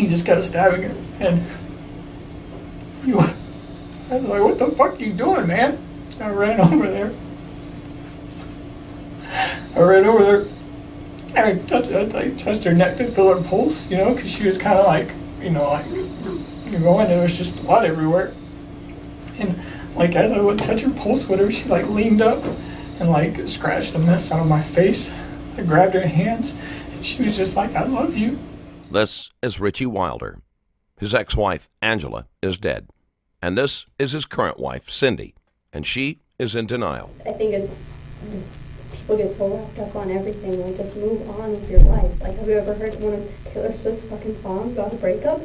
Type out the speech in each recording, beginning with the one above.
he just kept stabbing her. And I was like, what the fuck are you doing, man? I ran over there. I touched her neck to feel her pulse, you know, because she was kind of like, you know, like, there was just blood everywhere. And like as I would touch her pulse with her, she like leaned up and like scratched the mess out of my face. I grabbed her hands and she was just like, I love you. This is Richie Wilder. His ex-wife, Angela, is dead. And this is his current wife, Cindy. And she is in denial. I think it's just people get so wrapped up on everything. Like, just move on with your life. Like, have you ever heard one of Taylor Swift's fucking songs about a breakup?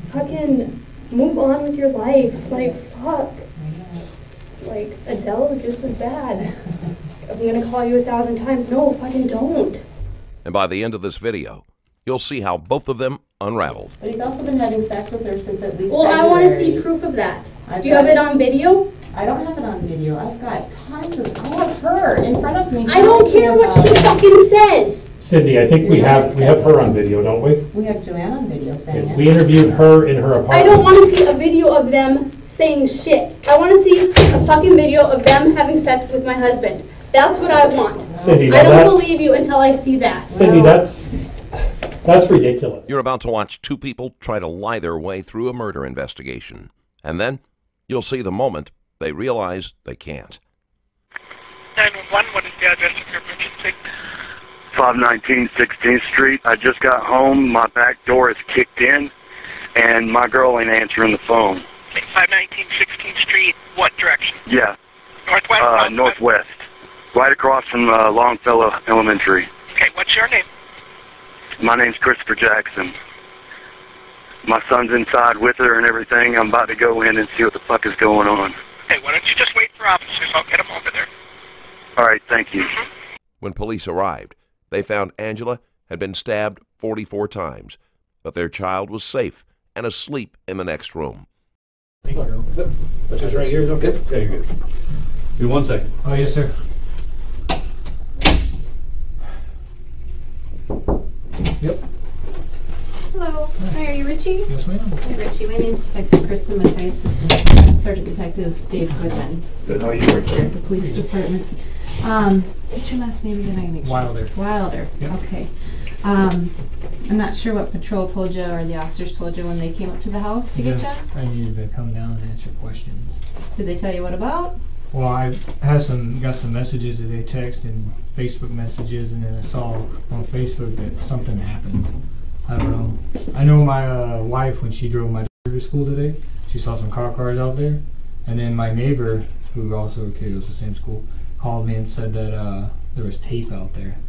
Fucking move on with your life. Like, fuck. Like, Adele is just as bad. I'm gonna call you 1,000 times. No, fucking don't. And by the end of this video, you'll see how both of them unraveled. But he's also been having sex with her since at least February. I want to see proof of that. Do you have it on video? I don't have it on video. I've got tons of, I have her in front of me. I don't care what she fucking says. Cindy, I think we have her on video, don't we? We have Joanne on video saying it. We interviewed her in her apartment. I don't want to see a video of them saying shit. I want to see a fucking video of them having sex with my husband. That's what I want. Cindy, I don't believe you until I see that. Cindy, that's ridiculous. You're about to watch two people try to lie their way through a murder investigation. And then you'll see the moment they realize they can't. 911, what is the address of your emergency? 519 16th Street. I just got home. My back door is kicked in, and my girl ain't answering the phone. Okay, 519 16th Street, what direction? Yeah. Northwest? Northwest. Right across from Longfellow Elementary. Okay, what's your name? My name's Christopher Jackson. My son's inside with her and everything. I'm about to go in and see what the fuck is going on. Okay, why don't you just wait for officers? I'll get them over there. All right, thank you. When police arrived, they found Angela had been stabbed 44 times, but their child was safe and asleep in the next room. Thank you. That's just right here is okay? Okay, you're good. Give me 1 second. Oh, yes, sir. Yep. Hello. Hi, are you Richie? Yes, ma'am. Hi, Richie. My name is Detective Krista Mattias. This is Sergeant Detective Dave Goodman. Good, how are you doing? Here at the police department. What's your last name again? I make sure. Wilder. Wilder. Yep. Okay. I'm not sure what patrol told you or the officers told you when they came up to the house to get you. I needed to come down and answer questions. Did they tell you what about? Well, I got some messages that they text and Facebook messages, and then I saw on Facebook that something happened. I don't know. I know my wife, when she drove my daughter to school today, she saw some cars out there, and then my neighbor, who also a kid goes to the same school, called me and said that there was tape out there.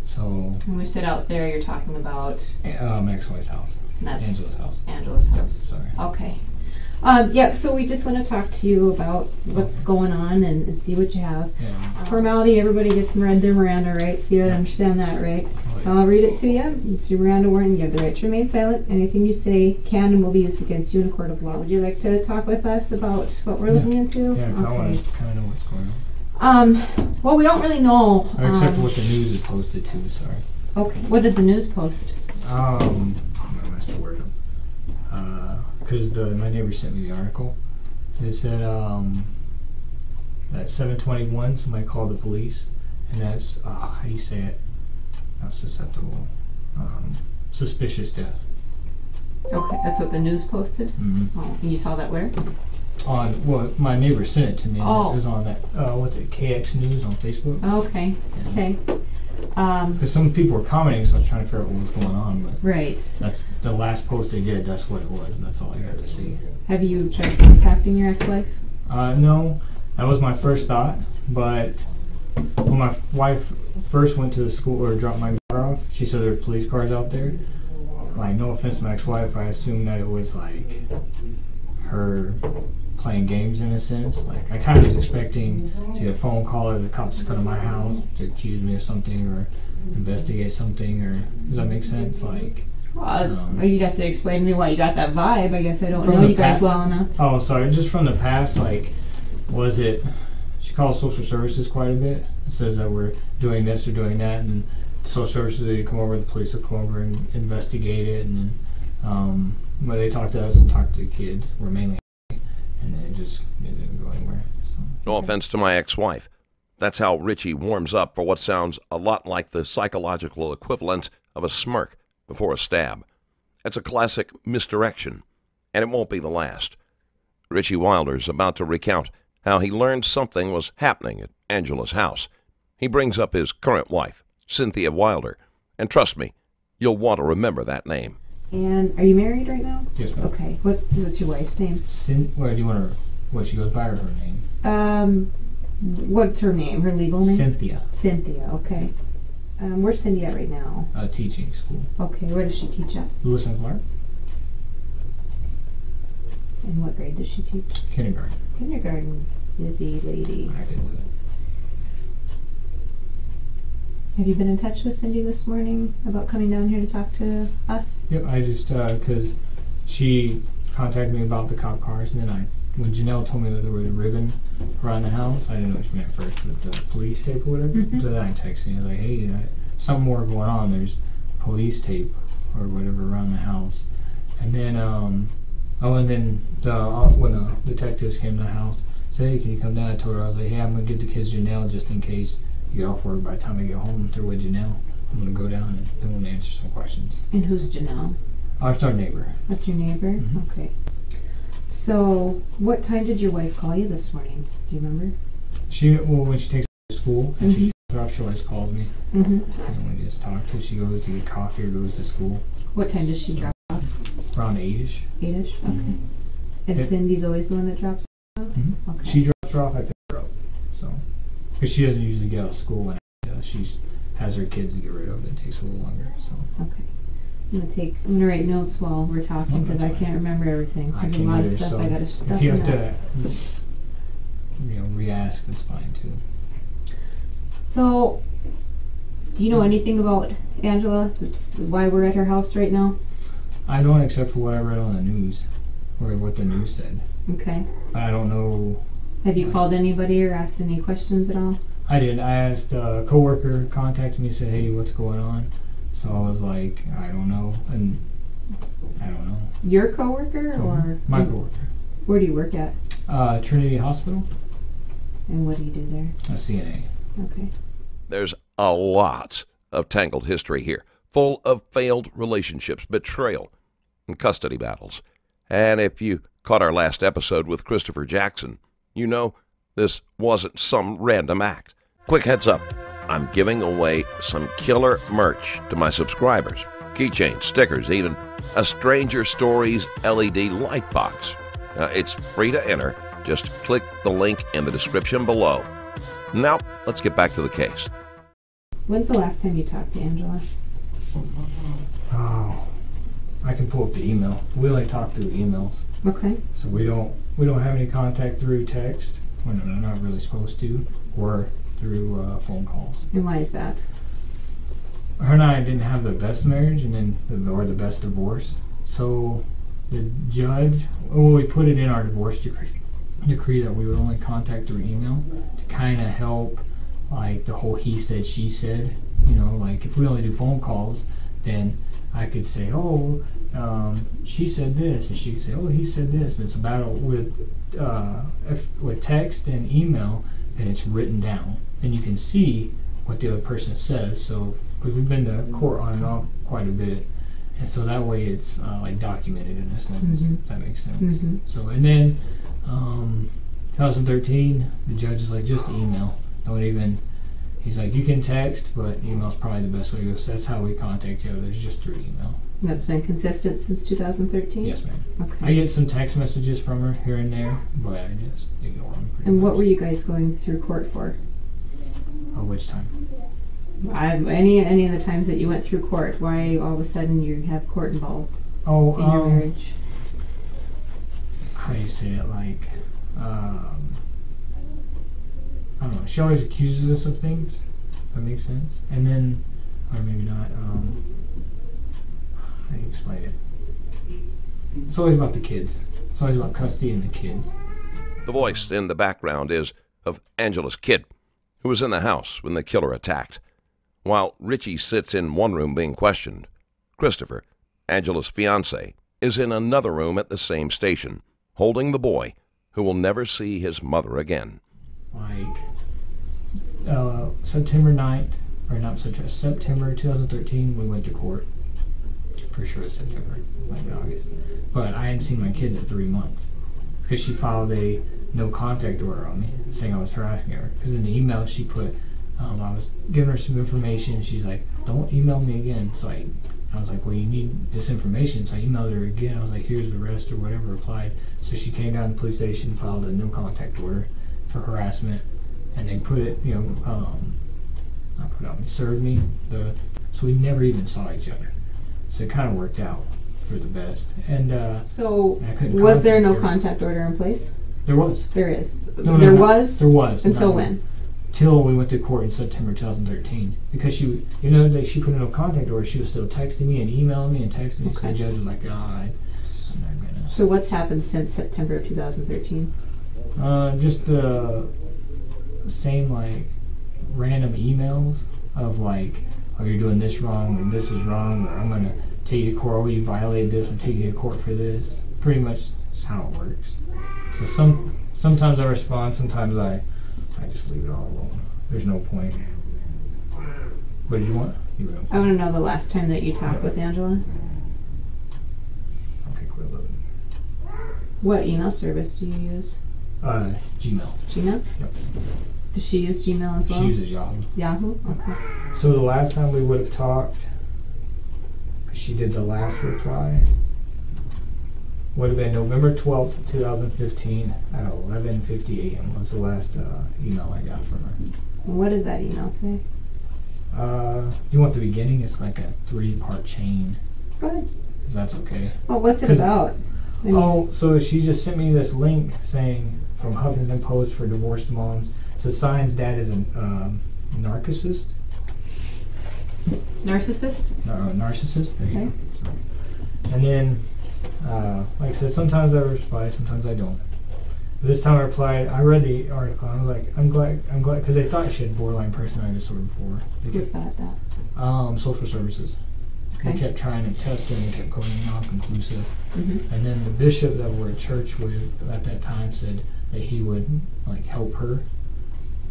So When we said out there, you're talking about my ex-wife's house. That's Angela's house. Angela's house. Yep, sorry. Okay. Yep, so we just want to talk to you about what's going on and see what you have. Yeah. Formality, everybody gets their Miranda rights. So you understand that, right? So I'll read it to you. It's your Miranda warning. You have the right to remain silent. Anything you say can and will be used against you in a court of law. Would you like to talk with us about what we're looking into? Yeah, because I want to kind of know what's going on. Well, we don't really know. Except for what the news is posted to, sorry. Okay, what did the news post? I'm gonna mess the word up. Because my neighbor sent me the article. It said at 7:21 somebody called the police, and that's how do you say it? Not susceptible. Suspicious death. Okay, that's what the news posted? Mm-hmm. Oh, and you saw that where? Well, my neighbor sent it to me. Oh. It was on that, what's it, KX News on Facebook. Okay, Yeah. okay. Because some people were commenting, so I was trying to figure out what was going on. But Right. that's the last post they did. That's what it was, and that's all I got to see. Have you tried contacting your ex-wife? No, that was my first thought. But when my wife first went to the school or dropped my car off, she said there were police cars out there. Like, no offense to my ex-wife, I assumed that it was like her playing games in a sense. Like, I kind of was expecting to get a phone call or the cops to come to my house to accuse me of something or investigate something, or does that make sense? Like, Well, you'd have to explain to me why you got that vibe. I guess I don't know you guys well enough. Oh, sorry, just from the past, like, was it, she calls social services quite a bit. It says that we're doing this or doing that, and social services, they come over, the police will come over and investigate it, and then But they talked to us and talked to the kids. We're mainly, and then it didn't go anywhere. So. No offense to my ex-wife. That's how Richie warms up for what sounds a lot like the psychological equivalent of a smirk before a stab. It's a classic misdirection, and it won't be the last. Richie Wilder's about to recount how he learned something was happening at Angila's house. He brings up his current wife, Cynthia Wilder, and trust me, you'll want to remember that name. And are you married right now? Yes, ma'am. Okay. What's your wife's name? Where do you want her? What she goes by, or her name? What's her name? Her legal name? Cynthia. Cynthia. Okay. Where's Cindy at right now? Teaching school. Okay. Where does she teach at? Lewis and Clark. And what grade does she teach? Kindergarten. Kindergarten. Busy lady. I can do it. Have you been in touch with Cindy this morning about coming down here to talk to us? Yep, I just, because she contacted me about the cop cars, and then when Janelle told me that there was a ribbon around the house, I didn't know what she meant first, but the police tape or whatever. Mm-hmm. So then I texted her, like, hey, something more going on. There's police tape or whatever around the house. And then, when the detectives came to the house, said, hey, can you come down? I told her, I was like, hey, I'm going to get the kids Janelle just in case you get off work. By the time I get home, if they're with Janelle, I'm going to go down and then we'll answer some questions. And who's Janelle? It's our neighbor. That's your neighbor? Mm-hmm. Okay. So, what time did your wife call you this morning? Do you remember? When she takes her to school, and Mm-hmm. she drops off, she always calls me. Mm-hmm. And we just talk till she goes to get coffee or goes to school. What time does she drop off? Around 8-ish. 8-ish? Okay. Mm-hmm. And Yep. Cindy's always the one that drops off? Mm-hmm. Okay. She drops her off, I pick her up. So, because she doesn't usually get out of school when she has her kids to get rid of. It takes a little longer. So. Okay. I'm gonna write notes while we're talking because I can't remember everything. I There's a can't lot of either, stuff so I gotta stuff if you in have that. to, re-ask, it's fine too. So, do you know anything about Angela? That's why we're at her house right now? I don't, except for what I read on the news, or what the news said. Okay. I don't know. Have you called anybody or asked any questions at all? I did. I asked a coworker, contacted me, and said, hey, what's going on? So I was like, I don't know, and I don't know. Your coworker or my coworker? Where do you work at? Trinity Hospital. And what do you do there? A CNA. Okay. There's a lot of tangled history here, full of failed relationships, betrayal, and custody battles. And if you caught our last episode with Christopher Jackson, you know this wasn't some random act. Quick heads up, I'm giving away some killer merch to my subscribers. Keychains, stickers, even a Stranger Stories LED light box. It's free to enter. Just click the link in the description below. Now, let's get back to the case. When's the last time you talked to Angela? Oh, I can pull up the email. We only talk through emails, Okay. so we don't have any contact through text. Well, no, not really supposed to, or through phone calls. And why is that? Her and I didn't have the best marriage, or the best divorce. So the judge, we put it in our divorce decree that we would only contact through email to kind of help, like the whole he said, she said. Like if we only do phone calls, then I could say, oh, she said this, and she could say, oh, he said this. And it's a battle with text and email, and it's written down, and you can see what the other person says. So, because we've been to court on and off quite a bit, and so that way it's like documented in a sense. Mm-hmm. If that makes sense. Mm-hmm. So, and then 2013, the judge is like, just email. Don't even. He's like, you can text, but email's probably the best way to go. So that's how we contact each other. It's just through email. That's been consistent since 2013? Yes, ma'am. Okay. I get some text messages from her here and there, but I just ignore them. And what were you guys going through court for? Which time? Any of the times that you went through court, why all of a sudden you have court involved in your marriage? How do you say it? Like, I don't know. She always accuses us of things. That makes sense. And then, or maybe not. How do you explain it? It's always about the kids. It's always about custody and the kids. The voice in the background is of Angela's kid, who was in the house when the killer attacked. While Richie sits in one room being questioned, Christopher Angela's fiance is in another room at the same station, holding the boy who will never see his mother again. Like, September 9th, or not September 2013, we went to court. Pretty sure it was September, might be August. But I hadn't seen my kids in 3 months because she filed a no contact order on me, saying I was harassing her. Because in the email she put, I was giving her some information. She's like, "Don't email me again." So I was like, "Well, you need this information." So I emailed her again. I was like, "Here's the rest," or whatever, replied. So she came down to the police station, filed a no contact order for harassment, and they put it, not put it on me, served me. So we never even saw each other. So it kind of worked out for the best. And so and was there no contact order in place? There was. There is. No, there no, was? There was. Until when? Till we went to court in September 2013. Because she, that she put in no contact order, she was still texting me and emailing me and texting me. Okay. So the judge was like, I'm not gonna. So what's happened since September of 2013? Just the same, like, random emails of like, "Oh, you're doing this wrong, and this is wrong, or I'm gonna take you to court, or you violated this, I'm taking you to court for this." Pretty much is how it works. So sometimes I respond, sometimes I just leave it all alone. There's no point. What did you want? I want to know the last time that you talked with Angela. Okay, quit looking. What email service do you use? Gmail. Gmail? Yep. Does she use Gmail as well? She uses Yahoo. Yahoo? Okay. So the last time we would have talked, because she did the last reply, would have been November 12th, 2015 at 11:50 a.m. was the last email I got from her. What does that email say? You want the beginning? It's like a 3-part chain. Go ahead. If that's okay. Well, what's it about? So she just sent me this link saying from Huffington Post for divorced moms. So Sign's dad is a narcissist. Narcissist? Narcissist. There you Okay. go. And then, like I said, sometimes I reply, sometimes I don't. But this time I replied. I read the article. I was like, I'm glad, because they thought she had borderline personality disorder before. Who thought that? Social services. Okay. They kept trying to test her and kept going non-conclusive. Mm-hmm. And then the bishop that we're at church with at that time said that he would like help her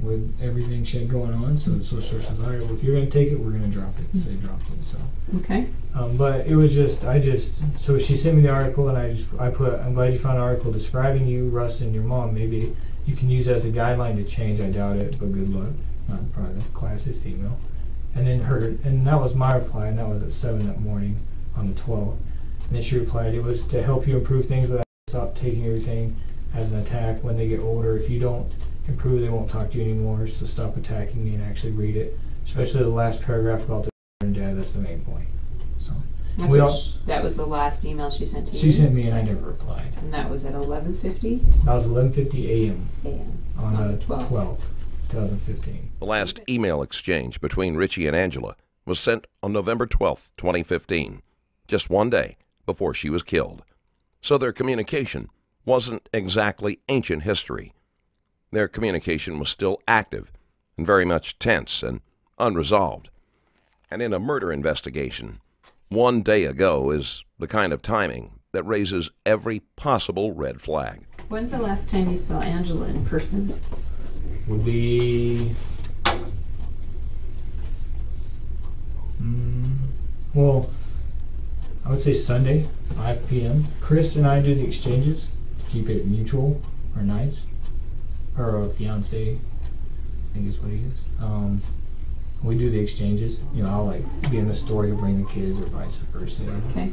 with everything she had going on. So the social services said, "All right, well, if you're going to take it, we're going to drop it." So they dropped it. So. Okay. But it was so she sent me the article, and I put, "I'm glad you found an article describing you, Russ, and your mom. Maybe you can use it as a guideline to change. I doubt it, but good luck." Not probably the classist email. And then and that was my reply, and that was at 7 that morning on the 12th. And then she replied, "It was to help you improve things, but stop taking everything as an attack. When they get older, if you don't improve, they won't talk to you anymore. So stop attacking me and actually read it, especially the last paragraph about the and dad. That's the main point." So that was the last email she sent to you? She sent me, and I never replied. And that was at 11:50? That was 11:50 a.m. on the 12th, 2015. The last email exchange between Richie and Angela was sent on November 12th, 2015, just one day before she was killed. So their communication wasn't exactly ancient history. Their communication was still active and very much tense and unresolved. And in a murder investigation, one day ago is the kind of timing that raises every possible red flag. When's the last time you saw Angela in person? Would be well, I would say Sunday, 5 p.m. Chris and I do the exchanges to keep it mutual, or nights, or a fiance, I think is what he is. We do the exchanges. I'll like be in the store to bring the kids, or vice versa. Okay.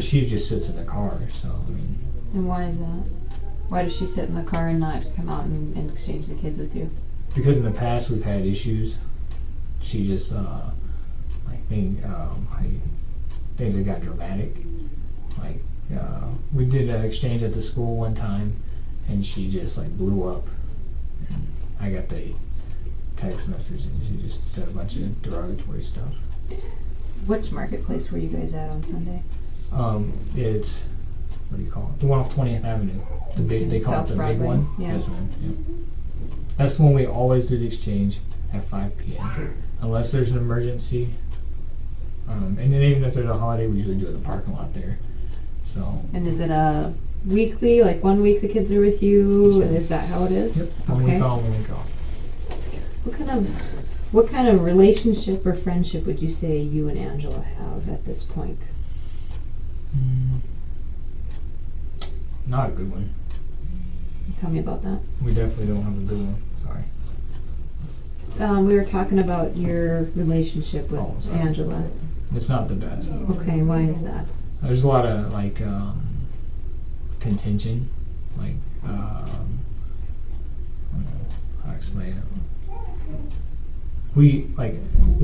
She just sits in the car, so I mean. And why is that? Why does she sit in the car and not come out and exchange the kids with you? Because in the past we've had issues. She just things that got dramatic. Like we did an exchange at the school one time, and she just blew up. And I got the text message, and she just said a bunch of derogatory stuff. Which marketplace were you guys at on Sunday? It's, what do you call it? The one off 20th Avenue. They call South it the Broadway. big one. Yeah. Yes, ma'am. Yeah. That's the one we always do the exchange at 5 p.m. Unless there's an emergency, And then even if there's a holiday, we usually do it in the parking lot there. So. And is it a weekly, like 1 week the kids are with you? Yes, Is that how it is? Yep. 1 week on, 1 week off. What kind of relationship or friendship would you say you and Angela have at this point? Not a good one. Tell me about that. We definitely don't have a good one. Sorry. We were talking about your relationship with Angela. It's not the best. Okay, why is that? There's a lot of like contention, like I don't know how to explain it. We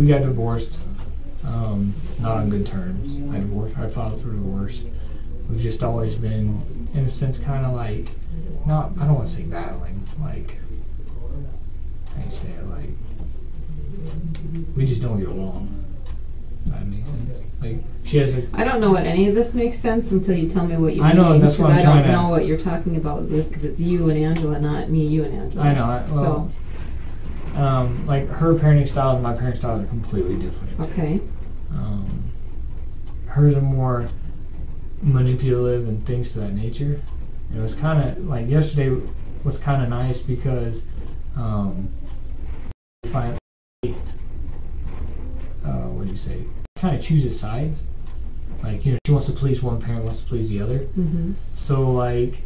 got divorced, not on good terms. I filed for divorce. We've just always been, in a sense, kind of like, I don't want to say battling, like, I say it, like, we just don't get along. Does that make sense? Like, she has a... I don't know what any of this makes sense until you tell me what you mean. I know, that's what I'm trying to... I don't know what you're talking about, because it's you and Angela, not me, you and Angela. I know, like, her parenting style and my parenting style are completely different. Okay. Hers are more manipulative and things to that nature. And it was kind of like yesterday was kind of nice because finally, what do you say? Kind of chooses sides. Like, you know, she wants to please one parent, wants to please the other. Mm-hmm. So like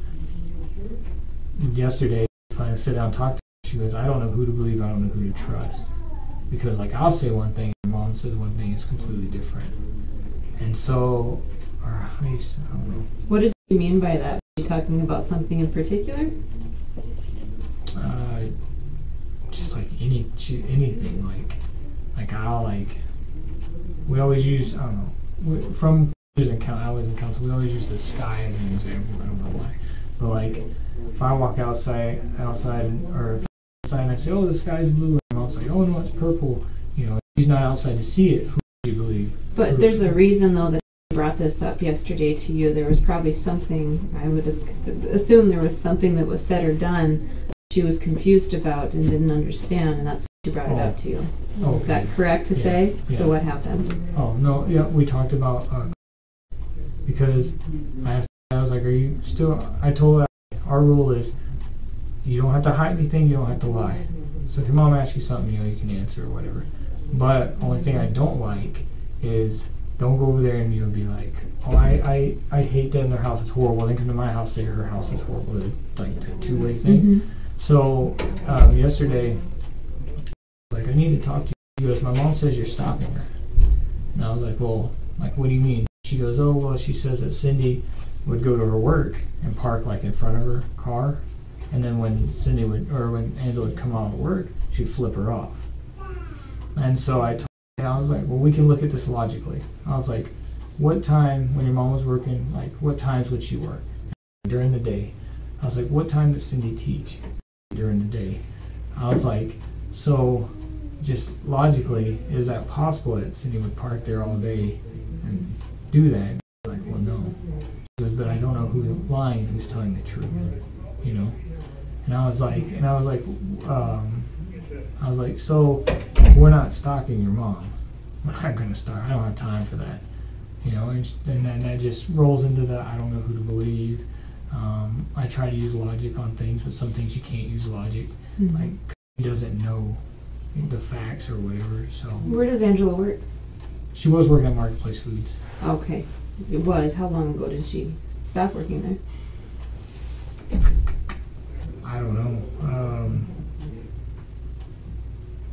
yesterday, if I sit down and talk to her, she goes, "I don't know who to believe. I don't know who to trust." Because like I'll say one thing, and mom says one thing, it's completely different. And so, I don't know. What did you mean by that? Are you talking about something in particular? Just like anything. Like I'll like. We always use, I don't know. From I was in council. We always use the sky as an example. I don't know why, but like if I walk outside, or if outside and I say, "Oh, the sky's blue," and mom's like, "Oh no, it's purple." You know, she's not outside to see it. Who do you believe? But there's a reason though that I brought this up yesterday to you. There was probably something, I would assume there was something that was said or done she was confused about and didn't understand, and that's why she brought it up to you. Okay. Is that correct to say? Yeah. So what happened? Oh no, yeah, we talked about because I asked, I was like, "Are you still?" I told her our rule is you don't have to hide anything, you don't have to lie. So if your mom asks you something, you know, you can answer or whatever. But only thing I don't like is don't go over there and you'll be like, "Oh, I hate that in their house, it's horrible." Then come to my house, say her house is horrible. It's like a two-way thing. Mm-hmm. So yesterday, like, I need to talk to you. She goes, "My mom says you're stopping her." And I was like, "Well, like, what do you mean?" She goes, "Oh, well, she says that Cindy would go to her work and park like in front of her car, and then when when Angela would come out of work, she'd flip her off." And so I was like, "Well, we can look at this logically." I was like, "What time when your mom was working? Like, what times would she work during the day?" I was like, "What time does Cindy teach during the day?" I was like, "So, just logically, is that possible that Cindy would park there all day and do that?" And I was like, "Well, no." She goes, "But I don't know who's lying, who's telling the truth, you know." And I was like, "So we're not stalking your mom. We're not gonna stalk. I don't have time for that, you know." And then that just rolls into the I don't know who to believe. I try to use logic on things, but some things you can't use logic. Mm-hmm. Like, she doesn't know the facts or whatever. So where does Angela work? She was working at Marketplace Foods. Okay, it was. How long ago did she stop working there? I don't know.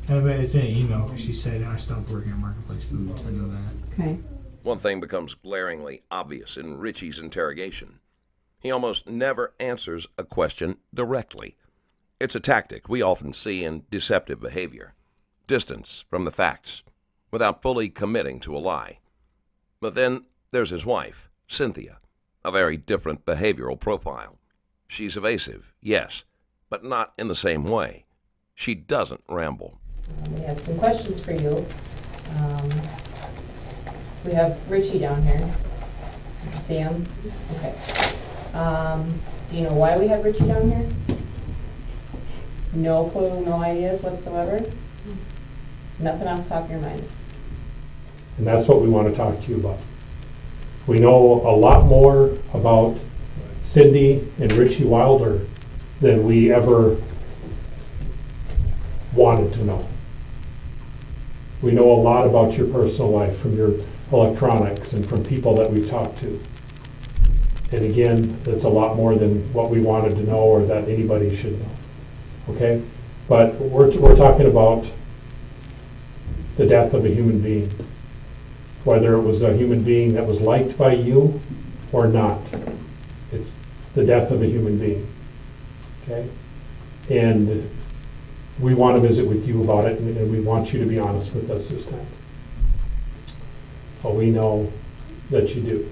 But it's in an email because she said, "I stopped working at Marketplace Foods." I know that. Okay. One thing becomes glaringly obvious in Richie's interrogation. He almost never answers a question directly. It's a tactic we often see in deceptive behavior. Distance from the facts, without fully committing to a lie. But then there's his wife, Cynthia, a very different behavioral profile. She's evasive, yes, but not in the same way. She doesn't ramble. We have some questions for you. We have Richie down here. Did you see him? Okay. Do you know why we have Richie down here? No clue, no ideas whatsoever? Nothing off the top of your mind? And that's what we want to talk to you about. We know a lot more about Cindy and Richie Wilder than we ever wanted to know. We know a lot about your personal life from your electronics and from people that we've talked to. And again, that's a lot more than what we wanted to know or that anybody should know. Okay? But we're talking about the death of a human being. Whether it was a human being that was liked by you or not. It's the death of a human being. Okay? And we want to visit with you about it, and we want you to be honest with us this time. But we know that you do.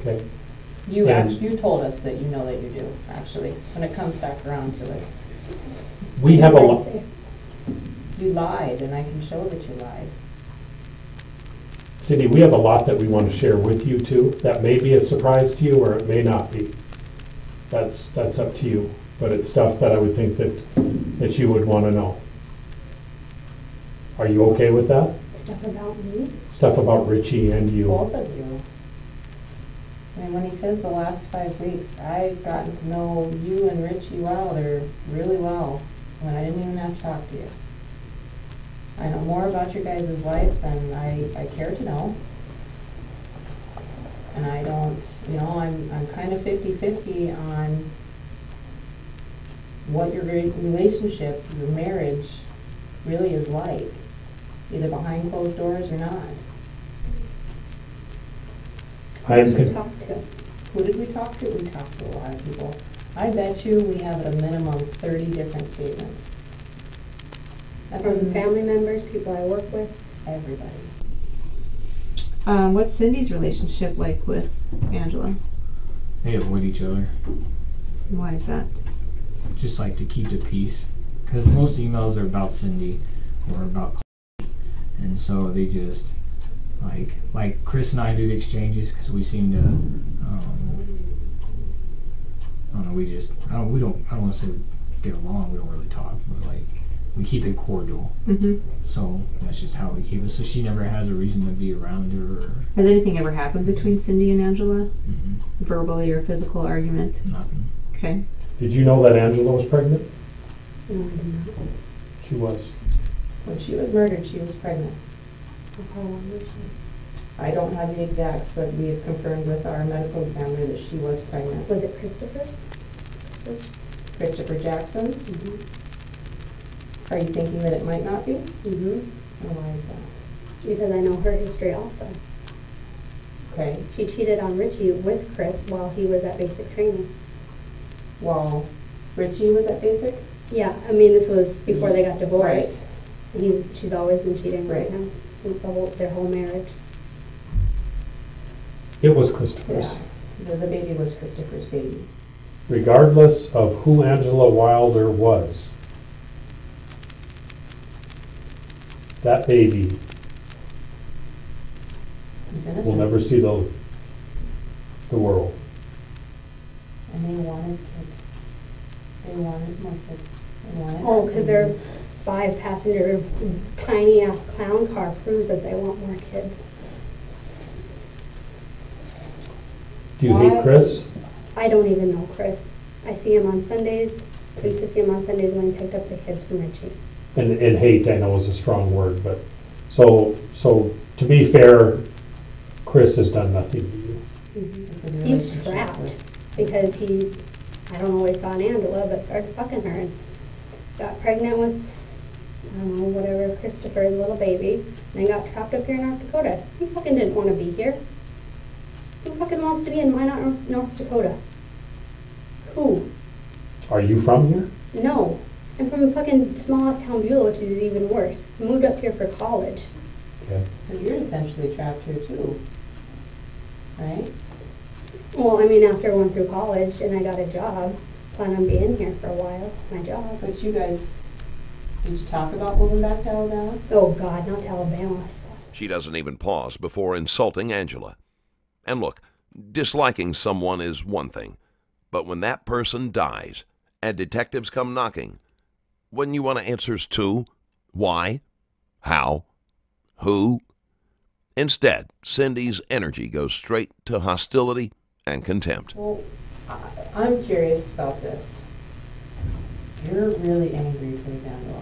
Okay? You told us that you know that you do, actually, when it comes back around to it. We have a lot. You lied, and I can show that you lied. Cindy, we have a lot that we want to share with you too. That may be a surprise to you, or it may not be. That's up to you. But it's stuff that I would think that you would want to know. Are you okay with that? Stuff about me? Stuff about Richie and you. Both of you. I mean, when he says the last 5 weeks, I've gotten to know you and Richie Wilder really well when I didn't even have to talk to you. I know more about your guys' life than I care to know. And I don't, I'm kind of 50-50 on what your relationship, your marriage really is like, either behind closed doors or not. Who did we talk to? Who did we talk to? We talked to a lot of people. I bet you we have at a minimum 30 different statements. That's From family members, people I work with. Everybody. What's Cindy's relationship like with Angela? They avoid each other. Why is that? Just like to keep the peace. Because most emails are about Cindy or about Chloe. And so they just, like Chris and I do the exchanges because we seem to, I don't know, I don't want to say get along, we don't really talk, but like, we keep it cordial. Mm-hmm. So that's just how we keep it. So she never has a reason to be around her. Has anything ever happened between Cindy and Angela? Mm-hmm. Verbally or physical argument? Nothing. Okay. Did you know that Angela was pregnant? No, I did not. She was. When she was murdered, she was pregnant. How long was she? I don't have the exacts, but we have confirmed with our medical examiner that she was pregnant. Was it Christopher's? Christopher Jackson's? Mm-hmm. Are you thinking that it might not be? Mm-hmm. And why is that? Because I know her history also. Okay. She cheated on Richie with Chris while he was at basic training. While Richie was at basic? Yeah, I mean, this was before they got divorced. Right. She's always been cheating Right. with him since their whole marriage. It was Christopher's. Yeah. The baby was Christopher's baby. Regardless of who Angela Wilder was, that baby He's innocent. will never see the world. And they wanted kids. They wanted more kids. They wanted Oh, because their 5-passenger tiny-ass clown car proves that they want more kids. Do you hate Chris? I don't even know Chris. I see him on Sundays. I used to see him on Sundays when he picked up the kids from Richie. And hate, I know, is a strong word, but so to be fair, Chris has done nothing to you. Mm-hmm. He's trapped because I don't know what he saw in Angela, but started fucking her and got pregnant with, I don't know, whatever, Christopher's little baby, and then got trapped up here in North Dakota. He fucking didn't want to be here. Who fucking wants to be in Minot, North Dakota? Who? Are you from here? No. I'm from the fucking smallest town, Beulah, which is even worse. I moved up here for college. Okay. So you're essentially trapped here too, right? Well, I mean, after I went through college and I got a job, plan on being here for a while, my job. But you guys, did you talk about moving back to Alabama? Oh God, not to Alabama. She doesn't even pause before insulting Angela. And look, disliking someone is one thing, but when that person dies and detectives come knocking, wouldn't you want answers to why, how, who? Instead, Cindy's energy goes straight to hostility and contempt. Well, I'm curious about this. You're really angry towards Angela.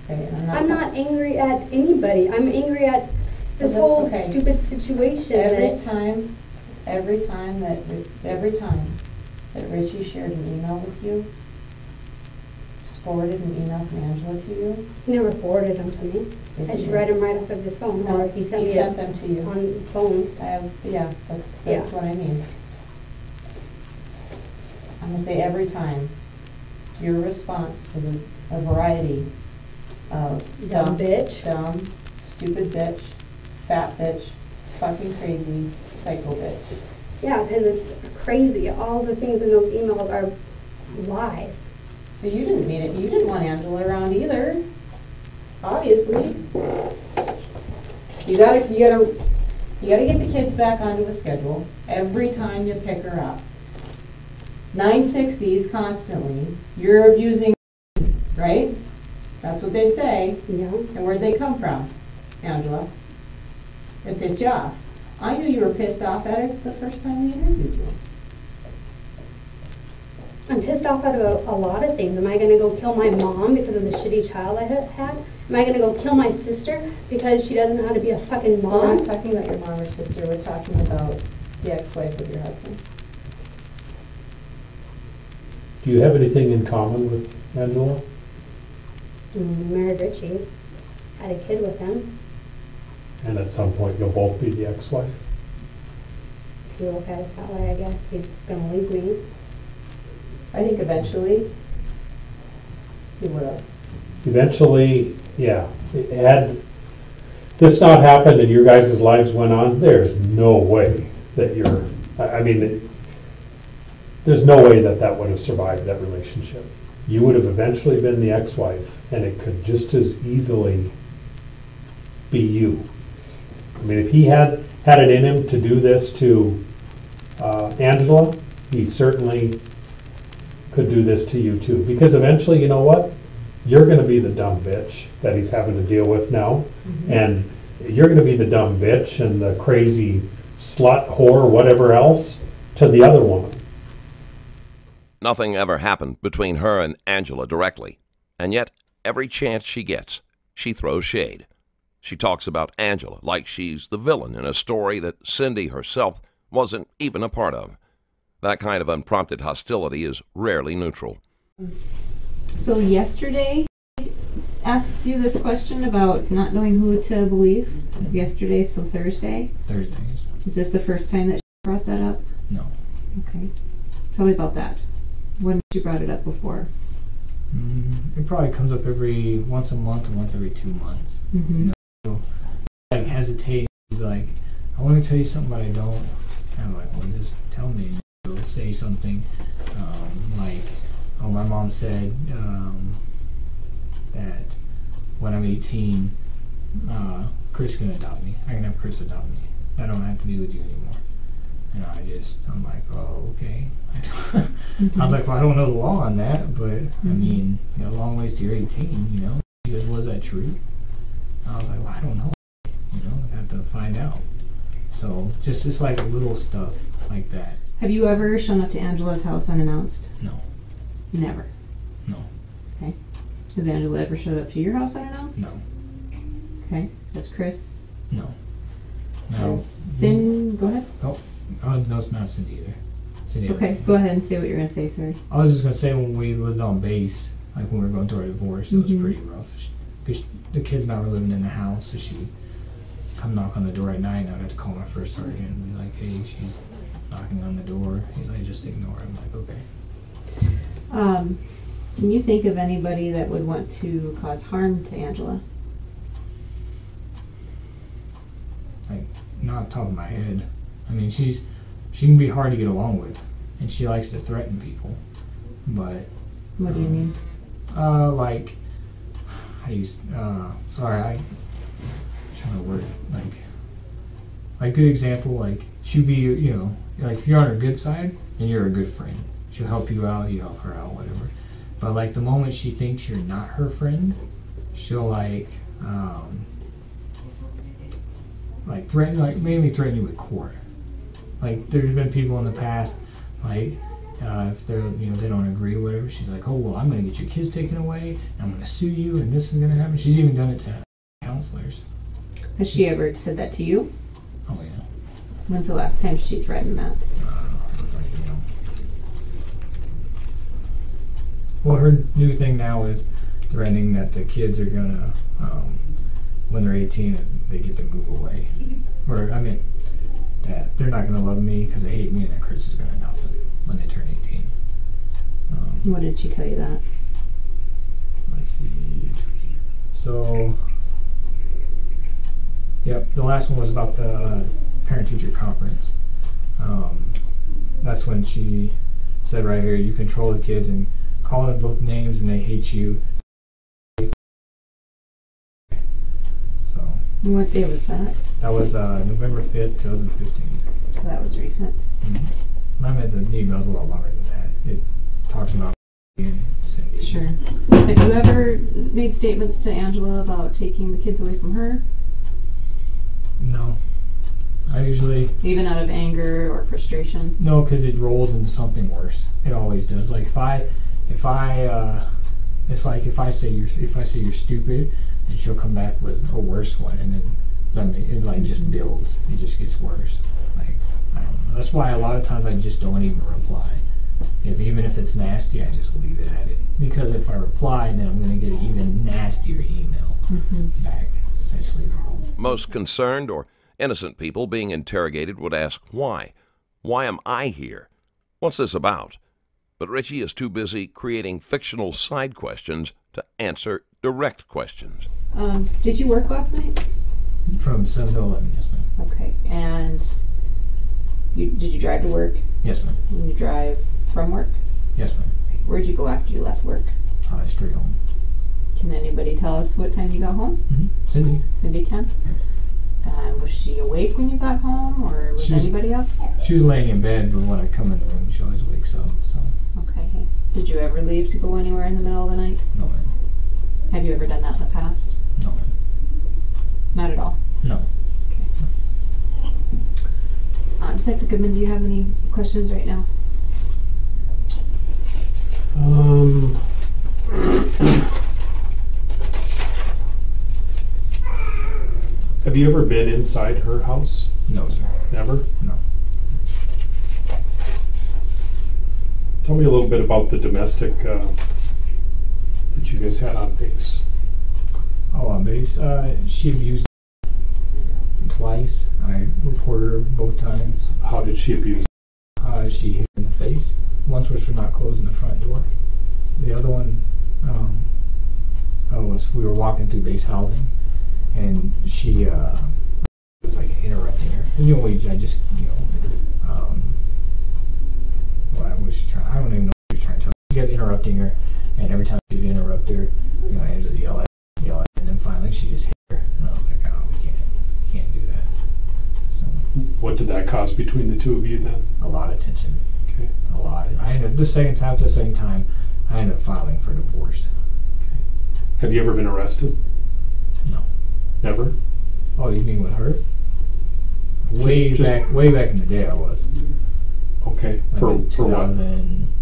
Okay, and I'm not angry at anybody. I'm angry at this whole stupid situation. Every time that Richie shared an email with you, just forwarded an email from Angela to you. He never forwarded them to me. Yes, I just read them right off of his phone, or he sent them to you on the phone. That's what I mean. I'm gonna say every time, your response was a variety of Dumb bitch. dumb, stupid bitch, fat bitch, fucking crazy, psycho bitch. Yeah, because it's crazy. All the things in those emails are lies. So you didn't need it. You didn't want Angela around either. Obviously. You gotta get the kids back onto a schedule every time you pick her up. 960s constantly. You're abusing, right? That's what they'd say. Yeah. And where'd they come from, Angela? It pissed you off. I knew you were pissed off at her the first time we interviewed you. I'm pissed off at a lot of things. Am I going to go kill my mom because of the shitty child I had? Am I going to go kill my sister because she doesn't know how to be a fucking mom? We're not talking about your mom or sister. We're talking about the ex-wife of your husband. Do you have anything in common with Angela? Married Richie. Had a kid with him. And at some point you'll both be the ex-wife? If you look at it that way, I guess he's going to leave me. I think eventually he would have. Eventually, yeah. Had this not happened and your guys' lives went on, there's no way that there's no way that would have survived that relationship. You would have eventually been the ex-wife, and it could just as easily be you. I mean, if he had it in him to do this to Angela, he certainly could do this to you too. Because eventually, you know what? You're going to be the dumb bitch that he's having to deal with now. Mm-hmm. And you're going to be the dumb bitch and the crazy slut, whore, whatever else to the other woman. Nothing ever happened between her and Angela directly, and yet every chance she gets, she throws shade. She talks about Angela like she's the villain in a story that Cindy herself wasn't even a part of. That kind of unprompted hostility is rarely neutral. So yesterday asks you this question about not knowing who to believe. Yesterday, so Thursday? Thursdays. Is this the first time that she brought that up? No. Okay. Tell me about that. When you brought it up before? It probably comes up every once a month or once every 2 months. Mm-hmm. You know, so, like hesitate, be like, I want to tell you something, but I don't. I'm like, well, just tell me. Or say something like, oh, my mom said that when I'm 18, Chris can adopt me. I can have Chris adopt me. I don't have to be with you anymore. And I'm like, oh, okay. I was like, well, I don't know the law on that, but I mean, you know, long ways to your 18, you know. She goes, was that true? I was like, well, I don't know. You know, I have to find out. So just like little stuff like that. Have you ever shown up to Angela's house unannounced? No. Never? No. Okay. Has Angela ever showed up to your house unannounced? No. Okay. Has Chris? No. Has Go ahead. No, it's not Cindy either. Cindy okay, go ahead and say what you're going to say, sorry. I was just going to say when we lived on base, like when we were going through our divorce, it was pretty rough. Because the kids not were living in the house, so she would come knock on the door at night, and I'd have to call my first sergeant and be like, hey, she's knocking on the door. He's like, just ignore it. I'm like, okay. Can you think of anybody that would want to cause harm to Angela? Like, not off the top of my head. I mean, she can be hard to get along with, and she likes to threaten people, but... What do you mean? Like, how do you... sorry, I'm trying to word it. Like, good example, like, she'd be, you know, like, if you're on her good side, then you're a good friend. She'll help you out, you help her out, whatever. But, like, the moment she thinks you're not her friend, she'll, like, like threaten, like mainly threaten you with court. Like there's been people in the past, like if they're they don't agree or whatever, she's like, oh well, I'm gonna get your kids taken away, and I'm gonna sue you, and this is gonna happen. She's even done it to counselors. Has she ever said that to you? Oh yeah. When's the last time she threatened that? Well, her new thing now is threatening that the kids are gonna, when they're 18, they get to move away, or I mean, that they're not gonna love me because they hate me, and that Chris is gonna adopt them when they turn 18. What did she tell you that? Let's see. So, yep, the last one was about the parent-teacher conference. That's when she said right here, you control the kids and call them both names and they hate you. So. What day was that? That was November 5th, 2015. So that was recent. Mm-hmm. I meant the email's a lot longer than that. It talks about being Cindy. Sure. Have you ever made statements to Angela about taking the kids away from her? No. I usually... Even out of anger or frustration? No, because it rolls into something worse. It always does. Like if I it's like if I say you're stupid, then she'll come back with a worse one, and then it like just builds. It just gets worse. Like I don't know. That's why a lot of times I just don't even reply. Even if it's nasty, I just leave it at it. Because if I reply, then I'm going to get an even nastier email back. Essentially, most concerned or innocent people being interrogated would ask, why? Why am I here? What's this about? But Richie is too busy creating fictional side questions to answer direct questions. Did you work last night? From 7 to 11, yes ma'am. Okay, and did you drive to work? Yes ma'am. And you drive from work? Yes ma'am. Where'd you go after you left work? Straight home. Can anybody tell us what time you got home? Cindy. Cindy can? Was she awake when you got home, or was anybody up? She was laying in bed, but when I come in the room, she always wakes up. So. Okay. Did you ever leave to go anywhere in the middle of the night? No ma'am. Have you ever done that in the past? No ma'am. Not at all? No. Okay. Detective Goodman, do you have any questions right now? Have you ever been inside her house? No, sir. Never? No. Tell me a little bit about the domestic that you guys had on base. Oh, on base? She abused me twice. I reported her both times. How did she abuse? She hit her in the face. Once was for not closing the front door. The other one was we were walking through base housing, and she was like interrupting her. I just what I was trying. I don't even know what she was trying to tell. She kept interrupting her, and every time she would interrupt her, Angela would yell at her, and then finally she just hit her. And I was like, oh, we can't do that. So, what did that cause between the two of you then? a lot of tension. Okay. A lot. I ended up the second time, I ended up filing for divorce. Have you ever been arrested? No. Never? Oh, you mean with her? Just- Way back in the day, I was. Okay. For what? 2000.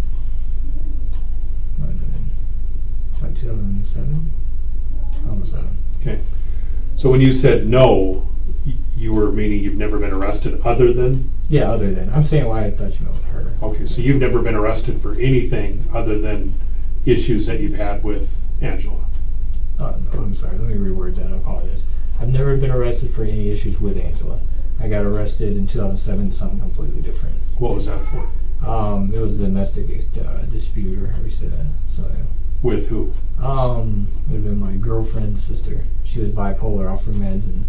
Like 2007. 2007. Okay. So when you said no, you were meaning you've never been arrested other than? Yeah, other than. I'm saying why I thought you know with her. Okay, so you've never been arrested for anything other than issues that you've had with Angela? No, I'm sorry. Let me reword that. I apologize. I've never been arrested for any issues with Angela. I got arrested in 2007 for something completely different. What was that for? It was a domestic dispute, or how do you say that? So, yeah. With who? It would have been my girlfriend's sister. She was bipolar, off her meds, and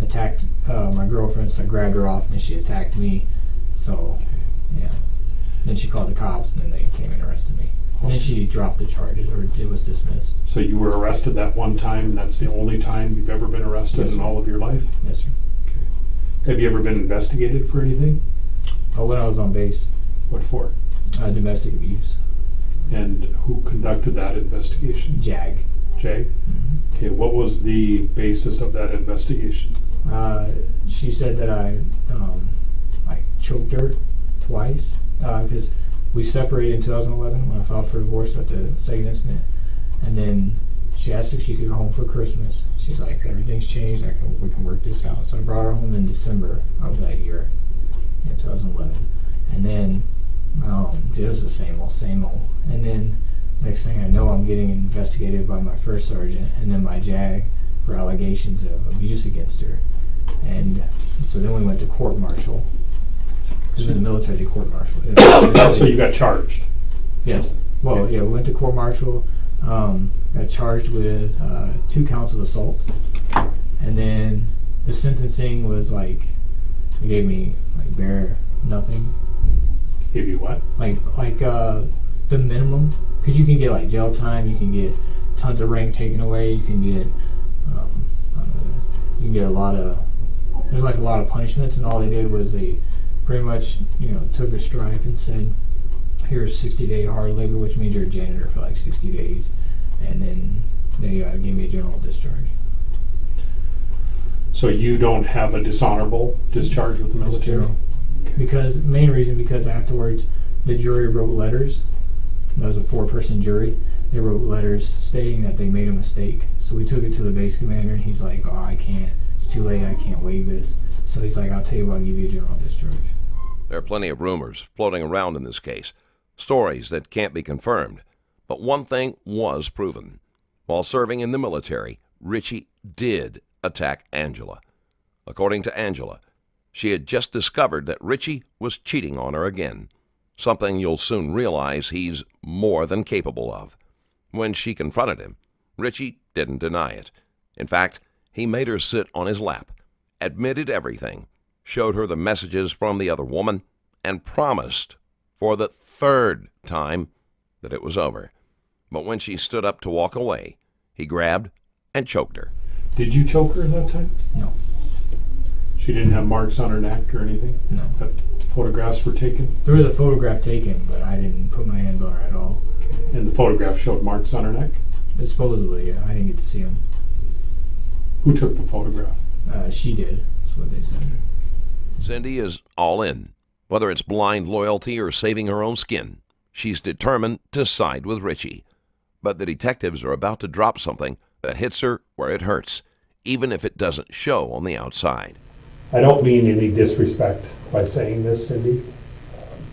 attacked my girlfriend, so I grabbed her off, and she attacked me. So, yeah. Then she called the cops, and then they came and arrested me. And then she dropped the charges, or it was dismissed. So you were arrested that one time, and that's the only time you've ever been arrested Yes, in sir. all of your life? Yes, sir. Okay. Have you ever been investigated for anything? When I was on base, What for? domestic abuse. And who conducted that investigation? JAG. Jay? Okay, what was the basis of that investigation? She said that I choked her twice because we separated in 2011 when I filed for divorce at the second incident, and then she asked if she could go home for Christmas. She's like, everything's changed. We can work this out. So I brought her home in December of that year, in 2011, and then it was the same old. And then next thing I know, I'm getting investigated by my first sergeant and then my JAG for allegations of abuse against her. And so then we went to court-martial. Because in the military, court-martial. So you got charged? Yes. Well, yeah, we went to court-martial. Got charged with 2 counts of assault. And then the sentencing was like, they gave me like bare nothing. Gave you what? Like the minimum. Because you can get like jail time, you can get tons of rank taken away, you can get a lot of, there's like a lot of punishments, and all they did was they pretty much, took a strike and said, here's 60-day hard labor, which means you're a janitor for like 60 days, and then they gave me a general discharge. So you don't have a dishonorable discharge with the military? Main reason because afterwards the jury wrote letters. That was a 4-person jury. They wrote letters stating that they made a mistake. So we took it to the base commander, and he's like, oh, I can't. It's too late. I can't waive this. So he's like, I'll tell you what, I'll give you a general discharge. There are plenty of rumors floating around in this case, stories that can't be confirmed. But one thing was proven. While serving in the military, Richie did attack Angela. According to Angela, she had just discovered that Richie was cheating on her again, something you'll soon realize he's more than capable of. When she confronted him, Richie didn't deny it. In fact, he made her sit on his lap, admitted everything, showed her the messages from the other woman, and promised for the 3rd time that it was over. But when she stood up to walk away, he grabbed and choked her. Did you choke her that time? No. She didn't have marks on her neck or anything? No. But photographs were taken? There was a photograph taken, but I didn't put my hands on her at all. And the photograph showed marks on her neck? Supposedly, yeah. I didn't get to see them. Who took the photograph? She did. That's what they said. Cindy is all in. Whether it's blind loyalty or saving her own skin, she's determined to side with Richie. But the detectives are about to drop something that hits her where it hurts, even if it doesn't show on the outside. I don't mean any disrespect by saying this, Cindy.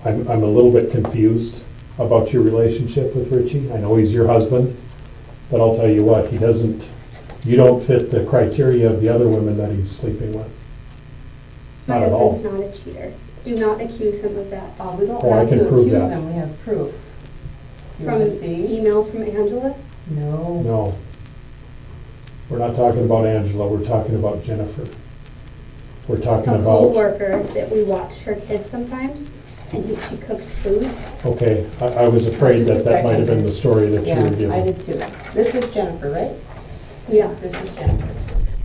I'm a little bit confused about your relationship with Richie. I know he's your husband, but I'll tell you what, you don't fit the criteria of the other women that he's sleeping with. My Not at all. husband's not a cheater. Do not accuse him of that. We don't Oh, I have can to prove accuse that. him, we have proof. Do you From want to see? emails from Angela? No. No. We're not talking about Angela, we're talking about Jennifer. We're talking A about... co-worker that we watch her kids sometimes, and she cooks food. Okay, I was afraid Just a that might have second. been the story that you were giving. Yeah, I did too. This is Jennifer, right? Yeah. This is Jennifer.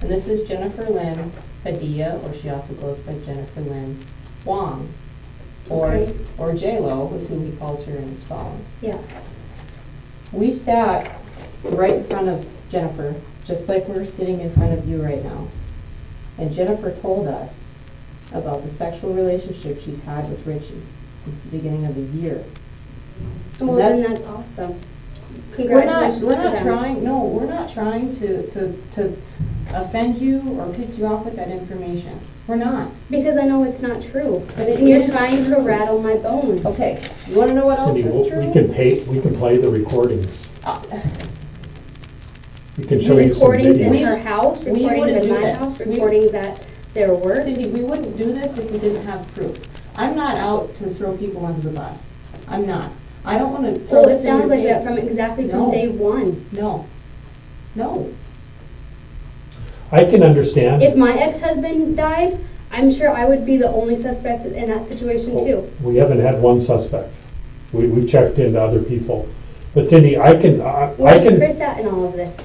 And this is Jennifer Lynn Padilla, or she also goes by Jennifer Lynn Wong. Okay. Or J-Lo is who he calls her in his phone. Yeah. We sat right in front of Jennifer, just like we're sitting in front of you right now. And Jennifer told us about the sexual relationship she's had with Richie since the beginning of the year. Well, then that's awesome. We're Congratulations not to them. trying, no, we're not trying to offend you or piss you off with that information. We're not. Because I know it's not true. But it And you're is trying true. to rattle my bones. Okay, you wanna know what else Cindy, is true? we can play the recordings. We can The show you some recordings in videos. her house, we recordings wouldn't at do my this. house, recordings at their work. Cindy, we wouldn't do this if we didn't have proof. I'm not out to throw people under the bus. I'm not. I don't wanna throw Well, it this in your sounds like face. that from exactly from No. day one. No. No. I can understand. If my ex-husband died, I'm sure I would be the only suspect in that situation too. We haven't had one suspect. We've checked into other people. But Cindy, I can... Where's Chris at in all of this?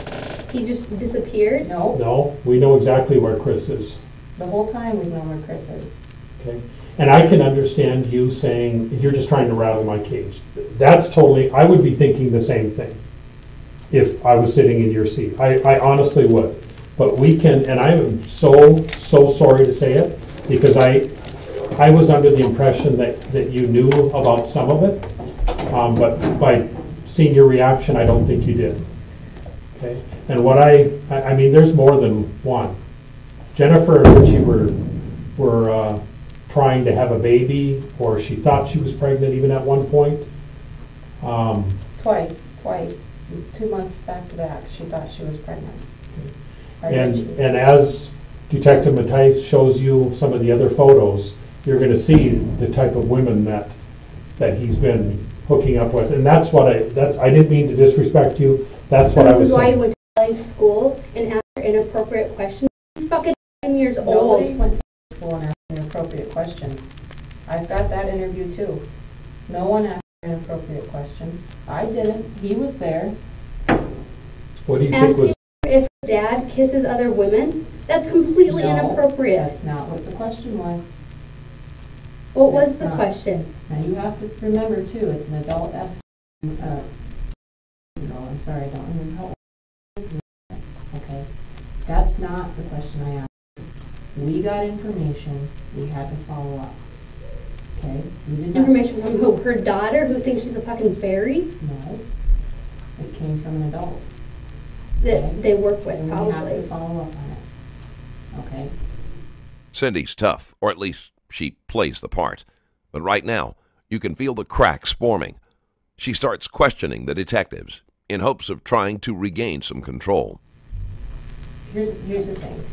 He just disappeared? No. No, we know exactly where Chris is. The whole time we've known where Chris is. Okay. And I can understand you saying, you're just trying to rattle my cage. That's totally, I would be thinking the same thing if I was sitting in your seat. I honestly would. But we can, and I am so sorry to say it, because I was under the impression that you knew about some of it, but by seeing your reaction, I don't think you did. Okay, and what I mean, there's more than one. Jennifer and Richie were trying to have a baby, or she thought she was pregnant even at one point. Twice, 2 months back to back, she thought she was pregnant. And as Detective Matthijs shows you some of the other photos, you're going to see the type of women that he's been hooking up with, and that's what I didn't mean to disrespect you. That's what I was saying. This is why you went to school and asked inappropriate questions. He's fucking 10 years old. Nobody went to school and asked inappropriate questions. I've got that interview too. No one asked inappropriate questions. I didn't. He was there. What do you think was? If dad kisses other women, that's completely inappropriate. That's not what the question was. What was the question? Now you have to remember too, it's an adult asking. I'm sorry, I don't remember how old. Okay, that's not the question I asked. We got information. We had to follow up. Okay. Information from who? Her daughter, who thinks she's a fucking fairy? No. It came from an adult. That they work with, and probably. We have to follow up on it. Okay. Cindy's tough, or at least she plays the part. But right now, you can feel the cracks forming. She starts questioning the detectives in hopes of trying to regain some control. Here's the thing.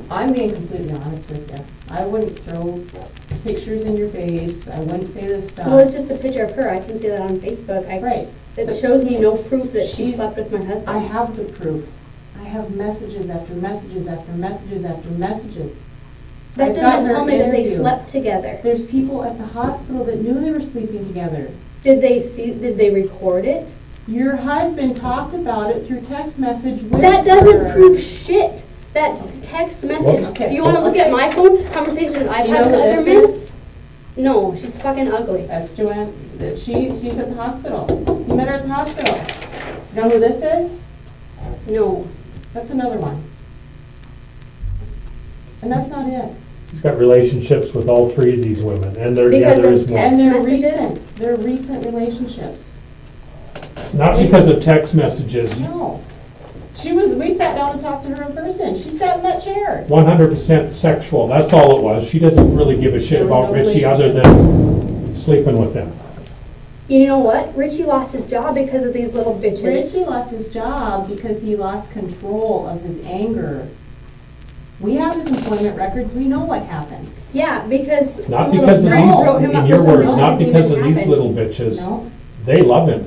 I'm being completely honest with you. I wouldn't throw pictures in your face. I wouldn't say this stuff. Well, it's just a picture of her. I can see that on Facebook. Right. It shows me no proof that she slept with my husband. I have the proof. I have messages after messages after messages after messages. That doesn't tell me that they slept together. There's people at the hospital that knew they were sleeping together. Did they record it? Your husband talked about it through text message with That doesn't prove shit. That's text message. Okay. If you want to look at my phone conversation I've had with other men, no, she's fucking ugly. That's Joanne. She's at the hospital. You met her at the hospital. You know who this is? No. That's another one. And that's not it. He's got relationships with all three of these women, and they're because more. And they're recent. They're recent relationships. Not because of text messages. No. We sat down and talked to her in person. She sat in that chair. 100% sexual. That's all it was. She doesn't really give a shit about Richie other than sleeping with him. You know what? Richie lost his job because of these little bitches. Richie lost his job because he lost control of his anger. We have his employment records. We know what happened. Yeah, because not because of these, in your words, not because of these little bitches. No. They love him.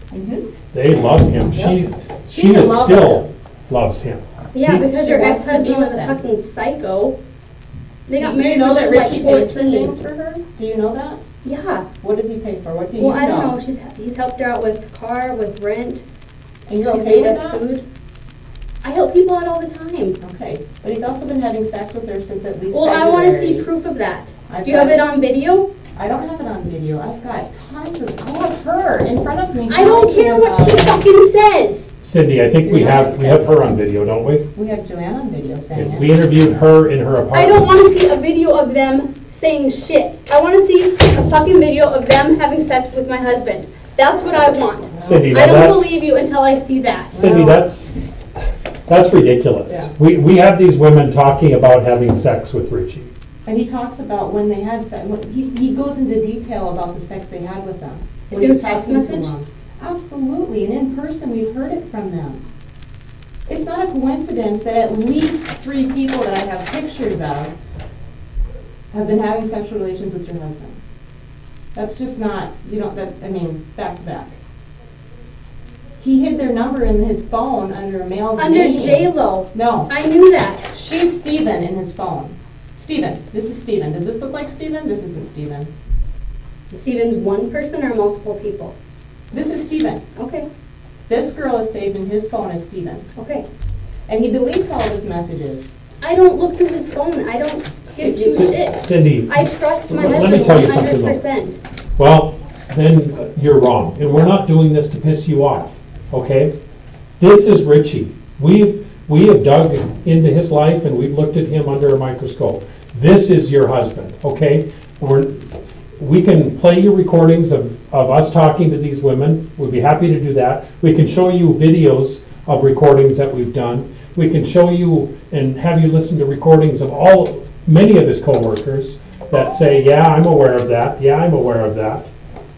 Mm-hmm. They love him. Yep. She is still loves him. Yeah, because her ex-husband was a fucking psycho. They got married. Do you know that Richie pays for 14. things for her? Do you know that? Yeah. What does he pay for? What do you know? Well, I don't know. He's helped her out with car, with rent. And you're She's okay made with us that? food. I help people out all the time. Okay, but he's also been having sex with her since at least Well, February. I want to see proof of that. Do you have it on video? I don't have it on video. I've got tons of. I have her in front of me. I don't care what she fucking says. Cindy, I think we have her on video, don't we? We have Joanne on video saying it. We interviewed her in her apartment. I don't want to see a video of them saying shit. I want to see a fucking video of them having sex with my husband. That's what I want. Cindy, I don't believe you until I see that. Cindy, that's ridiculous. Yeah. We have these women talking about having sex with Richie. And he talks about when they had sex. He goes into detail about the sex they had with them. Through text message? Absolutely, and in person we've heard it from them. It's not a coincidence that at least 3 people that I have pictures of have been having sexual relations with your husband. That's just not, back to back. He hid their number in his phone under a male's name. Under J-Lo. No. I knew that. She's Steven in his phone. Steven. This is Steven. Does this look like Steven? This isn't Steven. Steven's one person or multiple people? This is Steven. Okay. This girl is saved in his phone as Steven. Okay. And he deletes all of his messages. I don't look through his phone. I don't give two shits. Cindy, I trust my let husband me tell you something, 100%. Well, then you're wrong. And we're not doing this to piss you off, okay? This is Richie. We have dug into his life and we've looked at him under a microscope. This is your husband, okay? We can play you recordings of us talking to these women. We'd be happy to do that. We can show you videos of recordings that we've done. We can show you and have you listen to recordings of many of his coworkers that say, yeah, I'm aware of that. Yeah, I'm aware of that.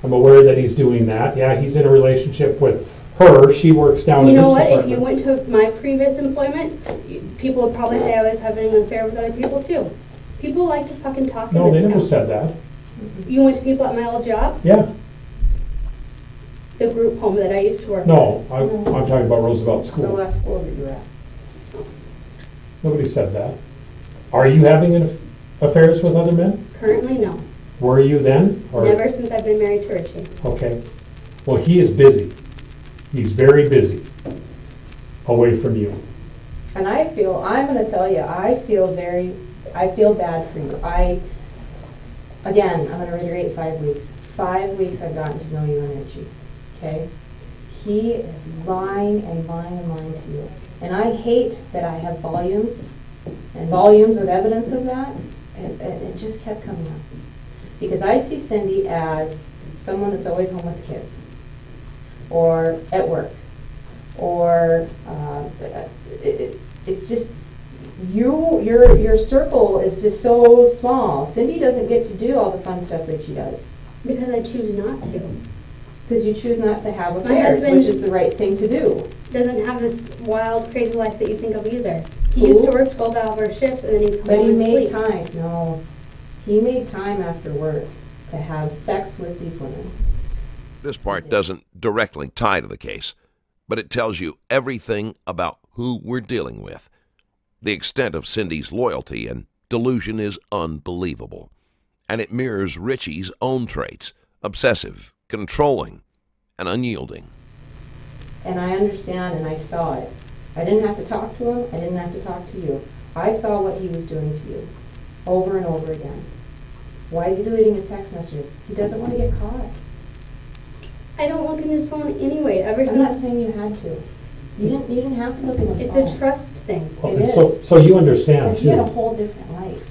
I'm aware that he's doing that. Yeah, he's in a relationship with her. She works down in this department. You know what? If you went to my previous employment, people would probably say I was having an affair with other people too. People like to fucking talk in No, this they never town. said that. You went to people at my old job? Yeah. The group home that I used to work No, I'm talking about Roosevelt The School. last school that you were at. Nobody said that. Are you having affairs with other men? with. Currently, no. Were you then? Or? Never since I've been married to Richie. Okay. Well, he is busy. He's very busy away from you. And I'm going to tell you, I feel bad for you. Again, I'm going to reiterate 5 weeks. 5 weeks I've gotten to know you and Richie, okay? He is lying and lying and lying to you. And I hate that I have volumes and volumes of evidence of that, and it just kept coming up. Because I see Cindy as someone that's always home with the kids, or at work, or it's just, your circle is just so small. Cindy doesn't get to do all the fun stuff Richie does. Because I choose not to. Because you choose not to have My affairs, husband which is the right thing to do. doesn't have this wild, crazy life that you think of either. He used to work 12-hour shifts and then he'd come But home he and made sleep. time. No, he made time after work to have sex with these women. This part doesn't directly tie to the case, but it tells you everything about who we're dealing with. The extent of Cindy's loyalty and delusion is unbelievable, and it mirrors Richie's own traits: obsessive, controlling, and unyielding. And I understand, and I saw it. I didn't have to talk to him. I didn't have to talk to you. I saw what he was doing to you over and over again. Why is he deleting his text messages? He doesn't want to get caught. I don't look in his phone anyway. Ever I'm not since saying you had to. You didn't have to look in his it's phone. a trust thing. It is. So you understand But he had a too. whole different life.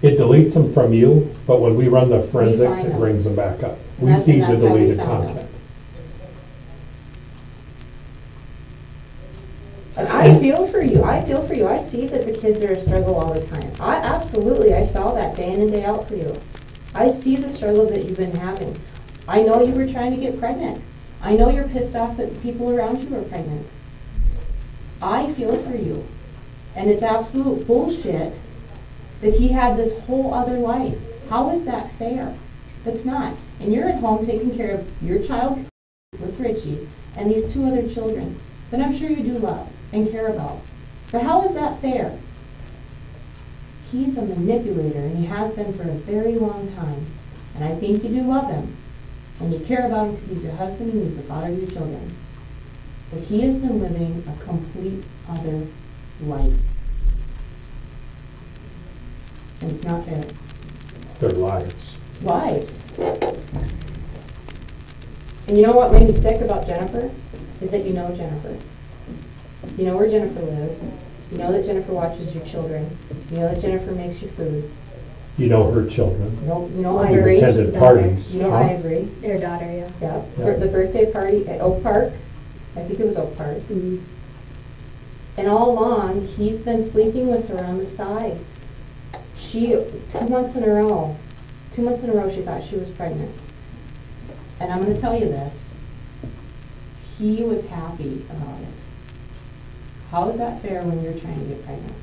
It deletes them from you, but when we run the forensics, find it them. brings them back up. And We that's- see and the that's how we deleted found content. And I feel for you. I feel for you. I see that the kids are a struggle all the time. I saw that day in and day out for you. I see the struggles that you've been having. I know you were trying to get pregnant. I know you're pissed off that the people around you are pregnant. I feel for you. And it's absolute bullshit that he had this whole other life. How is that fair? That's not. And you're at home taking care of your child with Richie and these 2 other children that I'm sure you do love and care about. But how is that fair? He's a manipulator, and he has been for a very long time. And I think you do love him, and you care about him because he's your husband and he's the father of your children. But he has been living a complete other life. And it's not fair. Their lives. Lives. And you know what made me sick about Jennifer? Is that you know Jennifer. You know where Jennifer lives. You know that Jennifer watches your children. You know that Jennifer makes your food. You know her children. You know Well, I You've agree. attended parties. You know huh? I agree. Their daughter, yeah. Yeah. Yeah. The birthday party at Oak Park. I think it was Oak Park. And all along, he's been sleeping with her on the side. 2 months in a row, she thought she was pregnant. And I'm going to tell you this. He was happy about it. How is that fair when you're trying to get pregnant?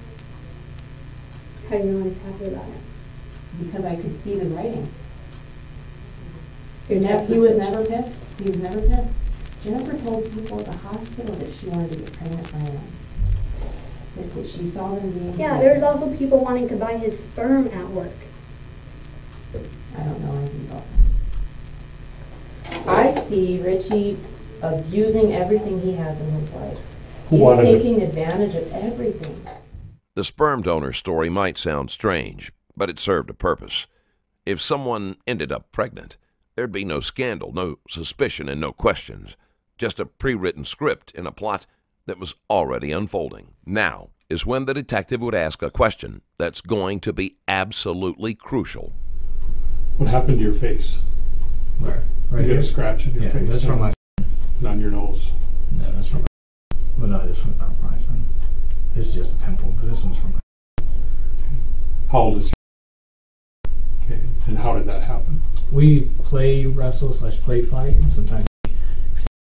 How do you know he's happy about it? Because I could see the writing. Through text He was message. never pissed. He was never pissed. Jennifer told people at the hospital that she wanted to get pregnant by him. That she saw them being Yeah, there's also people wanting to buy his sperm at work. I don't know anything about that. I see Richie abusing everything he has in his life. Who He's wanted to- taking advantage of everything. The sperm donor story might sound strange, but it served a purpose. If someone ended up pregnant, there'd be no scandal, no suspicion, and no questions. Just a pre-written script in a plot that was already unfolding. Now is when the detective would ask a question that's going to be absolutely crucial. What happened to your face? Where? Right You here? got a scratch on your Yeah, face. that's from my. And on your nose. No, that's from my. Well, no, this one's not my son. This is just a pimple, but this one's from my. How old is your... Okay, and how did that happen? We play wrestle / play fight, and sometimes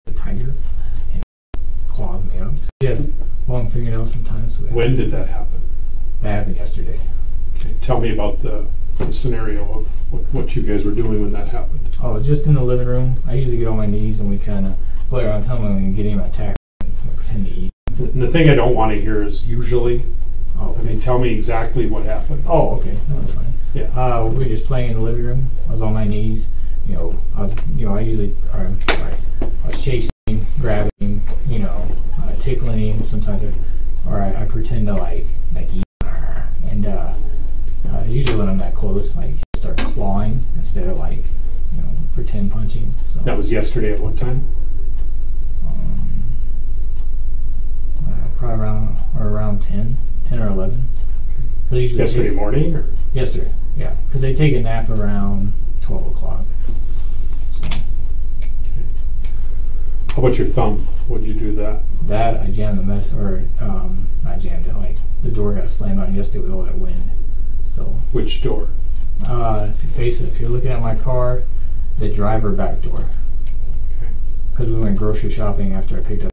the tiger and claws me up. He has long fingernails sometimes. So When did that happen? that happened yesterday? Okay, tell me about the scenario of what you guys were doing when that happened. Oh, just in the living room. I usually get on my knees and we kind of play around, tell him and get him attacked and pretend to eat. And the thing I don't want to hear is usually. Oh, I okay. mean, tell me exactly what happened. Oh, okay. No, that's fine. Yeah. We were just playing in the living room. I was on my knees. I usually, I was chasing him, grabbing him, tickling him. Sometimes I pretend to like eat. And usually when I'm that close, I start clawing instead of pretend punching. So, That was yesterday at what time? probably around 10 or 11. Yesterday morning? Or? Yesterday, yeah. Because they take a nap around 12 o'clock. So. How about your thumb? What'd you do that? That, I jammed not jammed it, the door got slammed on yesterday with all that wind. So. Which door? If you're looking at my car, the driver back door. Okay. Because we went grocery shopping after I picked up.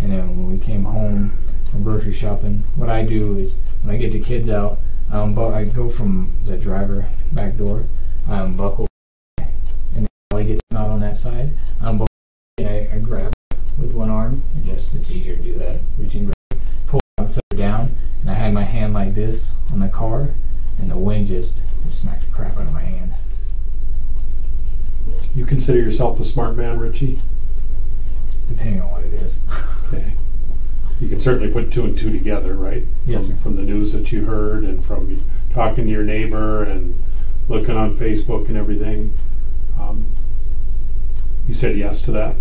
And then when we came home from grocery shopping, what I do is when I get the kids out, I go from the driver back door, I unbuckle, and then while he gets out on that side, I unbuckle, and I grab with one arm, and it's easier to do that. Reaching, grab, pull it, set it down, and I had my hand like this on the car, and the wind just smacked the crap out of my hand. You consider yourself a smart man, Richie? Depending on what it is. Okay. You can certainly put two and two together, right? Yes, sir. From the news that you heard and from talking to your neighbor and looking on Facebook and everything. You said yes to that?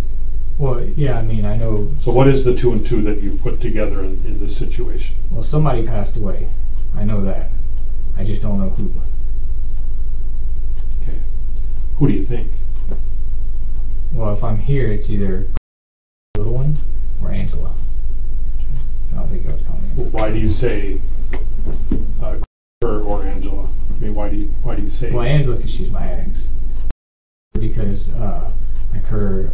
Well, yeah, I know. So what is the two and two that you put together in this situation? Well, somebody passed away. I know that. I just don't know who. Okay. Who do you think? Well, if I'm here, it's either little one or Angela. I don't think I was calling Well, him. why do you say her or Angela? I mean, why do you say? Well, Angela, because she's my ex. Because her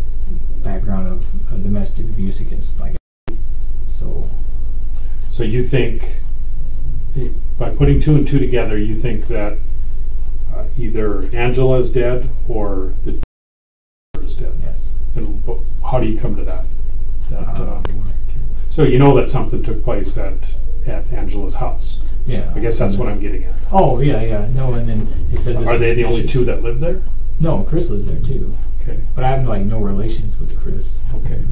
background of domestic abuse against so. So you think, by putting two and two together, you think that either Angela is dead or the is dead. Yes. And how do you come to that? So you know that something took place at Angela's house. Yeah. I guess that's what I'm getting at. Oh yeah. No, and then he said. Are they the only two that live there? No, Chris lives there too. Okay. But I have no relations with Chris. Okay.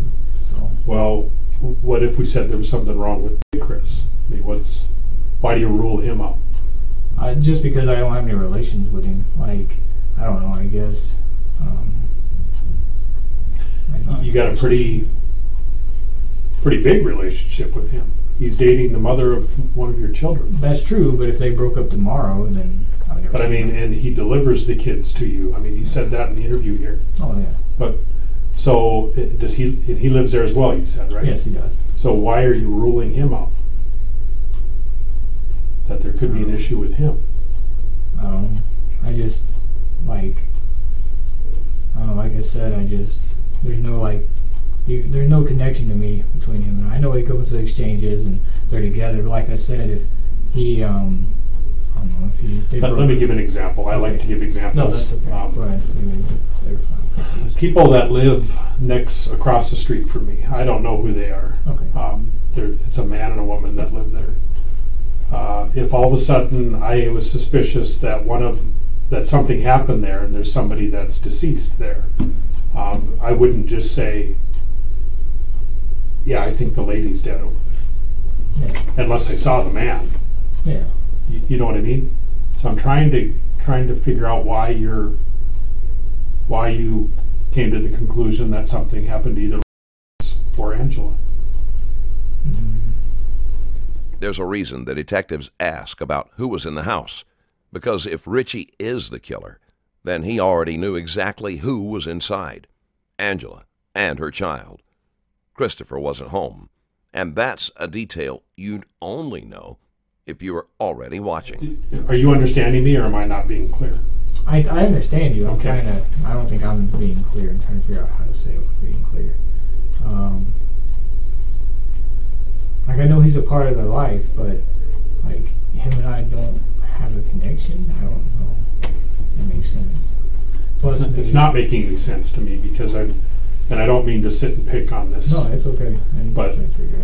So. Well, what if we said there was something wrong with Chris? I mean, why do you rule him out? Just because I don't have any relations with him. I don't know. I guess. You got a pretty big relationship with him. He's dating the mother of one of your children. That's true, but if they broke up tomorrow, then I would never. But I mean, and he delivers the kids to you. I mean, you said that in the interview here. Oh yeah. But so does he? He lives there as well. You said, right? Yes, he does. So why are you ruling him out? That there could be an issue with him. I don't know. I just I don't know. Like I said, there's there's no connection to me between him and I know he goes to exchanges and they're together. But like I said, if he, I don't know if he. Let me give an example. I like to give examples. No, that's okay. Go ahead. They're fine. People that live across the street from me, I don't know who they are. Okay. It's a man and a woman that live there. If all of a sudden I was suspicious that something happened there and there's somebody that's deceased there, I wouldn't just say, yeah, I think the lady's dead over there. Yeah. Unless I saw the man. Yeah. You know what I mean? So I'm trying to figure out why you came to the conclusion that something happened to either or Angela. There's a reason the detectives ask about who was in the house, because if Richie is the killer, then he already knew exactly who was inside, Angela and her child. Christopher wasn't home, and that's a detail you'd only know if you were already watching. Are you understanding me, or am I not being clear? I understand you. I'm Okay. trying to. I don't think I'm being clear. I'm trying to figure out how to say it with being clear. Like, I know he's a part of their life, but like, him and I don't have a connection. I don't know if that makes sense. Plus, It's not making any sense to me, because and I don't mean to sit and pick on this. No, it's okay. I'm But- just trying to figure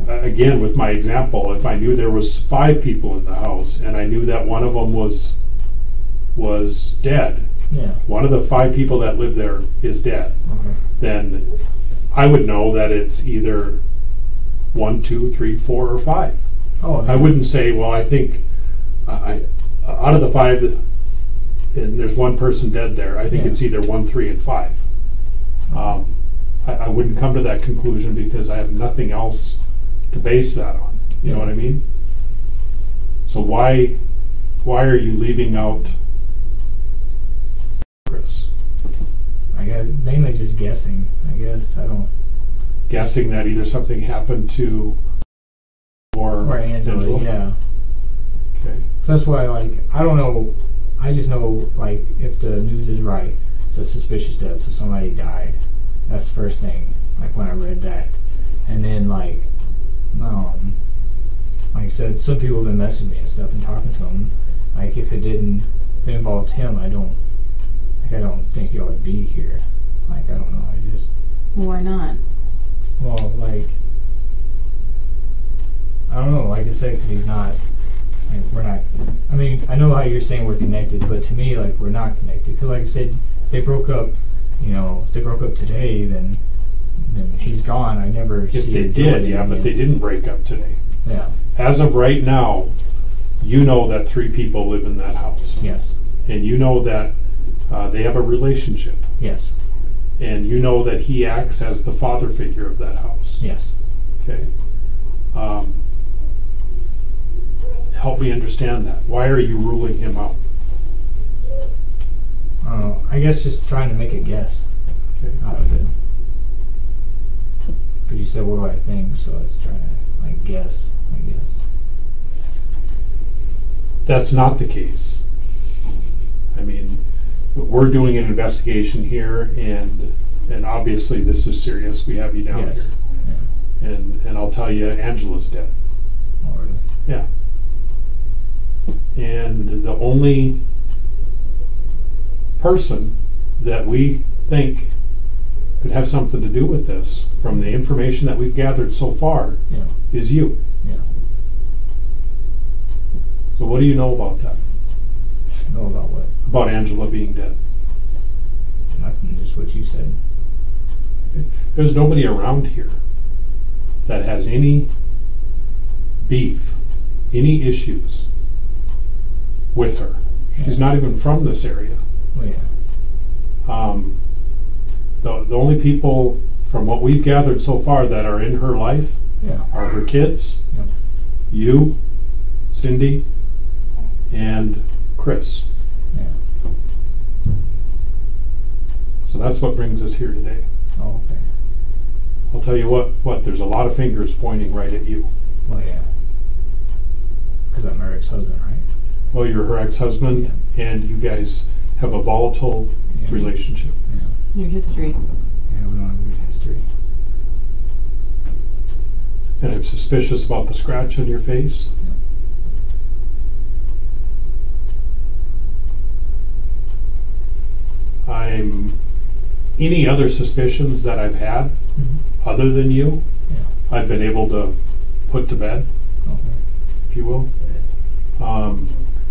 it out. Again, with my example, if I knew there was 5 people in the house and I knew that one of them was dead, Yeah. one of the 5 people that live there is dead, Okay. then I would know that it's either 1, 2, 3, 4, or 5. Oh. I wouldn't say, well, I think out of the 5, and there's one person dead there, I think Yeah. it's either 1, 3, and 5. I wouldn't come to that conclusion because I have nothing else to base that on. You know what I mean? So why are you leaving out Chris? I guess mainly just guessing. I guess I don't. Guessing that either something happened to Or Angela. Yeah. Okay. So that's why, like, I don't know. I just know, like, if the news is right, it's a suspicious death, so somebody died. That's the first thing, like, when I read that. And then, like I said, some people have been messaging me and stuff and talking to him. Like, if it involved him, I don't think he ought to be here. Like, I don't know. Why not? Well, like, I don't know. Like I said, because he's not. Like, we're not. I mean, I know how you're saying we're connected, but to me, like, we're not connected. Because, like I said, they broke up. You know, if they broke up today, then he's gone. I never If see they him did, doing yeah, it but they again. didn't break up today. Yeah. As of right now, you know that 3 people live in that house. Yes. And you know that they have a relationship. Yes. And you know that he acts as the father figure of that house. Yes. Okay. Help me understand that. Why are you ruling him out? I guess just trying to make a guess Okay. out of it. Because you said, what do I think? So it's trying to, like, guess, I guess. That's not the case. I mean, we're doing an investigation here, and obviously this is serious. We have you down Yes. here. And I'll tell you, Angela's dead. Oh, really? Yeah. And the only person that we think could have something to do with this, from the information that we've gathered so far, Yeah. is you. Yeah. So what do you know about that? Know about what? About Angela being dead? Nothing, just what you said. There's nobody around here that has any beef, any issues with her. She's not even from this area. Oh, yeah. The only people, from what we've gathered so far, that are in her life Yeah. are her kids, Yep. you, Cindy, and Chris. Yeah. So that's what brings us here today. Oh, okay. I'll tell you what, there's a lot of fingers pointing right at you. Well, yeah. Because I'm her ex-husband, right? Well, you're her ex-husband, and you guys have a volatile Yeah. relationship. Yeah. Your history. Yeah, we don't have a good history. And I'm suspicious about the scratch on your face. Any other suspicions that I've had, other than you, Yeah. I've been able to put to bed, Okay. if you will.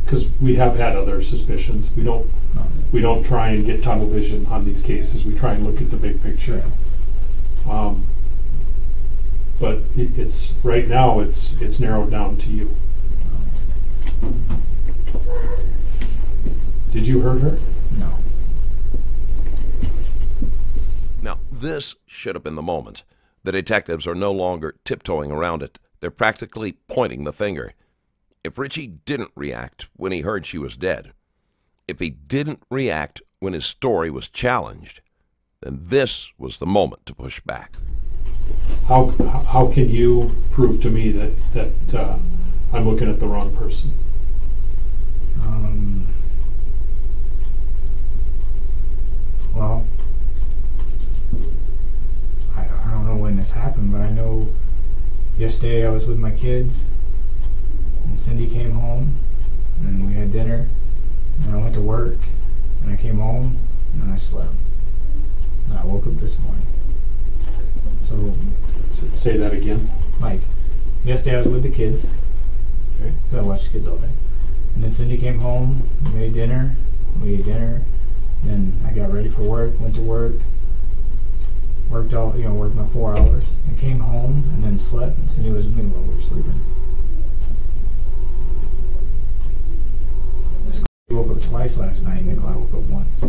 Because we have had other suspicions. We don't try and get tunnel vision on these cases. We try and look at the big picture. But it's right now it's narrowed down to you. Did you hurt her? No. Now, this should have been the moment. The detectives are no longer tiptoeing around it They're practically pointing the finger. If Richie didn't react when he heard she was dead, if he didn't react when his story was challenged, then this was the moment to push back. How can you prove to me that I'm looking at the wrong person? Well, I don't know when this happened, but I know yesterday I was with my kids, and Cindy came home, and we had dinner, and I went to work, and I came home, and then I slept. And I woke up this morning. So, say that again. Like, yesterday I was with the kids. Okay. 'Cause I watch the kids all day. And then Cindy came home, we ate dinner, then I got ready for work, went to work, worked my 4 hours, and came home, and then slept, and Cindy was with me while we were sleeping. He woke up twice last night, and Nikolai woke up once.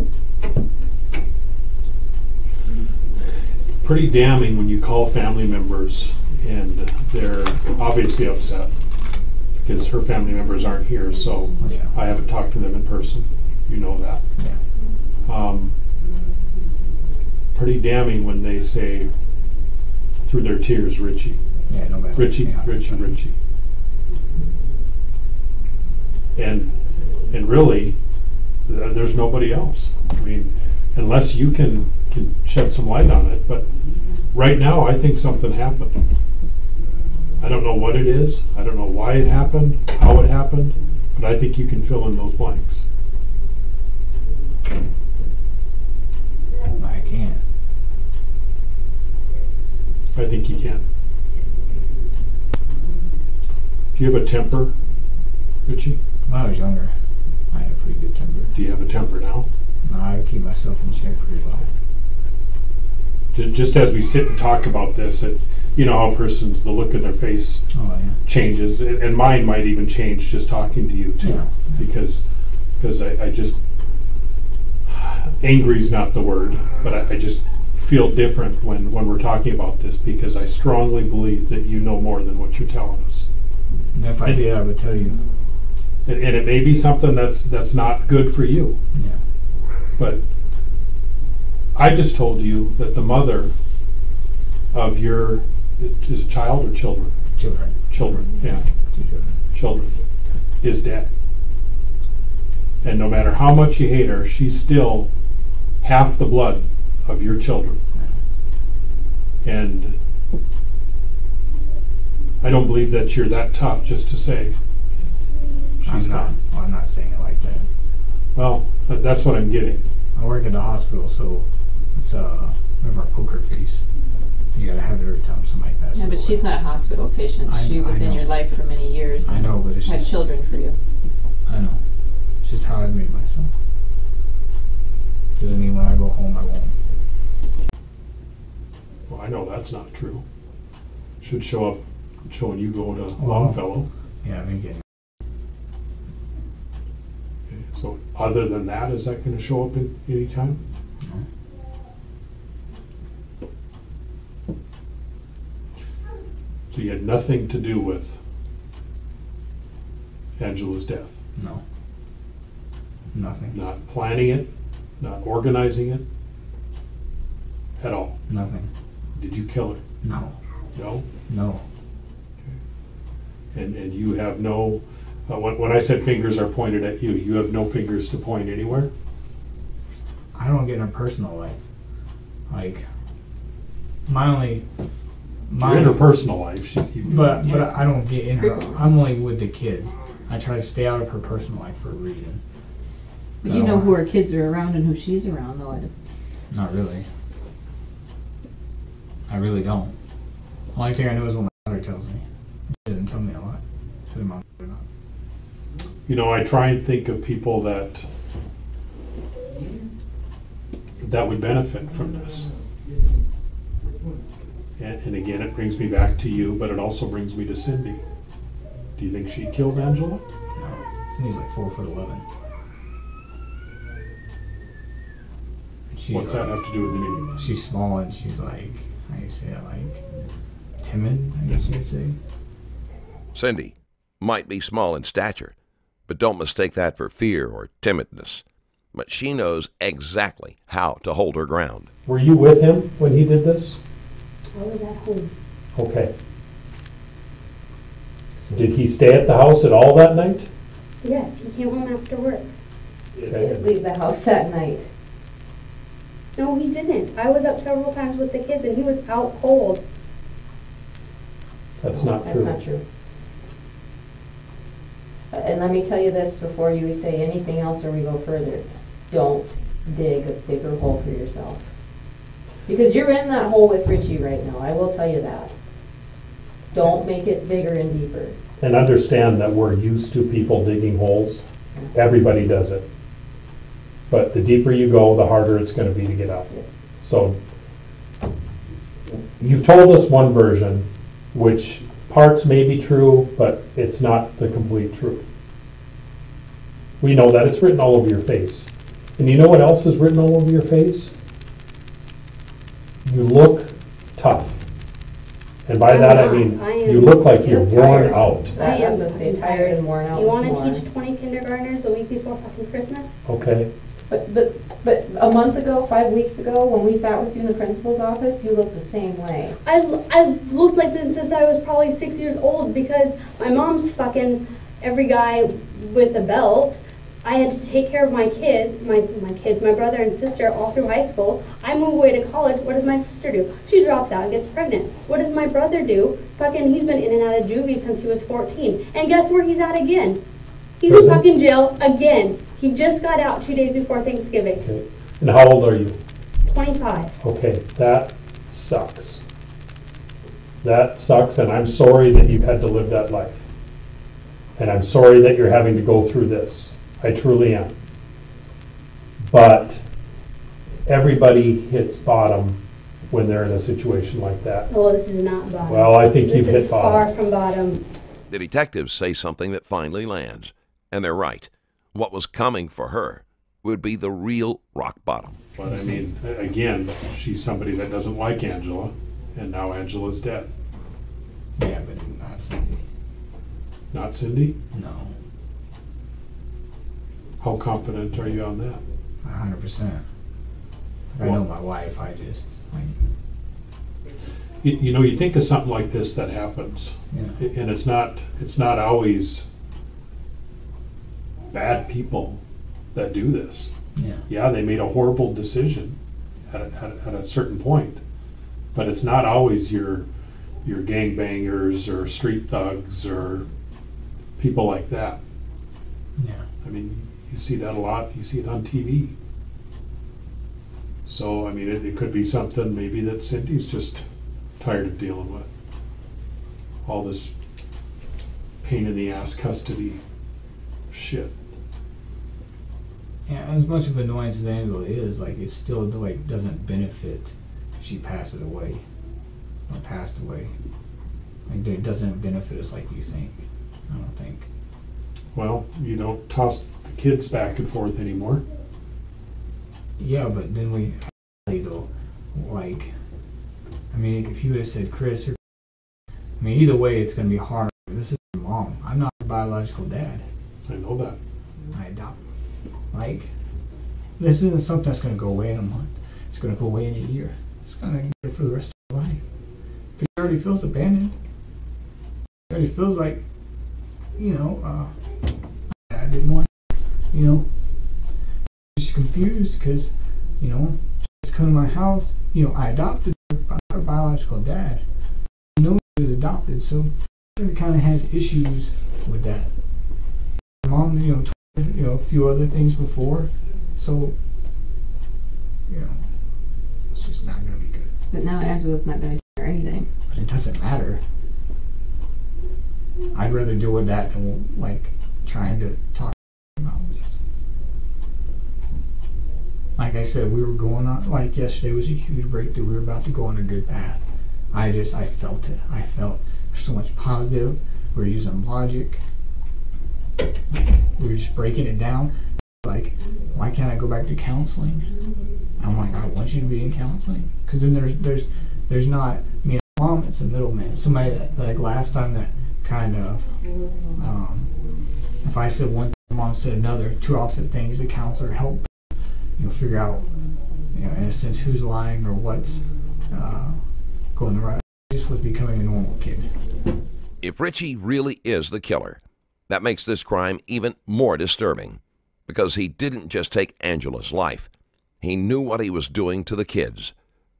Pretty damning when you call family members and they're obviously upset because her family members aren't here, so Yeah. I haven't talked to them in person. You know that. Yeah. Pretty damning when they say through their tears, Richie. Yeah, nobody. Richie, Yeah. Richie. And really, there's nobody else. I mean, unless you can shed some light on it. But right now, I think something happened. I don't know what it is. I don't know why it happened, how it happened, but I think you can fill in those blanks. I can't. I think you can. Do you have a temper, Richie? When I was younger, I had a pretty good temper. Do you have a temper now? No, I keep myself in check pretty well. Just as we sit and talk about this, you know how the look in their face changes, and mine might even change just talking to you too. Yeah. Because I just, angry is not the word, but I just feel different when we're talking about this, because I strongly believe that you know more than what you're telling us. And if I did, I would tell you. And it may be something that's not good for you. Yeah. But I just told you that the mother of your, is it child or children? Children. Children, yeah. 2 children. Children, is dead. And no matter how much you hate her, she's still half the blood of your children. And I don't believe that you're that tough just to say she's gone. Well, I'm not saying it like that. Well, that's what I'm getting. I work at the hospital, so it's we have our poker face. You gotta have it every time somebody passes Yeah, but away. she's not a hospital patient. She was in your life for many years. I know, but it's had just children for you. I know. It's just how I've made myself. Doesn't mean when I go home I won't. Well, I know that's not true. Should show up showing you go to Longfellow. Yeah, I've been getting. Okay, so other than that, is that going to show up at any time? No. So you had nothing to do with Angila's death? No. Nothing. Not planning it, not organizing it, at all? Nothing. Did you kill her? No. No? No. Okay. And you have no, when I said fingers are pointed at you, you have no fingers to point anywhere? I don't get in her personal life. Like, my You're in her personal life. But I don't get in her. I'm only with the kids. I try to stay out of her personal life for a reason. But you know who her kids are around and who she's around, though. Not really. I really don't. The only thing I know is what my mother tells me. She doesn't tell me a lot. She doesn't mind or not. You know, I try and think of people that would benefit from this. And again, it brings me back to you, but it also brings me to Cindy. Do you think she killed Angela? No. Cindy's like 4'11". What's that have to do with anything? She's small and she's like, how do you say it, like timid, I guess you could say. Cindy might be small in stature, but don't mistake that for fear or timidness. But she knows exactly how to hold her ground. Were you with him when he did this? I was at home. Okay. Did he stay at the house at all that night? Yes, he came home after work. He didn't leave the house that night. No, he didn't. I was up several times with the kids and he was out cold. That's not true. That's not true. And let me tell you this before you say anything else or we go further. Don't dig a bigger hole for yourself. Because you're in that hole with Richie right now, I will tell you that. Don't make it bigger and deeper. And understand that we're used to people digging holes. Everybody does it. But the deeper you go, the harder it's going to be to get out. So you've told us one version, which parts may be true, but it's not the complete truth. We know that. It's written all over your face. And you know what else is written all over your face? You look tough. And by that I mean, you look like you're worn out. That has to stay tired and worn out. You want to teach 20 kindergartners a week before fucking Christmas? Okay. But a month ago, 5 weeks ago, when we sat with you in the principal's office, you looked the same way. I looked like this since I was probably 6 years old because my mom's fucking every guy with a belt. I had to take care of my kids, my brother and sister all through high school. I move away to college. What does my sister do? She drops out and gets pregnant. What does my brother do? Fucking, he's been in and out of juvie since he was 14. And guess where he's at again? He's in fucking jail again. He just got out 2 days before Thanksgiving. Okay. And how old are you? 25. Okay, that sucks. That sucks, and I'm sorry that you've had to live that life. And I'm sorry that you're having to go through this. I truly am. But everybody hits bottom when they're in a situation like that. Oh, this is not bottom. Well, I think you've hit bottom. This is far from bottom. The detectives say something that finally lands, and they're right. What was coming for her would be the real rock bottom. But I mean, again, she's somebody that doesn't like Angela, and now Angela's dead. Yeah, but not Cindy. Not Cindy? No. How confident are you on that? 100%. I know my wife, I just, like... You know, you think of something like this that happens, Yeah. and it's not always bad people that do this. Yeah. Yeah, they made a horrible decision at a certain point, but it's not always your gangbangers or street thugs or people like that. Yeah. I mean, you see that a lot. You see it on TV. So, I mean, it could be something maybe that Cindy's just tired of dealing with. All this pain in the ass custody shit. Yeah, as much of an annoyance as Angela is, like, it still, like, doesn't benefit if she passes away. Or passed away. Like, it doesn't benefit us like you think. I don't think. Well, you don't toss the kids back and forth anymore. Yeah, but then we, though, like, I mean, if you would have said Chris or, I mean, either way, it's going to be hard. This is your mom. I'm not her biological dad. I know that. I adopt. Like, this isn't something that's going to go away in a month. It's going to go away in a year. It's going to get for the rest of her life. Because she already feels abandoned. She already feels like, you know, I didn't want, you know, she's confused because, you know, she's come to my house. You know, I adopted her, but I'm not her biological dad. She knows she was adopted, so she kind of has issues with that. Her mom, you know, a few other things before, so, you know, it's just not going to be good. But now Angela's not going to hear anything. But it doesn't matter. I'd rather deal with that than, like, trying to talk about this. Like I said, we were going on, like, yesterday was a huge breakthrough. We were about to go on a good path. I felt it. I felt so much positive. We were using logic. We were just breaking it down. Like, why can't I go back to counseling? I'm like, I want you to be in counseling. Because then there's not me and mom, it's a middleman. Somebody that, like last time that kind of. If I said one thing, Mom said another, two opposite things, the counselor helped, figure out, in a sense, who's lying or what's going the right. Just was becoming a normal kid. If Richie really is the killer, that makes this crime even more disturbing, because he didn't just take Angila's life. He knew what he was doing to the kids,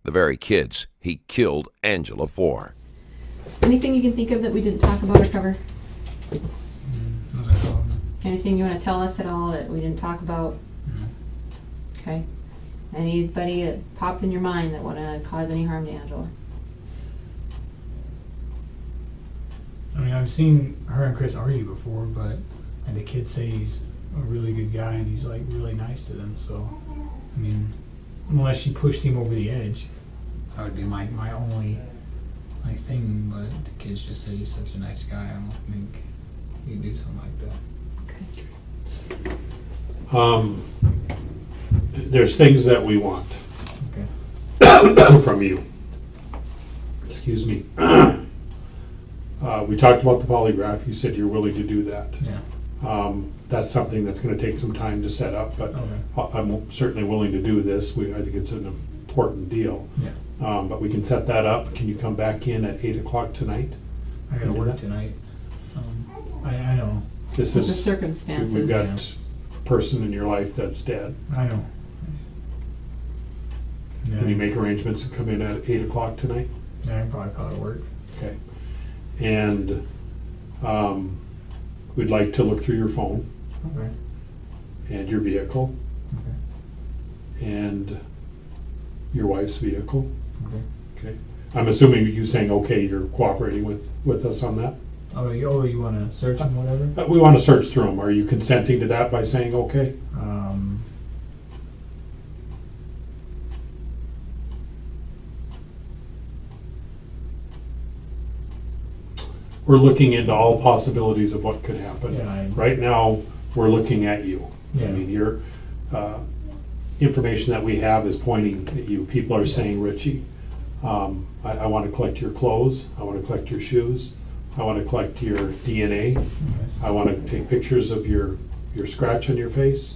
the very kids he killed Angila for. Anything you can think of that we didn't talk about or cover? Anything you want to tell us at all that we didn't talk about? Okay. Anybody that popped in your mind that want to cause any harm to Angela? I mean, I've seen her and Chris argue before, and the kids say he's a really good guy and he's like really nice to them. So, I mean, unless she pushed him over the edge, that would be my only thing. But the kids just say he's such a nice guy. I don't think he'd do something like that. There's things that we want from you. Excuse me. We talked about the polygraph. You said you're willing to do that. Yeah. That's something that's going to take some time to set up, but I'm certainly willing to do this. I think it's an important deal. Yeah. But we can set that up. Can you come back in at 8 o'clock tonight? I got to work tonight. I know. This The is circumstances. We've got a person in your life that's dead. I know. Yeah. Can you make arrangements to come in at 8 o'clock tonight? Yeah, I can probably call it work. Okay. And we'd like to look through your phone. Okay. And your vehicle. Okay. And your wife's vehicle. Okay. Okay. I'm assuming you saying okay, you're cooperating with us on that? Oh, you want to search them, whatever? We want to search through them. Are you consenting to that by saying okay? We're looking into all possibilities of what could happen. Yeah, right now, we're looking at you. Yeah. I mean, your information that we have is pointing at you. People are saying, Richie, I want to collect your clothes. I want to collect your shoes. I want to collect your DNA. Okay. I want to take pictures of your scratch on your face.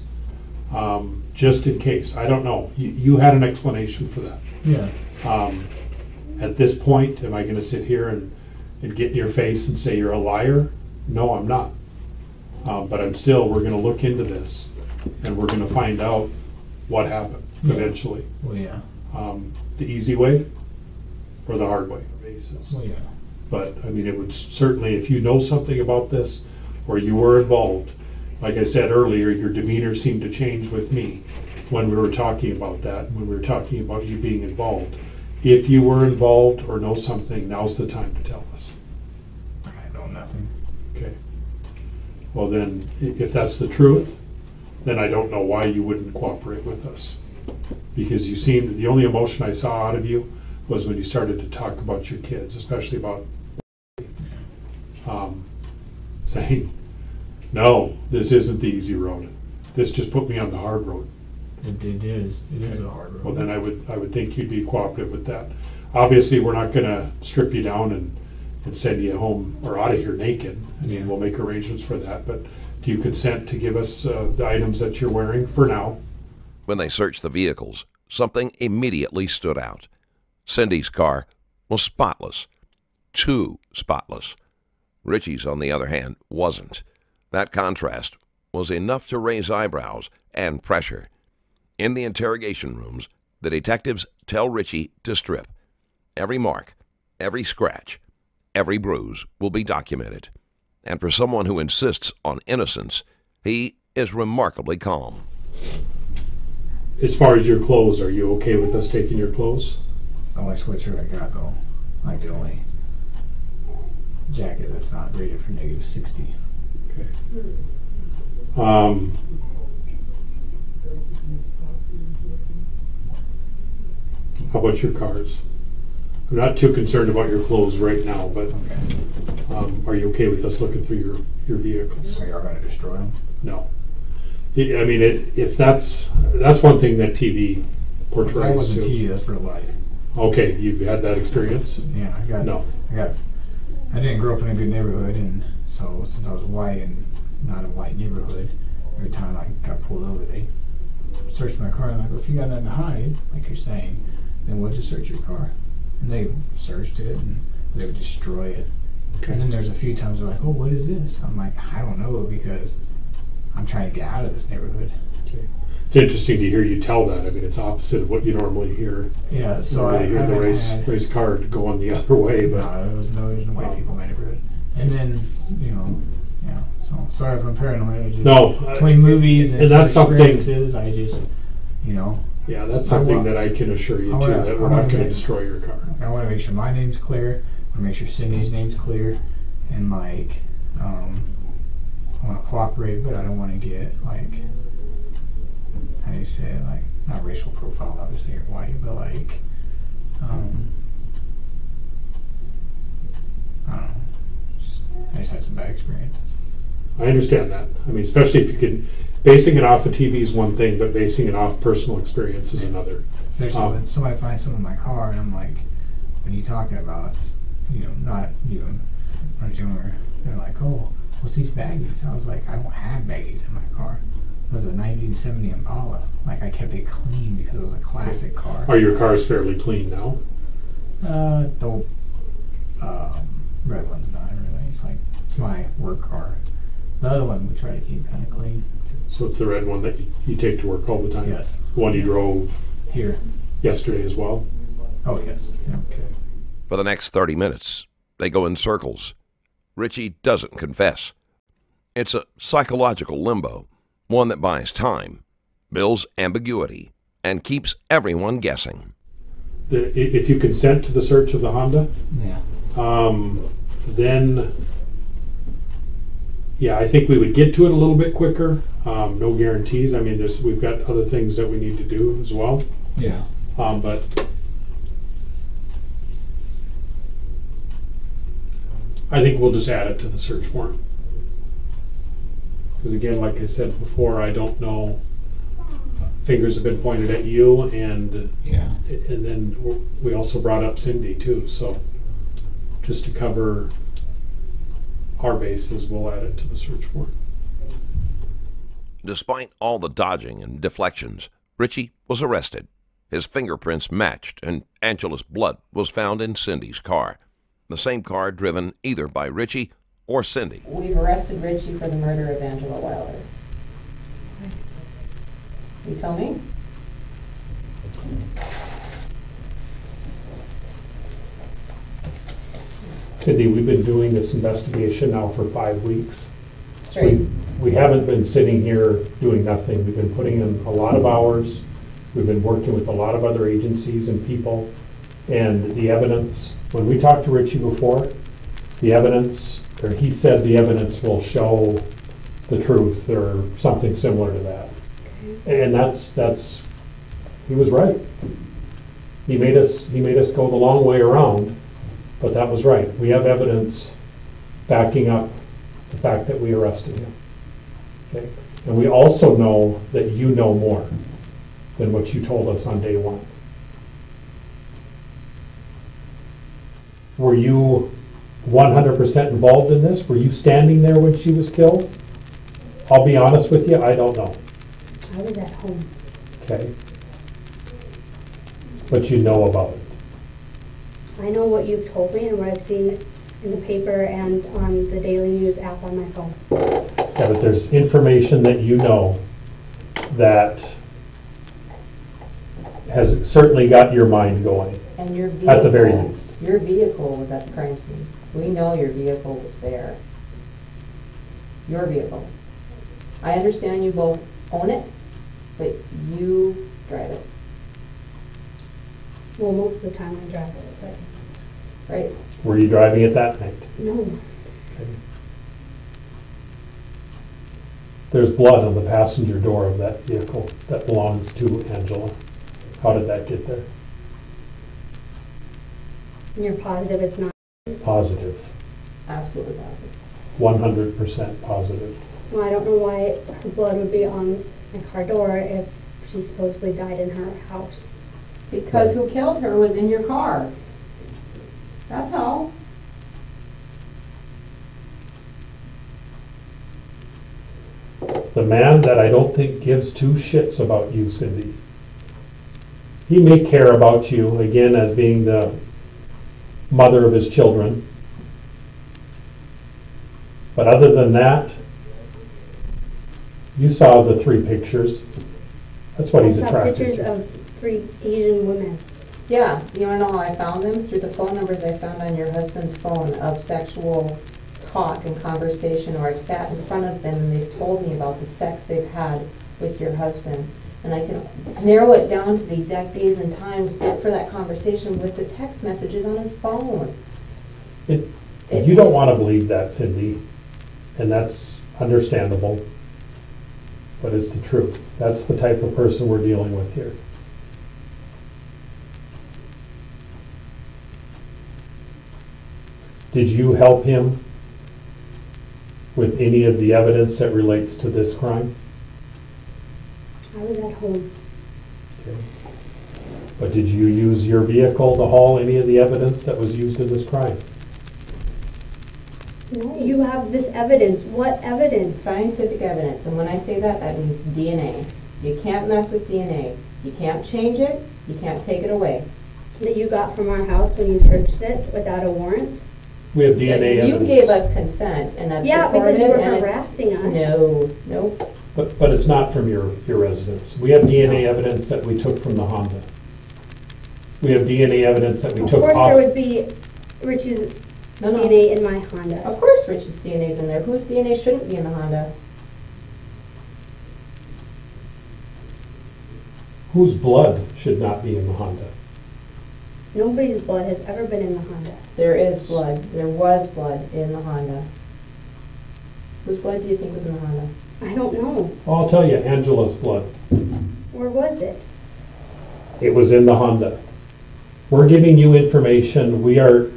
Just in case. I don't know. You had an explanation for that. Yeah. At this point, am I going to sit here and get in your face and say you're a liar? No, I'm not. But we're going to look into this, and we're going to find out what happened eventually. Well, yeah. The easy way or the hard way basis. Well, yeah. But I mean, it would certainly, if you know something about this or you were involved, like I said earlier, your demeanor seemed to change with me when we were talking about that, when we were talking about you being involved. If you were involved or know something, now's the time to tell us. I know nothing. Okay. Well then, if that's the truth, then I don't know why you wouldn't cooperate with us. Because you seemed, the only emotion I saw out of you was when you started to talk about your kids, especially about saying, no, this isn't the easy road. This just put me on the hard road. It is. It is a hard road. Well, then I would think you'd be cooperative with that. Obviously, we're not going to strip you down and send you home or out of here naked. I mean, we'll make arrangements for that. But do you consent to give us the items that you're wearing for now? When they searched the vehicles, something immediately stood out. Cindy's car was spotless. Too spotless. Richie's, on the other hand, wasn't. That contrast was enough to raise eyebrows and pressure. In the interrogation rooms, the detectives tell Richie to strip. Every mark, every scratch, every bruise will be documented. And for someone who insists on innocence, he is remarkably calm. As far as your clothes, are you okay with us taking your clothes? It's the only sweatshirt I got, though. Like the only jacket that's not rated for -60. Okay. How about your cars? I'm not too concerned about your clothes right now, but are you okay with us looking through your vehicles? Are y'all going to destroy them? No. I mean, if that's one thing that TV portrays. That wasn't too. TV, that's real life. Okay, you've had that experience? Yeah, I got I didn't grow up in a good neighborhood, and so since I was white and not a white neighborhood, every time I got pulled over, they searched my car, and I'm like, well, if you got nothing to hide, like you're saying, then we'll just search your car. And they searched it, and they would destroy it. Okay. And then there's a few times they're like, oh, what is this? I'm like, I don't know, because I'm trying to get out of this neighborhood. Okay. It's interesting to hear you tell that. I mean, it's opposite of what you normally hear. Yeah, so I hear the race car going the other way, but there's no white people in my neighborhood. And then, yeah, so sorry if I'm paranoid. It's just no, between movies and that's something. I just, Yeah, that's something that I can assure you too, that we're not going to destroy your car. I want to make sure my name's clear. I want to make sure Cindy's name's clear, and I want to cooperate, but I don't want to get how do you say it, not racial profile, obviously you're white, but I don't know. I just had some bad experiences. I understand that. I mean, especially if you can, basing it off of TV is one thing, but basing it off personal experience is another. Especially when somebody finds something in my car, and I'm like, what are you talking about? It's, not you. When I was younger, they're like, oh, what's these baggies? I was like, I don't have baggies in my car. It was a 1970 Impala. I kept it clean because it was a classic car. Are your cars fairly clean now? The red one's not really. It's my work car. The other one we try to keep kind of clean. So it's the red one that you take to work all the time? Yes. The one you drove here yesterday as well? Oh, yes. Yeah. Okay. For the next 30 minutes, they go in circles. Richie doesn't confess. It's a psychological limbo, one that buys time, builds ambiguity, and keeps everyone guessing. If you consent to the search of the Honda, then, I think we would get to it a little bit quicker. No guarantees. I mean, we've got other things that we need to do as well. Yeah. But I think we'll just add it to the search warrant. Because again, like I said before, I don't know. Fingers have been pointed at you, and then we also brought up Cindy too. So just to cover our bases, we'll add it to the search warrant. Despite all the dodging and deflections, Richie was arrested. His fingerprints matched, and Angila's blood was found in Cindy's car. The same car driven either by Richie or Cindy. We've arrested Richie for the murder of Angela Wilder. You tell me? Cindy, we've been doing this investigation now for 5 weeks. Straight. We haven't been sitting here doing nothing. We've been putting in a lot of hours. We've been working with a lot of other agencies and people. And the evidence, when we talked to Richie before, the evidence, or he said the evidence will show the truth or something similar to that. And that's he was right. He made us go the long way around, but that was right. We have evidence backing up the fact that we arrested him. Okay? And we also know that you know more than what you told us on day one. Were you 100% involved in this? Were you standing there when she was killed? I'll be honest with you, I don't know. I was at home. Okay. But you know about it. I know what you've told me and what I've seen in the paper and on the Daily News app on my phone. Yeah, but there's information that you know that has certainly got your mind going. And your vehicle, at the very least. Your vehicle was at the crime scene. We know your vehicle was there. Your vehicle. I understand you both own it, but you drive it. Well, most of the time I drive it, but... Right. Were you driving it that night? No. Okay. There's blood on the passenger door of that vehicle that belongs to Angela. How did that get there? And you're positive it's not? Positive. Absolutely positive. 100% positive. Well, I don't know why her blood would be on my car door if she supposedly died in her house. Because who killed her was in your car. That's all. a man that I don't think gives two shits about you, Cindy. He may care about you, again, as being the mother of his children. But other than that, you saw the 3 pictures. That's what he's attracted pictures to. of 3 Asian women. Yeah, you wanna know how I found them? Through the phone numbers I found on your husband's phone of sexual talk and conversation, or I've sat in front of them and they've told me about the sex they've had with your husband. And I can narrow it down to the exact days and times for that conversation with the text messages on his phone. You don't want to believe that, Cindy, and that's understandable, but it's the truth. That's the type of person we're dealing with here. Did you help him with any of the evidence that relates to this crime? I was at home. Okay. But did you use your vehicle to haul any of the evidence that was used in this crime? No. You have this evidence. What evidence? Scientific evidence, and when I say that, that means DNA. You can't mess with DNA. You can't change it, you can't take it away. That you got from our house when you searched it without a warrant? We have DNA evidence. You gave us consent, and that's yeah, recorded. because you were and harassing us. No, nope. But it's not from your residence. We have DNA evidence that we took from the Honda. We have DNA evidence that we took off. Of course there would be Richie's DNA in my Honda. Of course Richie's DNA is in there. Whose DNA shouldn't be in the Honda? Whose blood should not be in the Honda? Nobody's blood has ever been in the Honda. There is blood. There was blood in the Honda. Whose blood do you think was in the Honda? I don't know. I'll tell you, Angila's blood. Where was it? It was in the Honda. We're giving you information. We are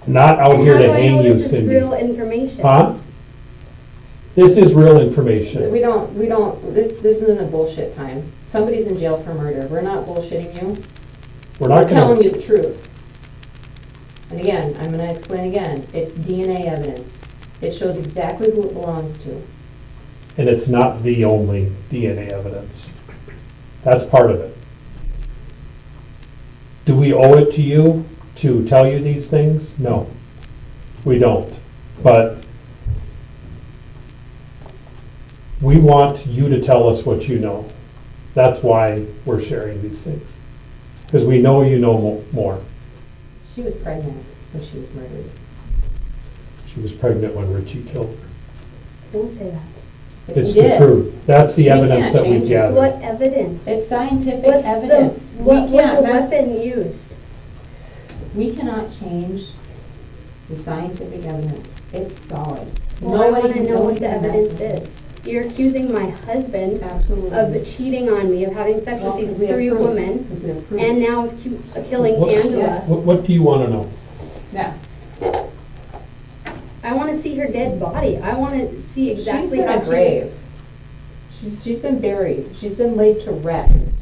not out here to hang you, Cindy. This is real information. Huh? This is real information. We don't, this isn't a bullshit time. Somebody's in jail for murder. We're not bullshitting you. We're telling you the truth. And again, I'm gonna explain again. It's DNA evidence. It shows exactly who it belongs to. And it's not the only DNA evidence. That's part of it. Do we owe it to you to tell you these things? No, we don't. But we want you to tell us what you know. That's why we're sharing these things. Because we know you know more. She was pregnant when she was murdered. She was pregnant when Richie killed her. Don't say that. But It's the truth. That's the evidence that we've gathered. What evidence? It's scientific What's evidence. What was the weapon used? We cannot change the scientific evidence. It's solid. Well, I want to know what the evidence is. You're accusing my husband of cheating on me, of having sex with these 3 women, and now of killing Angela. Yes. What do you want to know? Yeah. I want to see her dead body. I want to see exactly how how she's in a grave. She's been buried. She's been laid to rest.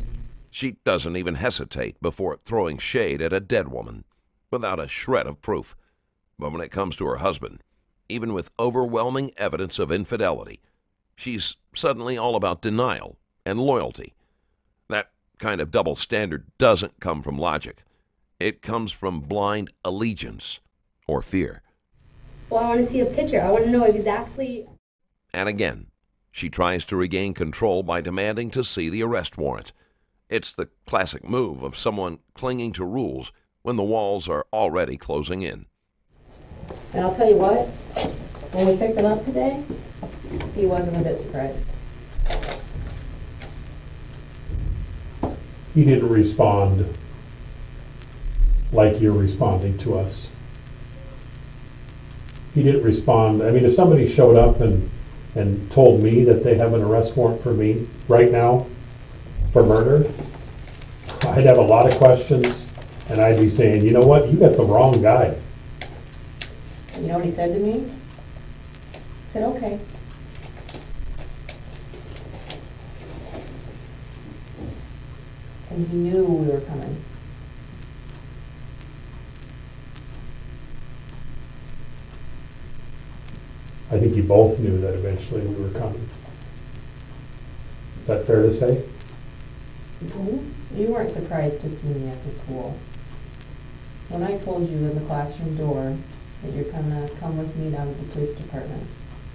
She doesn't even hesitate before throwing shade at a dead woman, without a shred of proof. But when it comes to her husband, even with overwhelming evidence of infidelity, she's suddenly all about denial and loyalty. That kind of double standard doesn't come from logic. It comes from blind allegiance or fear. Well, I want to see a picture. I want to know exactly. And again, she tries to regain control by demanding to see the arrest warrant. It's the classic move of someone clinging to rules when the walls are already closing in. And I'll tell you what, when we picked him up today, he wasn't a bit surprised. He didn't respond like you're responding to us. He didn't respond. I mean, if somebody showed up and told me that they have an arrest warrant for me right now for murder, I'd have a lot of questions, and I'd be saying, you know what, you got the wrong guy. You know what he said to me? He said, okay. And he knew we were coming. I think you both knew that eventually we were coming. Is that fair to say? No, you weren't surprised to see me at the school. When I told you in the classroom door that you're gonna come with me down to the police department,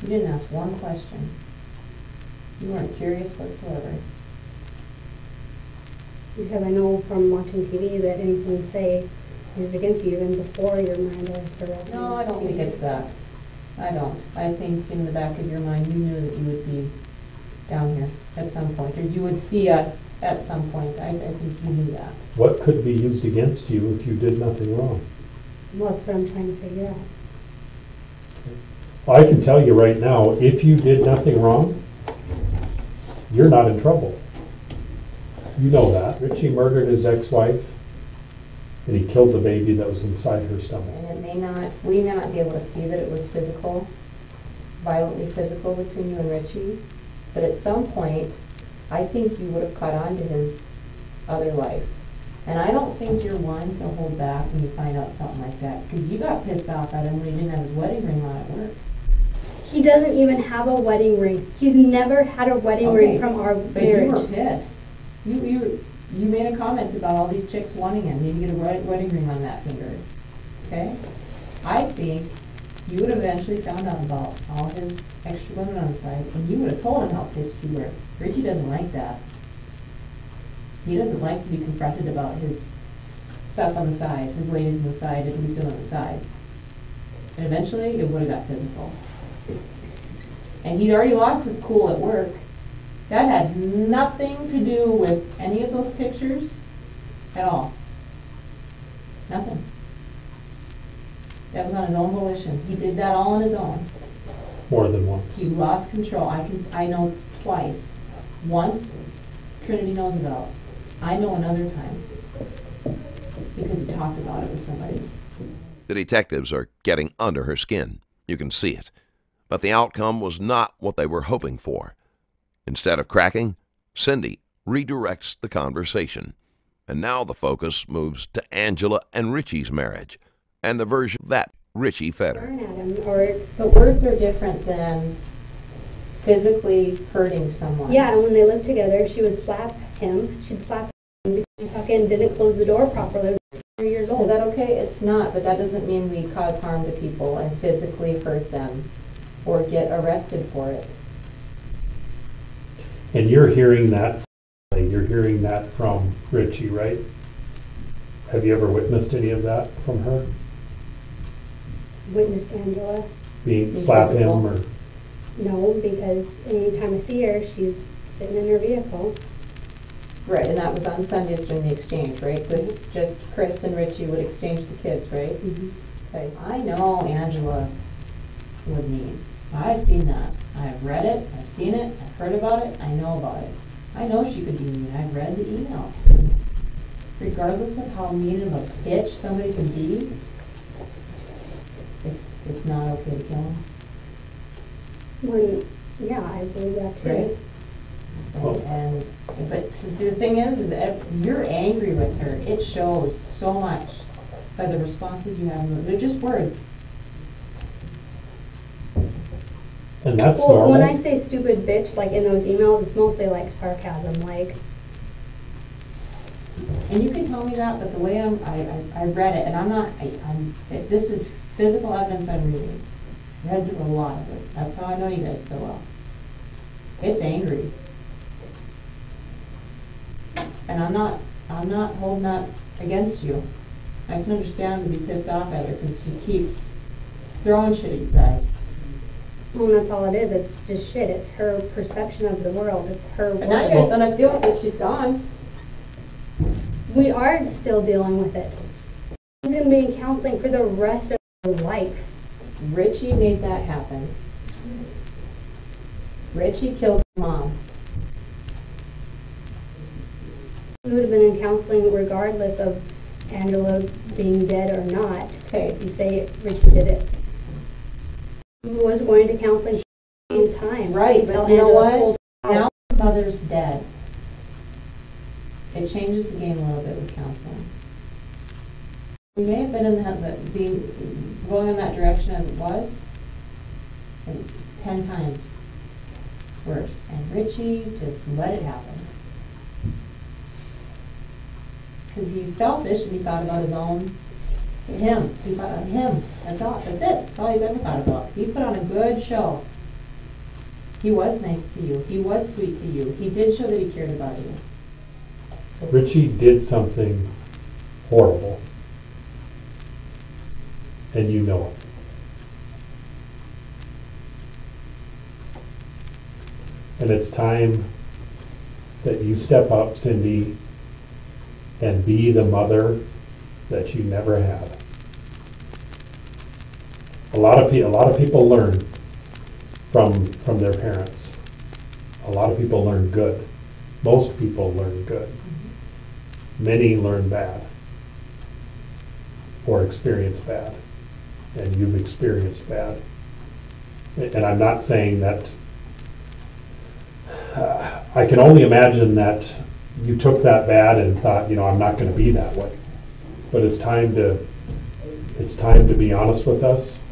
you didn't ask one question. You weren't curious whatsoever. Because I know from watching TV that anything you say is used against you even before your Miranda rights are up. No, I don't think it's that. I don't. I think in the back of your mind you knew that you would be down here at some point, or you would see us at some point. I think you knew that. What could be used against you if you did nothing wrong? Well, that's what I'm trying to figure out. Well, I can tell you right now, if you did nothing wrong, you're not in trouble. You know that. Richie murdered his ex-wife, and he killed the baby that was inside her stomach. And we may not be able to see that it was physical, violently physical between you and Richie, but at some point, I think you would have caught on to his other life. And I don't think you're one to hold back when you find out something like that, because you got pissed off at him when he didn't have his wedding ring on at work. He doesn't even have a wedding ring. He's never had a wedding ring from our But marriage. you were pissed. You made a comment about all these chicks wanting him. You didn't get a wedding ring on that finger. Okay? I think you would have eventually found out about all his extra women on the side, and you would have told him how pissed you were. Richie doesn't like that. He doesn't like to be confronted about his stuff on the side, his ladies on the side, and who's doing on the side. And eventually, it would have got physical. And he'd already lost his cool at work. That had nothing to do with any of those pictures at all. Nothing. That was on his own volition. He did that all on his own. More than once. He lost control. I know twice. Once, Trinity knows about. I know another time. Because he talked about it with somebody. The detectives are getting under her skin. You can see it. But the outcome was not what they were hoping for. Instead of cracking, Cindy redirects the conversation. And now the focus moves to Angela and Richie's marriage and the version that Richie fed her. Burn at him, But words are different than physically hurting someone. yeah, and when they lived together, she would slap him. She'd slap him because he fucking didn't close the door properly. He was 4 years Is old. that okay? It's not, but that doesn't mean we cause harm to people and physically hurt them or get arrested for it. And you're hearing that from Richie, right? Have you ever witnessed any of that from her? Witness Angela. Being slap him physical? or? No, because anytime I see her, she's sitting in her vehicle. Right, and that was on Sundays during the exchange, right? This just Chris and Richie would exchange the kids, right? Mm-hmm. Okay. I know Angela was mean. I've seen that. I've read it, I've seen it, I've heard about it, I know about it. I know she could be mean. I've read the emails. Regardless of how mean of a bitch somebody can be, it's not okay to kill them. Yeah, I believe that too. Right? But the thing is that you're angry with her. It shows so much by the responses you have. They're just words. And that's Well, normal. when I say stupid bitch, like in those emails, it's mostly like sarcasm, like. And you can tell me that, but the way I read it, and I'm not, this is physical evidence I'm reading. I read through a lot of it. That's how I know you guys so well. It's angry. And I'm not holding that against you. I can understand to be pissed off at her because she keeps throwing shit at you guys. Well, that's all it is. It's just shit. It's her perception of the world. It's her And now you guys world. don't have to deal with it. She's gone. We are still dealing with it. She's going to be in counseling for the rest of her life. Richie made that happen. Richie killed your mom. We would have been in counseling regardless of Angela being dead or not. Okay. You say Richie did it. He was going to counseling for a long time. Right, Until but you know Angela what? pulled Now out. the mother's dead. It changes the game a little bit with counseling. We may have been in being going in that direction as it was, And it's 10 times worse. And Richie just let it happen. Because he's selfish and he thought about his own, him. He thought of him. That's all. That's it. That's all he's ever thought about. He put on a good show. He was nice to you. He was sweet to you. He did show that he cared about you. So Richie did something horrible, and you know it. And it's time that you step up, Cindy, and be the mother that you never had. A lot of people learn from their parents. A lot of people learn good. Most people learn good. Many learn bad or experience bad, and you've experienced bad. And I'm not saying that. I can only imagine that you took that bad and thought, I'm not going to be that way. But it's time to be honest with us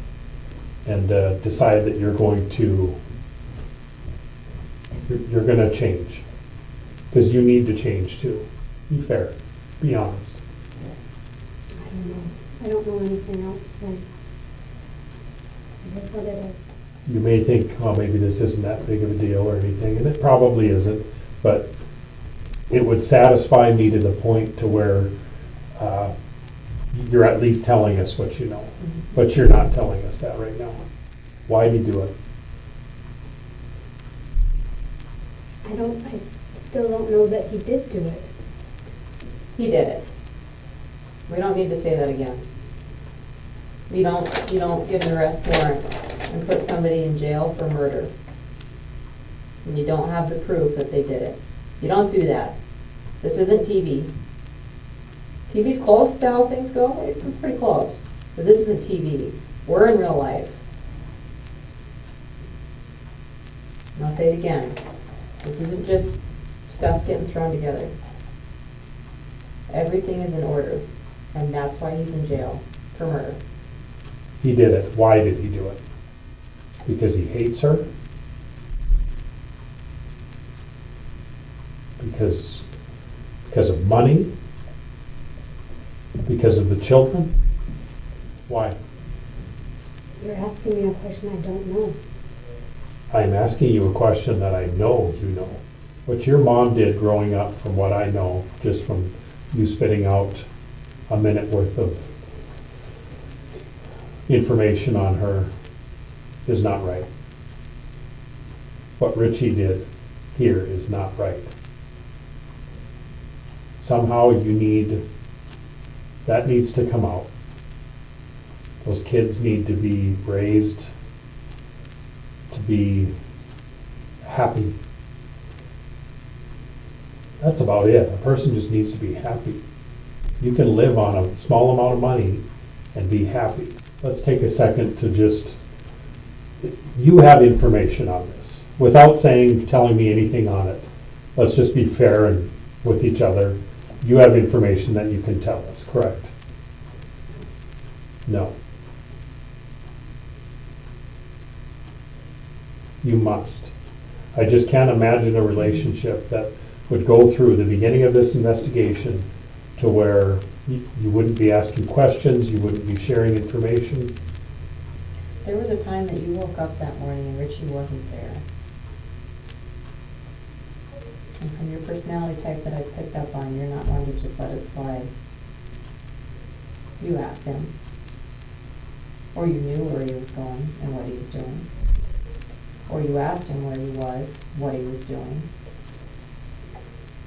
and decide that you're going to change, because you need to change too. Be fair. Be honest. I don't know. I don't know anything else, so that's what it is. You may think, oh, maybe this isn't that big of a deal or anything, and it probably isn't, but it would satisfy me to the point to where you're at least telling us what you know. Mm-hmm. But you're not telling us that right now. Why did you do it? I still don't know that he did do it. he did it. We don't need to say that again. You don't give an arrest warrant and put somebody in jail for murder. And you don't have the proof that they did it. You don't do that. This isn't TV. TV's close to how things go. It's pretty close. But this isn't TV. We're in real life. And I'll say it again. This isn't just stuff getting thrown together. Everything is in order. And that's why he's in jail for murder. He did it. Why did he do it? Because he hates her? Because of money? Because of the children? Why? You're asking me a question I don't know. I'm asking you a question that I know you know. What your mom did growing up, from what I know, just from you spitting out a minute worth of information on her, is not right. What Richie did here is not right. Somehow that needs to come out. Those kids need to be raised to be happy. That's about it. A person just needs to be happy. You can live on a small amount of money and be happy. Let's take a second to just, you have information on this. Without telling me anything on it, let's just be fair and with each other. You have information that you can tell us, correct? No. You must. I just can't imagine a relationship that would go through the beginning of this investigation to where you wouldn't be asking questions, you wouldn't be sharing information. There was a time that you woke up that morning and Richie wasn't there. And from your personality type that I picked up on, you're not one to just let it slide. You asked him. Or you knew where he was going and what he was doing. Or you asked him where he was, what he was doing.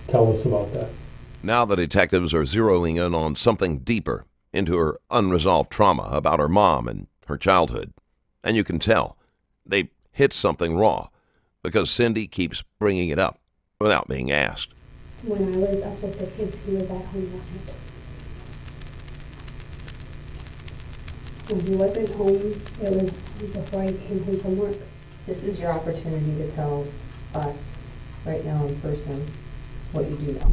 Tell us about that. Now the detectives are zeroing in on something deeper, into her unresolved trauma about her mom and her childhood. And you can tell they hit something raw because Cindy keeps bringing it up without being asked. When I was up with the kids, he was at home that night. When he wasn't home, it was before he came home from work. This is your opportunity to tell us right now in person what you do know.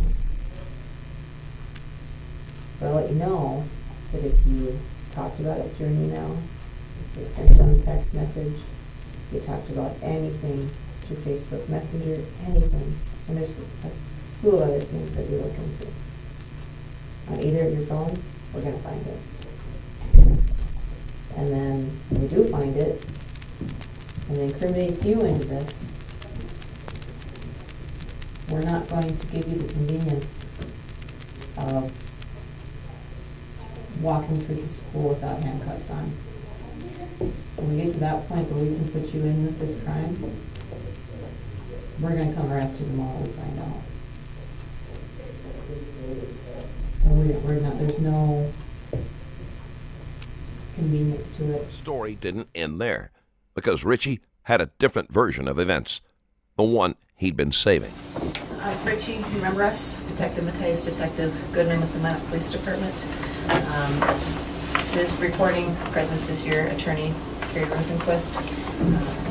But I'll let you know that if you talked about it through an email, if you sent them a text message, You talked about anything through Facebook Messenger, anything. And there's a slew of other things that we look into. On either of your phones, we're going to find it. And then when we do find it, and it incriminates you into this, we're not going to give you the convenience of walking through the school without handcuffs on. When we get to that point where we can put you in with this crime, we're going to come arrest you tomorrow and find out. And we're not, there's no convenience to it. Story didn't end there, because Richie had a different version of events, the one he'd been saving. Richie, you remember us? Detective Matthews, Detective Goodman with the Mount Police Department. This recording present is your attorney, Gary Rosenquist.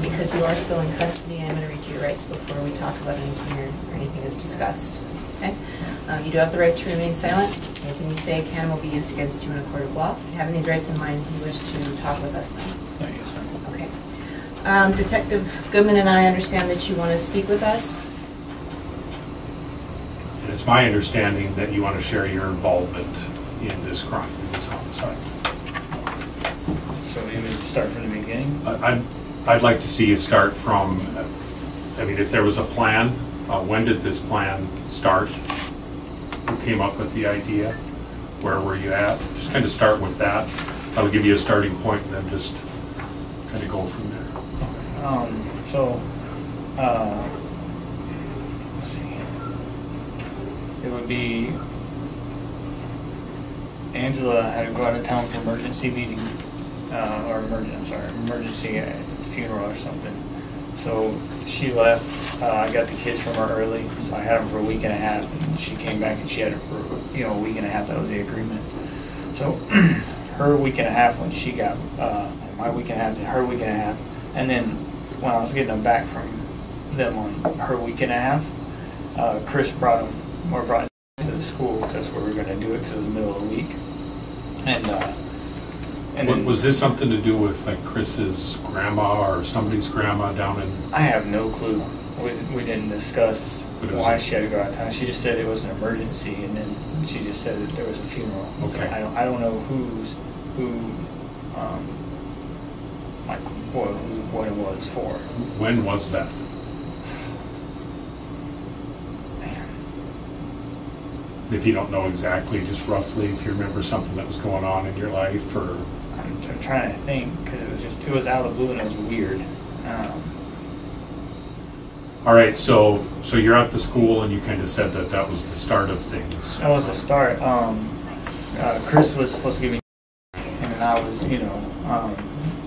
Because you are still in custody, I'm going to read you your rights before we talk about anything or anything is discussed. Okay? You do have the right to remain silent. Anything you say can will be used against you in a court of law. If you have any rights in mind, you wish to talk with us now. Yes, sir. Okay. Detective Goodman and I understand that you want to speak with us. And it's my understanding that you want to share your involvement in this crime, in this homicide. So you need to start from the beginning? I'd like to see you start from, I mean, if there was a plan, when did this plan start? Who came up with the idea? Where were you at? Just kind of start with that. That'll give you a starting point and then just kind of go from there. Let's see. It would be Angela had to go out of town for emergency meeting, emergency funeral or something. So she left. I got the kids from her early, so I had them for a week and a half. And she came back and she had it for a week and a half. That was the agreement. So her week and a half when she got my week and a half to her week and a half, and then when I was getting them back from them on her week and a half, Chris brought them to the school. That's where we were going to do it because it was the middle of the week. And then, was this something to do with like Chris's grandma or somebody's grandma down in? I have no clue. We didn't discuss why she had to go out of town. She just said it was an emergency, and then she just said that there was a funeral. Okay. So I don't know what it was for. When was that? Man. If you don't know exactly, just roughly, if you remember something that was going on in your life, or I'm trying to think because it was out of the blue and it was weird. All right, so you're at the school and you kind of said that was the start of things. That was the start. Chris was supposed to give me, and then I was,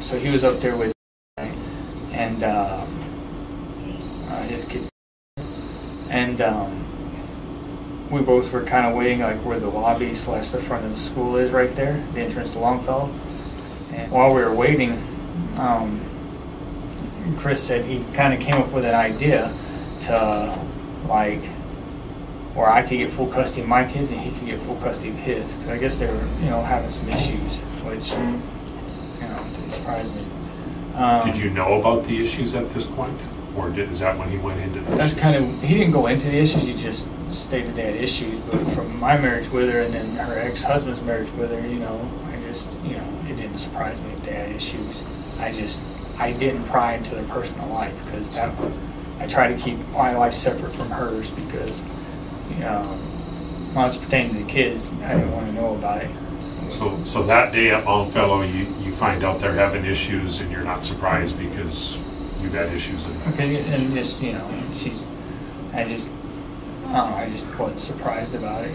so he was up there with, and his kid, and we both were kind of waiting, like where the lobby / the front of the school is, right there, the entrance to Longfellow. And while we were waiting, Chris said he kind of came up with an idea to, like, where I could get full custody of my kids and he could get full custody of his. Because I guess they were, having some issues, which, didn't surprise me. Did you know about the issues at this point? Or is that when he went into the That's issues? kind of, he didn't go into the issues, he just stated they had issues. But from my marriage with her and then her ex-husband's marriage with her, I just, it didn't surprise me if they had issues. I didn't pry into their personal life because I try to keep my life separate from hers because, when I was pertaining to the kids, I didn't want to know about it. So that day at Longfellow, you find out they're having issues and you're not surprised because you've had issues. Okay, and just, I just wasn't surprised about it,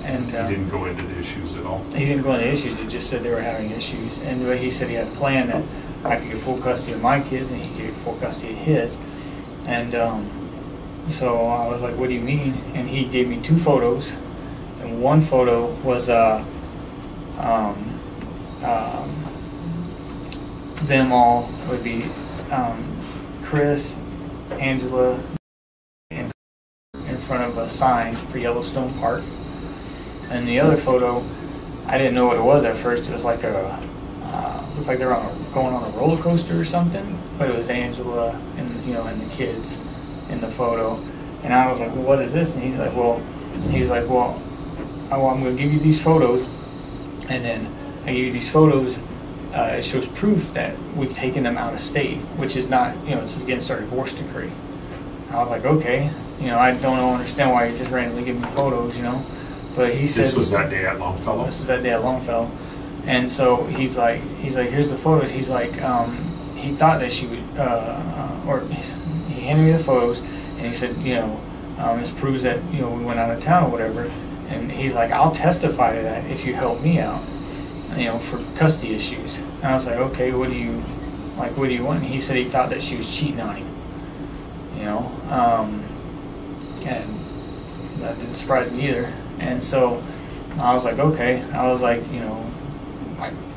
And he didn't go into the issues at all? He didn't go into the issues, he just said they were having issues. And he said he had a plan that I could get full custody of my kids and he could get full custody of his. And so I was like, what do you mean? And he gave me 2 photos. And one photo was them all would be Chris, Angila, and in front of a sign for Yellowstone Park. And the other photo, I didn't know what it was at first. It was like a looked like they were going on a roller coaster or something, but it was Angela and and the kids in the photo. And I was like, well, what is this? And he's like, well, I'm going to give you these photos, and then I give you these photos. It shows proof that we've taken them out of state, which is not, it's against our divorce decree. I was like, okay, I don't understand why you just randomly give me photos, But he said this was that day at Longfellow. This is that day at Longfellow, and so he's like, here's the photos. He's like, he thought that she would, or he handed me the photos, and he said, this proves that we went out of town or whatever. And he's like, I'll testify to that if you help me out, for custody issues. And I was like, okay, what do you want? And he said he thought that she was cheating on him, and that didn't surprise me either. And so I was like, okay. I was like,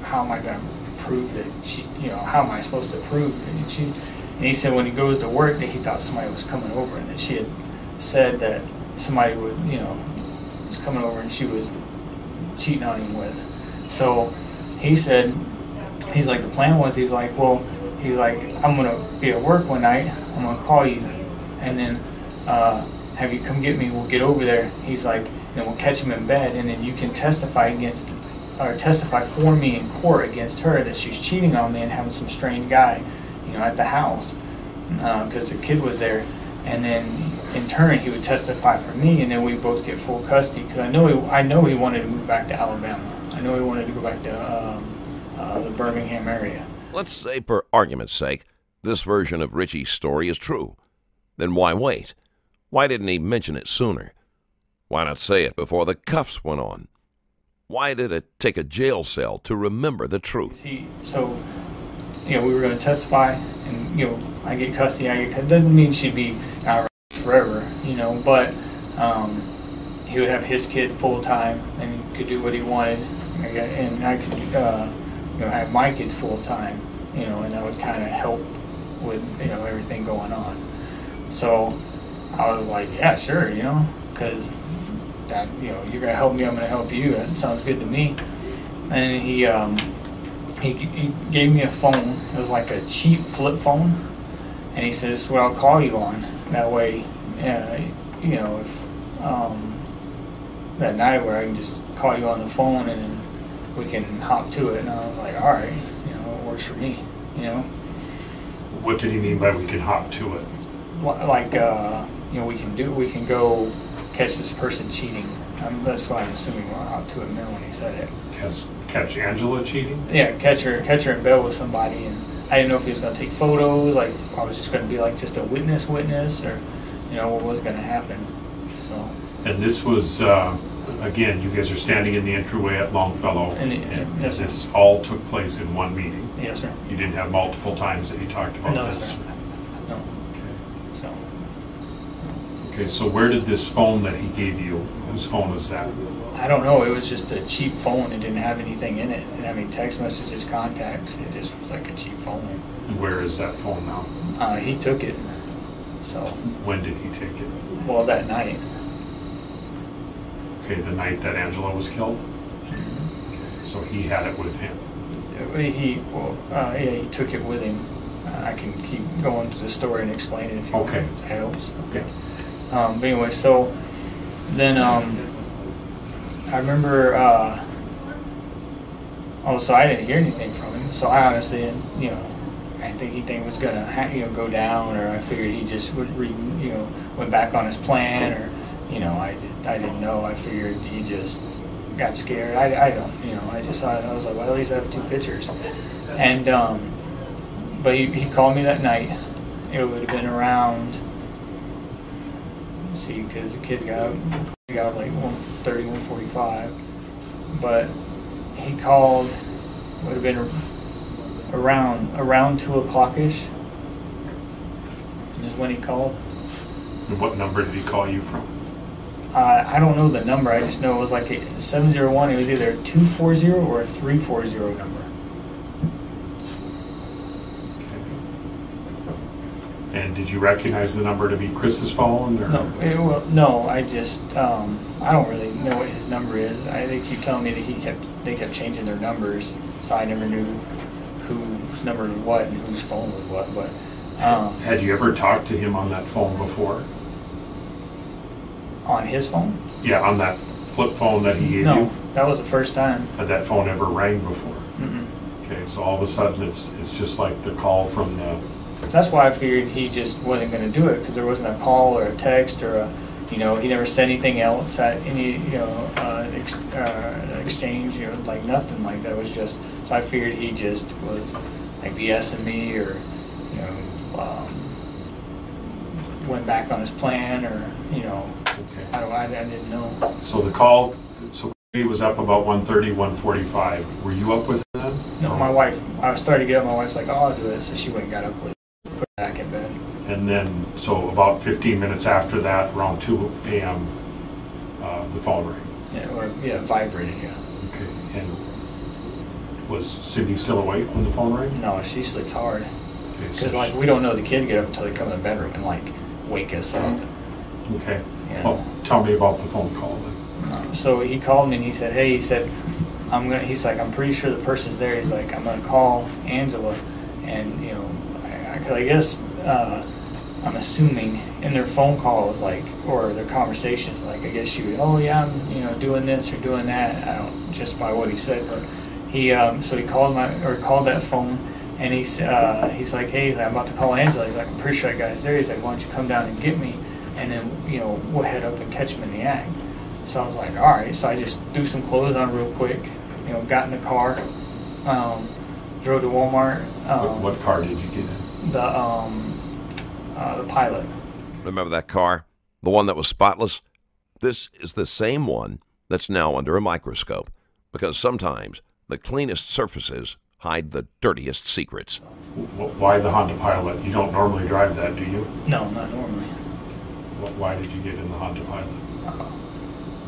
how am I going to prove that she, how am I supposed to prove that and he said when he goes to work that he thought somebody was coming over and that she had said that somebody would, was coming over and she was cheating on him with. So he said, he's like, the plan was, he's like, I'm going to be at work one night, I'm going to call you, and then have you come get me, we'll get over there. He's like, we'll catch him in bed, and then you can testify for me in court against her that she's cheating on me and having some strange guy, at the house, because the kid was there. And then in turn he would testify for me, and then we both get full custody. Because I know he wanted to move back to Alabama. I know he wanted to go back to the Birmingham area. Let's say, for argument's sake, this version of Richie's story is true. Then why wait? Why didn't he mention it sooner? Why not say it before the cuffs went on? Why did it take a jail cell to remember the truth? So, we were going to testify, and, I get custody, doesn't mean she'd be out forever, but he would have his kid full-time, and he could do what he wanted, and I could, have my kids full-time, and that would kind of help with, everything going on. So I was like, yeah, sure, because that, you're going to help me, I'm going to help you. That sounds good to me. And he gave me a phone. It was like a cheap flip phone. And he says, this is what I'll call you on. That way, if that night where I can just call you on the phone and then we can hop to it. And I was like, all right, it works for me, What did he mean by we can hop to it? Like, we can go catch this person cheating. That's why I'm assuming we're hop to it now when he said it. Catch Angela cheating? Yeah, catch her in bed with somebody, and I didn't know if he was going to take photos, like if I was just going to be like just a witness, or what was going to happen. So. And this was again, you guys are standing in the entryway at Longfellow, and yes, this all took place in one meeting. Yes, sir. You didn't have multiple times that you talked about this. Sir. No. Okay. So. Okay, so where did this phone that he gave you? Whose phone was that? I don't know. It was just a cheap phone. It didn't have anything in it. It didn't have any text messages, contacts. It just was like a cheap phone. And where is that phone now? He took it. So. When did he take it? Well, that night. Okay, the night that Angela was killed? Mm-hmm. Okay, so he had it with him? He took it with him. I can keep going to the story and explain it if you want. That helps. Okay. But anyway, so then I remember, so I didn't hear anything from him. So I honestly didn't, I didn't think anything was gonna, go down, or I figured he just would, went back on his plan, or, I didn't know. I figured he just got scared. I don't, I just thought, I was like, well, at least I have 2 pictures. And, but he called me that night. It would have been around, let's see, because the kids got like 1:30, 1:45. But he called, would have been around 2 o'clock-ish is when he called. And what number did he call you from? I don't know the number. I just know it was like a 701. It was either a 240 or a 340 number. Okay. And did you recognize the number to be Chris's phone? Or? No, no. I just I don't really know what his number is. They keep telling me that they kept changing their numbers, so I never knew whose number was what and whose phone was what. But had you ever talked to him on that phone before? On his phone? Yeah, on that flip phone that he gave you? No, that was the first time. Had that phone ever rang before? Mm-mm. Okay, so all of a sudden it's just like the call from the... That's why I figured he just wasn't going to do it, because there wasn't a call or a text or a, he never said anything else at any, exchange, like nothing like that. It was just, so I figured he just was like BSing me or, went back on his plan or, Okay. I didn't know. So the call, so he was up about 1:30, 1:45. Were you up with him then? No, my wife, I started to get up, my wife's like, oh, I'll do it. So she went and got up with it, put it back in bed. And then, so about 15 minutes after that, around 2 a.m., the phone rang. Yeah, vibrated, yeah. Okay, and was Cindy still awake when the phone rang? No, she sleeps hard. Okay, Because, we don't know the kids get up until they come in the bedroom and, wake us up. Okay. Yeah. Well, tell me about the phone call then. So he called me and he said, hey, he's like, I'm pretty sure the person's there. He's like, I'm going to call Angela. And, because I guess, I'm assuming in their phone calls, or their conversations, I guess she would, oh yeah, I'm, doing this or doing that. I don't, just by what he said, but he, so he called called that phone. And he's like, hey, I'm about to call Angela. He's like, I'm pretty sure that guy's there. He's like, why don't you come down and get me? And then, we'll head up and catch him in the act. So I was like, all right. So I just threw some clothes on real quick, got in the car, drove to Walmart. What car did you get in? The Pilot. Remember that car? The one that was spotless? This is the same one that's now under a microscope, because sometimes the cleanest surfaces hide the dirtiest secrets. Why the Honda Pilot? You don't normally drive that, do you? No, not normally. Why did you get in the Honda Pilot?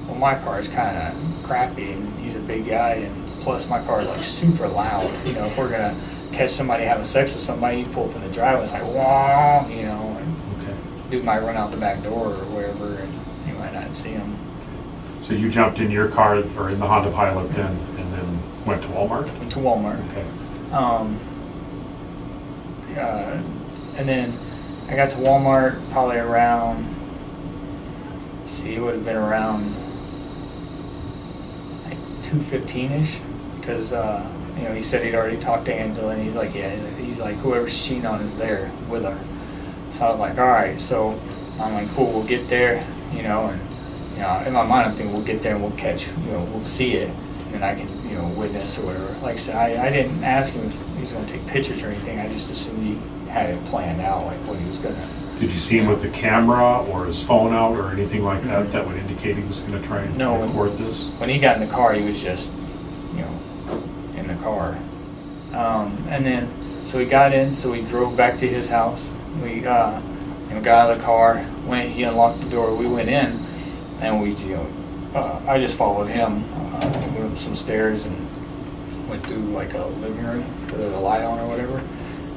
Well, my car is kind of crappy, and he's a big guy, and plus my car is super loud. If we're gonna catch somebody having sex with somebody, you pull up in the driveway, it's like wah, and Okay. dude might run out the back door or wherever, and you might not see him. So you jumped in your car or in the Honda Pilot then, and then went to Walmart? Went to Walmart. Okay. And then I got to Walmart probably around, it would have been around 2:15ish, because he said he'd already talked to Angela, and he's like, yeah, he's like, whoever's cheating on is there with her. So I was like, all right. So I'm like, cool, we'll get there, and in my mind I'm thinking we'll get there and we'll catch, we'll see it, and I can, witness or whatever. Like I said, I didn't ask him if he was going to take pictures or anything. I just assumed he had it planned out, what he was going to. Did you see him with the camera or his phone out or anything like that that would indicate he was going to try and record this? When he got in the car, he was just, in the car. And then, so we got in, so we drove back to his house. We got out of the car, he unlocked the door, we went in, and we, I just followed him. We went up some stairs and went through a living room where there was a light on or whatever.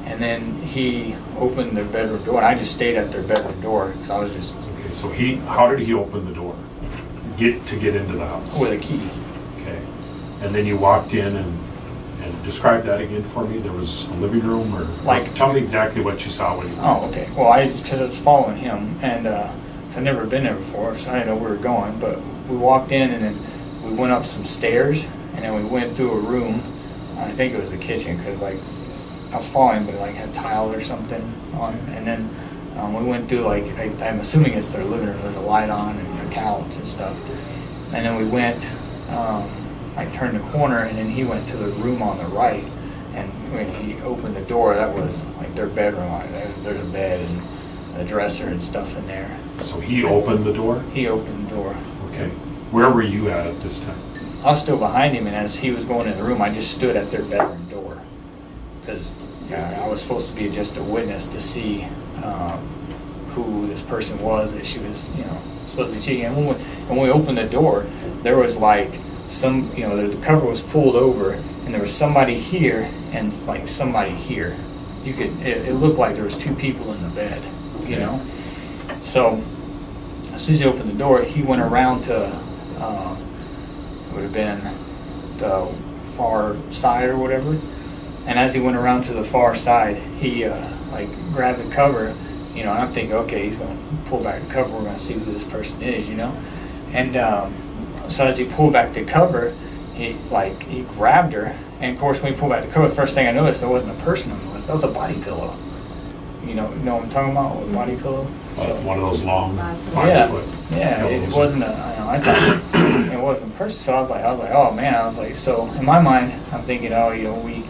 And then he opened their bedroom door, and I just stayed at their bedroom door because I was just. Okay, so how did he open the door? Get into the house? With a key. Okay. And then you walked in and describe that again for me. There was a living room, or tell me exactly what you saw when you. Oh, okay. Well, because I was following him, and I've never been there before, so I didn't know where we were going. But we walked in, and then we went up some stairs, and then we went through a room. I think it was the kitchen, because I was following, but it had tile or something on, and then we went through I'm assuming it's their living room. There's a light on and a couch and stuff, and then we went. I turned the corner, and then he went to the room on the right, and when he opened the door, that was their bedroom. There's a bed and a dresser and stuff in there. So he opened the door? He opened the door. Okay. Where were you at this time? I was still behind him, and as he was going in the room, I just stood at their bedroom door, because I was supposed to be just a witness to see who this person was that she was, supposed to be cheating. And when we opened the door, there was the cover was pulled over, and there was somebody here and somebody here. It looked like there was two people in the bed, So as soon as he opened the door, he went around to it would have been the far side or whatever, And as he went around to the far side, he like grabbed the cover, you know, and I'm thinking, okay, he's going to pull back the cover, we're going to see who this person is, you know. And so as he pulled back the cover, he grabbed her, and of course when he pulled back the cover, the first thing I noticed, there wasn't a person on the lip, that was a body pillow. You know what I'm talking about, with a body pillow? So, One of those long, yeah, 5-foot yeah, it pillows. wasn't I thought it wasn't a person, so I was like, oh man, I was like, so in my mind, I'm thinking, oh, you know, you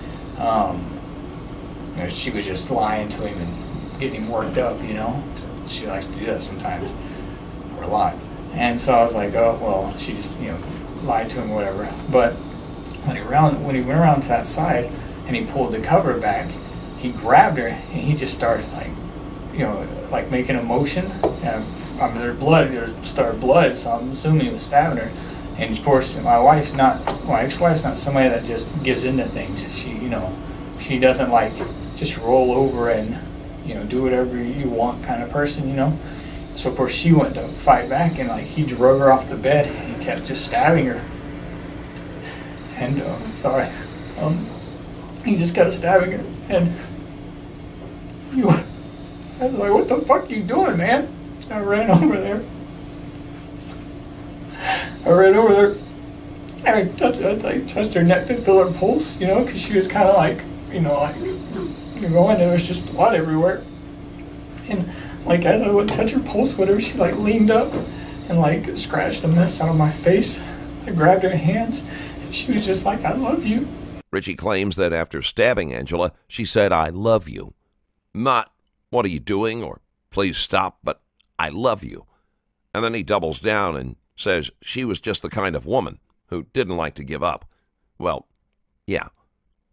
know, she was just lying to him and getting him worked up, you know. She likes to do that sometimes, or a lot. And so I was like, oh, well, she just, you know, lied to him or whatever. But when he went around to that side and he pulled the cover back, he grabbed her and he just started like, you know, like making a motion. And I mean, there started blood, so I'm assuming he was stabbing her. And of course, my ex-wife's not somebody that just gives into things. She, you know, she doesn't like just roll over and, you know, do whatever you want kind of person, you know. So of course she went to fight back, and like he drug her off the bed and he kept just stabbing her. And he just kept stabbing her, and I was like, what the fuck you doing, man? I ran over there. I touched her neck to feel her pulse, you know, because she was kind of like, you know, like, you know, and there was just blood everywhere. And like as I would touch her pulse, whatever, she like leaned up and like scratched the mess out of my face. I grabbed her hands, and she was just like, I love you. Richie claims that after stabbing Angela, she said, I love you. Not, what are you doing, or please stop, but I love you. And then he doubles down and says she was just the kind of woman who didn't like to give up. Well, yeah,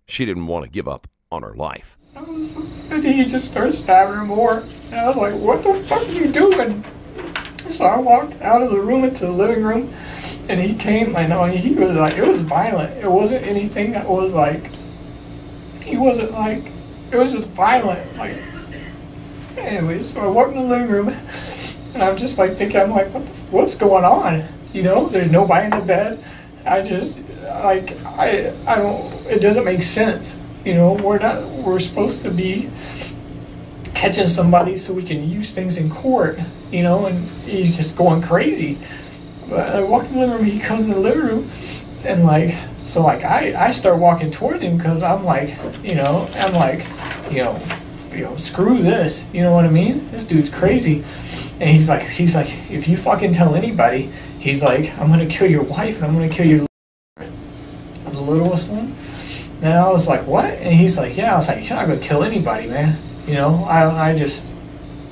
she didn't want to give up on her life. And he just started stabbing her more. And I was like, what the fuck are you doing? So I walked out of the room into the living room, and he came, I know, he was like, it was violent. It wasn't anything that was like, he wasn't like, it was just violent. Like, anyway, so I walked in the living room, and I'm just like thinking, I'm like, what's going on? You know, there's nobody in the bed. I just, like, I don't, it doesn't make sense. You know, we're supposed to be catching somebody so we can use things in court, you know, and he's just going crazy. But I walk in the living room, he comes in the living room, and like, so like I start walking towards him because I'm like, you know, screw this, you know what I mean? This dude's crazy. And he's like, if you fucking tell anybody, he's like, I'm gonna kill your wife and I'm gonna kill your the littlest one. And I was like, what? And he's like, yeah. I was like, you're not gonna kill anybody, man. You know, I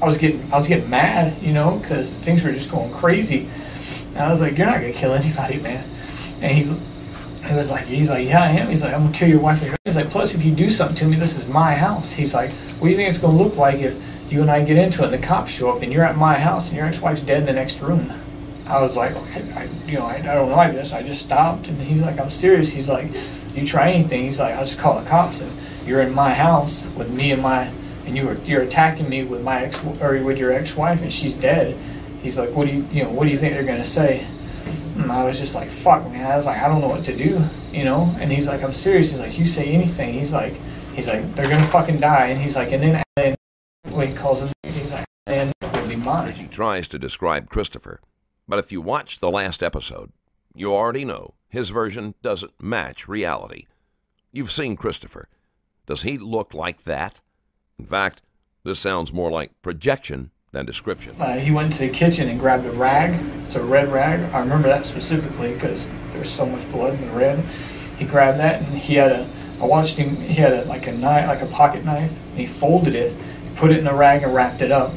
was getting mad, you know, because things were just going crazy. And I was like, you're not gonna kill anybody, man. And he's like, yeah, I am. He's like, I'm gonna kill your wife. He's like, plus if you do something to me, this is my house. He's like, what do you think it's gonna look like if you and I get into it and the cops show up and you're at my house and your ex-wife's dead in the next room? I was like, I don't know. I just stopped, and he's like, I'm serious. He's like, you try anything? He's like, I'll just call the cops. And you're in my house with me and you're attacking me with with your ex-wife, and she's dead. He's like, what do you think they're gonna say? And I was just like, fuck, man. I was like, I don't know what to do, you know. And he's like, I'm serious. He's like, you say anything. He's like, they're gonna fucking die. And he's like, and then when he calls him, he's like, and it'll be mine. He tries to describe Christopher, but if you watch the last episode, you already know his version doesn't match reality. You've seen Christopher. Does he look like that? In fact, this sounds more like projection than description. He went to the kitchen and grabbed a rag. It's a red rag. I remember that specifically because there was so much blood in the red. He grabbed that, and I watched him, he had a knife, like a pocket knife, and he folded it, put it in a rag and wrapped it up.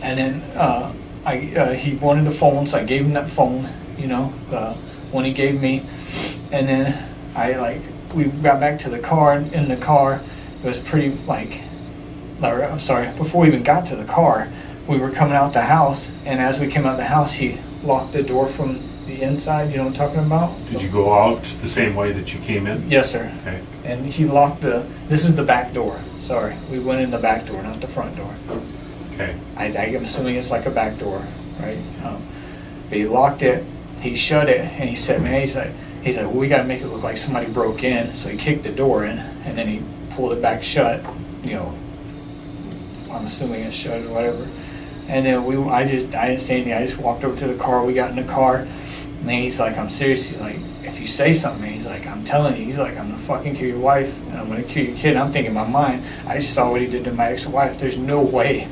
And then he wanted the phone, so I gave him that phone, you know, the one he gave me. And then we got back to the car, and in the car, it was pretty before we even got to the car, we were coming out the house, and as we came out the house, he locked the door from the inside, you know what I'm talking about? Did you go out the same way that you came in? Yes, sir. Okay. And he locked this is the back door, sorry. We went in the back door, not the front door. Okay. I'm assuming it's like a back door, right? But he locked it, he shut it, and he said, man, he's like, well, we got to make it look like somebody broke in. So he kicked the door in, and then he pulled it back shut. You know, I'm assuming it's shut or whatever. And then I didn't say anything. I just walked over to the car. We got in the car, and then he's like, I'm serious. He's like, if you say something, he's like, I'm telling you. He's like, I'm gonna fucking kill your wife, and I'm gonna kill your kid. I'm thinking in my mind, I just saw what he did to my ex-wife. There's no way,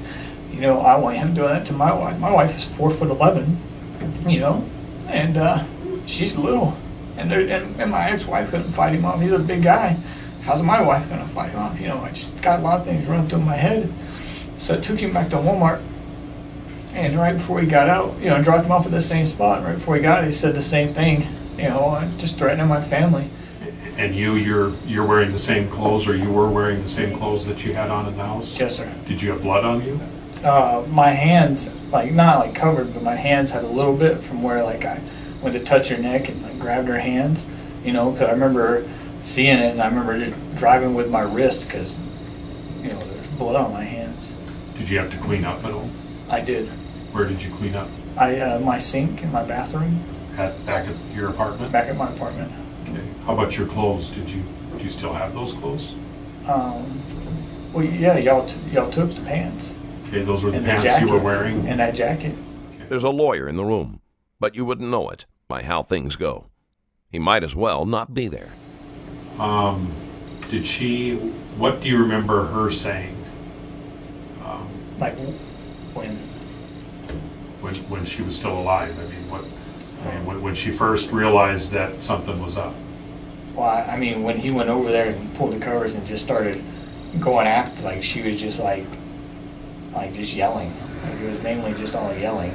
you know, I want him doing that to my wife. My wife is 4'11", you know, and she's little, and my ex-wife couldn't fight him off. He's a big guy. How's my wife gonna fight him off? You know, I just got a lot of things running through my head. So I took him back to Walmart, and right before he got out, you know, I dropped him off at the same spot. Right before he got out, he said the same thing. You know, just threatening my family. And you're wearing the same clothes, or you were wearing the same clothes that you had on in the house? Yes, sir. Did you have blood on you? My hands, like, not like covered, but my hands had a little bit from where, like, I went to touch her neck and like grabbed her hands, you know, because I remember seeing it, and I remember just driving with my wrist because, you know, there's blood on my hands. Did you have to clean up at all? I did. Where did you clean up? My sink in my bathroom. Back at your apartment? Back at my apartment. Okay. How about your clothes? Do you still have those clothes? Well, yeah, y'all took the pants. Okay, those were the pants you were wearing? And that jacket. Okay. There's a lawyer in the room, but you wouldn't know it by how things go. He might as well not be there. What do you remember her saying? Like when? When she was still alive. I mean, when she first realized that something was up. Well, I mean, when he went over there and pulled the covers and just started going after, like, she was just like just yelling. Like, it was mainly just all yelling.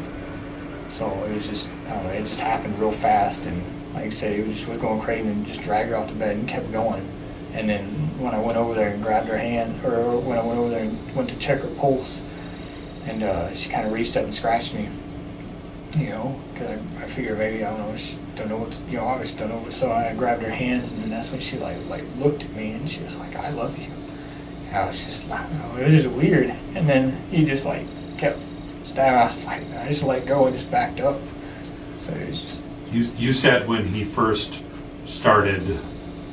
So it was just, I don't know, it just happened real fast, and like I said, it was going crazy and just dragged her off the bed and kept going. And then when I went over there and grabbed her hand, or when I went over there and went to check her pulse, and she kind of reached up and scratched me, you know, because I figured maybe, I don't know, she don't know what's, you know, obviously don't know what, so I grabbed her hands, and then that's when she like looked at me, and she was like, I love you. And I was just like, it was just weird. And then he just like kept stabbing. I was like, I just let go and just backed up. So it was just. You said when he first started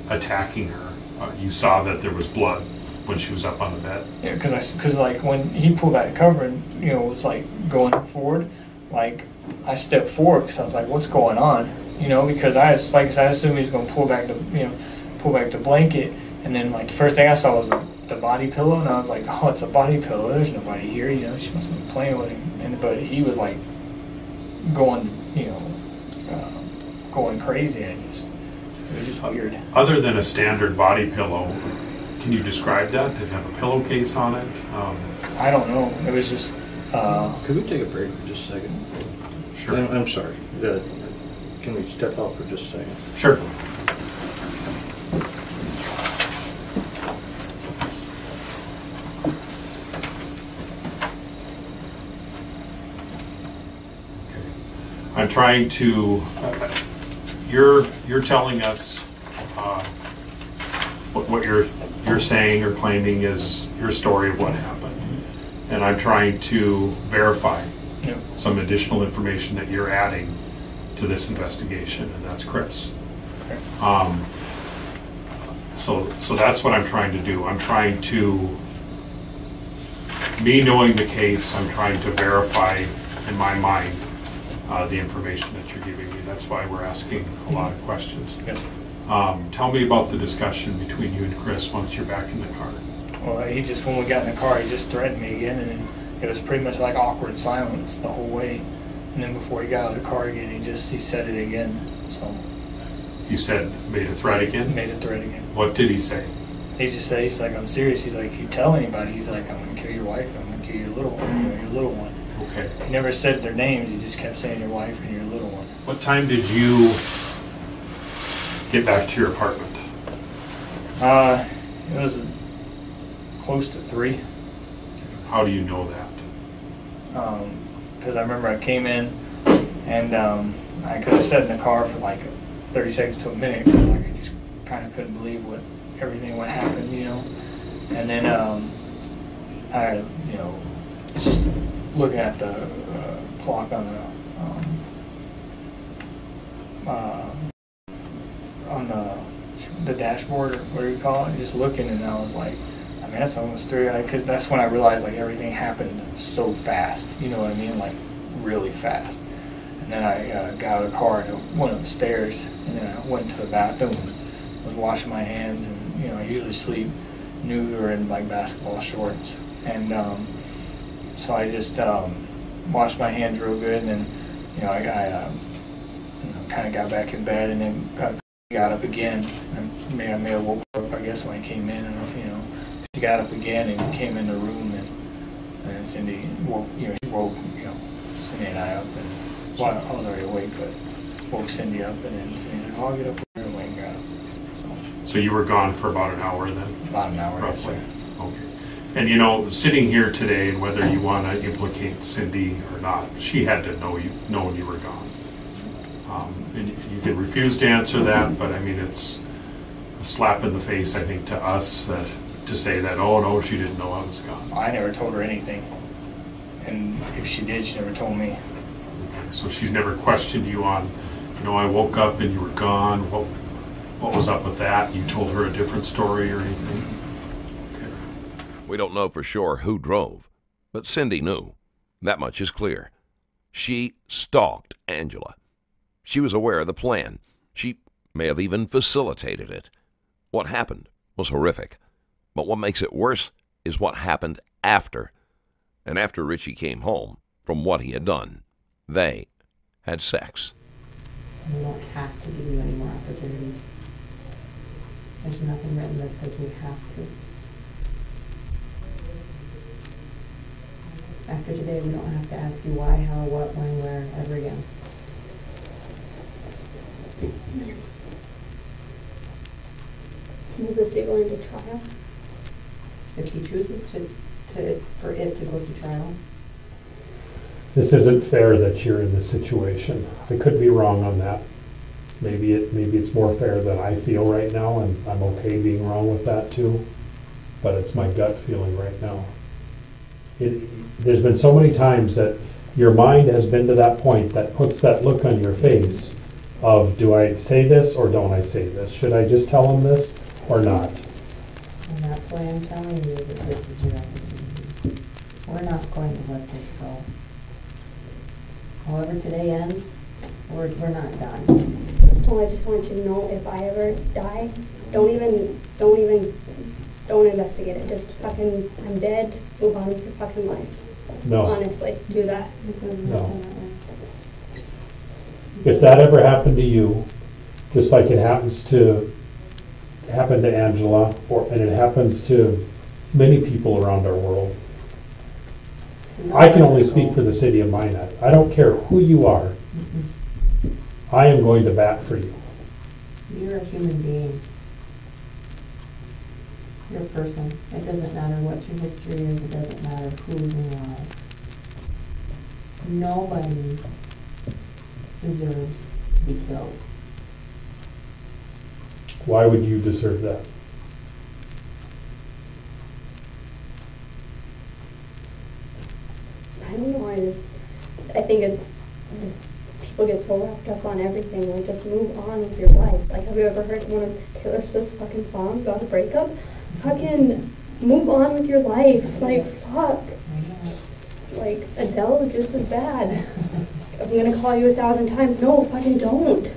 attacking her, you saw that there was blood when she was up on the bed. Yeah, because like when he pulled that cover and, you know, was like going forward, like I stepped forward because I was like, what's going on? You know, because I assumed he was going to pull back the blanket, and then like the first thing I saw was the body pillow, and I was like, oh, it's a body pillow. There's nobody here. You know, she must have been playing with him. But he was like going, you know, going crazy. It was just weird. Other than a standard body pillow, can you describe that? Did it have a pillowcase on it? I don't know. It was just. Could we take a break for just a second? Sure. I'm sorry. Can we step out for just a second? Sure. I'm trying to. You're telling us what you're saying or claiming is your story of what happened, and I'm trying to verify some additional information that you're adding to this investigation, and that's Chris. Okay. So that's what I'm trying to do. I'm trying to, me knowing the case, I'm trying to verify in my mind the information that you're giving me. That's why we're asking a lot of questions. Yes. Tell me about the discussion between you and Chris once you're back in the car. Well, when we got in the car, he just threatened me again, and then it was pretty much like awkward silence the whole way. And then before he got out of the car again, he said it again. So. You said, made a threat again? Made a threat again. What did he say? He just said, he's like, I'm serious. He's like, if you tell anybody, he's like, I'm going to kill your wife, and I'm going to kill your little one, you know, your little one. Okay. He never said their names. He just kept saying your wife and your little one. What time did you get back to your apartment? It was close to 3. How do you know that? Because I remember I came in, and I could have sat in the car for like 30 seconds to a minute, because like I just kind of couldn't believe what happened, you know. And then I, you know, just looking at the clock on the the dashboard or whatever you call it, just looking, and I was like, I mean, that's almost 3, because that's when I realized like everything happened so fast, you know what I mean, like really fast. And then I got out of the car and went upstairs, and then I went to the bathroom and was washing my hands, and you know, I usually sleep nude or in like basketball shorts, and so I just washed my hands real good, and then you know, I kind of got back in bed, and then got up again. I may have woke up, I guess, when I came in, and you know, she got up again and came in the room, and Cindy woke, you know, she woke, you know, Cindy and I up, and well, I was already awake, but woke Cindy up, and then Cindy's like, oh, I'll get up here, and went and got up. So you were gone for about an hour then? About an hour, roughly. Yes, okay. And you know, sitting here today, and whether you want to implicate Cindy or not, she had to know you were gone. And you can refuse to answer that, but I mean, it's a slap in the face, I think, to us that to say that, oh no, she didn't know I was gone. I never told her anything, and if she did, she never told me. Okay. So she's never questioned you on, you know, I woke up and you were gone. What was up with that? You told her a different story or anything? Okay. We don't know for sure who drove, but Cindy knew. That much is clear. She stalked Angela. She was aware of the plan. She may have even facilitated it. What happened was horrific. But what makes it worse is what happened after. And after Richie came home from what he had done, they had sex. We don't have to give you any more opportunities. There's nothing written that says we have to. After today, we don't have to ask you why, how, what, when, where, ever again. Is this going to trial? If he chooses for it to go to trial. This isn't fair that you're in this situation. I could be wrong on that. Maybe it's more fair than I feel right now, and I'm okay being wrong with that too. But it's my gut feeling right now. There's been so many times that your mind has been to that point that puts that look on your face of, do I say this or don't I say this? Should I just tell him this or not? And that's why I'm telling you that this is your opportunity. We're not going to let this go. However today ends, we're not done. Well, I just want you to know, if I ever die, don't investigate it. Just fucking, I'm dead, move on with your fucking life. No. Honestly, do that. No. If that ever happened to you, just like it happened to Angela, and it happens to many people around our world, I can only speak for the city of Minot. I don't care who you are. I am going to bat for you. You're a human being. You're a person. It doesn't matter what your history is. It doesn't matter who you are. Nobody deserves to be killed. Why would you deserve that? I don't know, I think it's just, people get so wrapped up on everything, like just move on with your life. Like, have you ever heard one of Taylor Swift's fucking songs about a breakup? Fucking move on with your life, like, fuck. Like, Adele is just as bad. I'm gonna call you 1,000 times, no, fucking don't.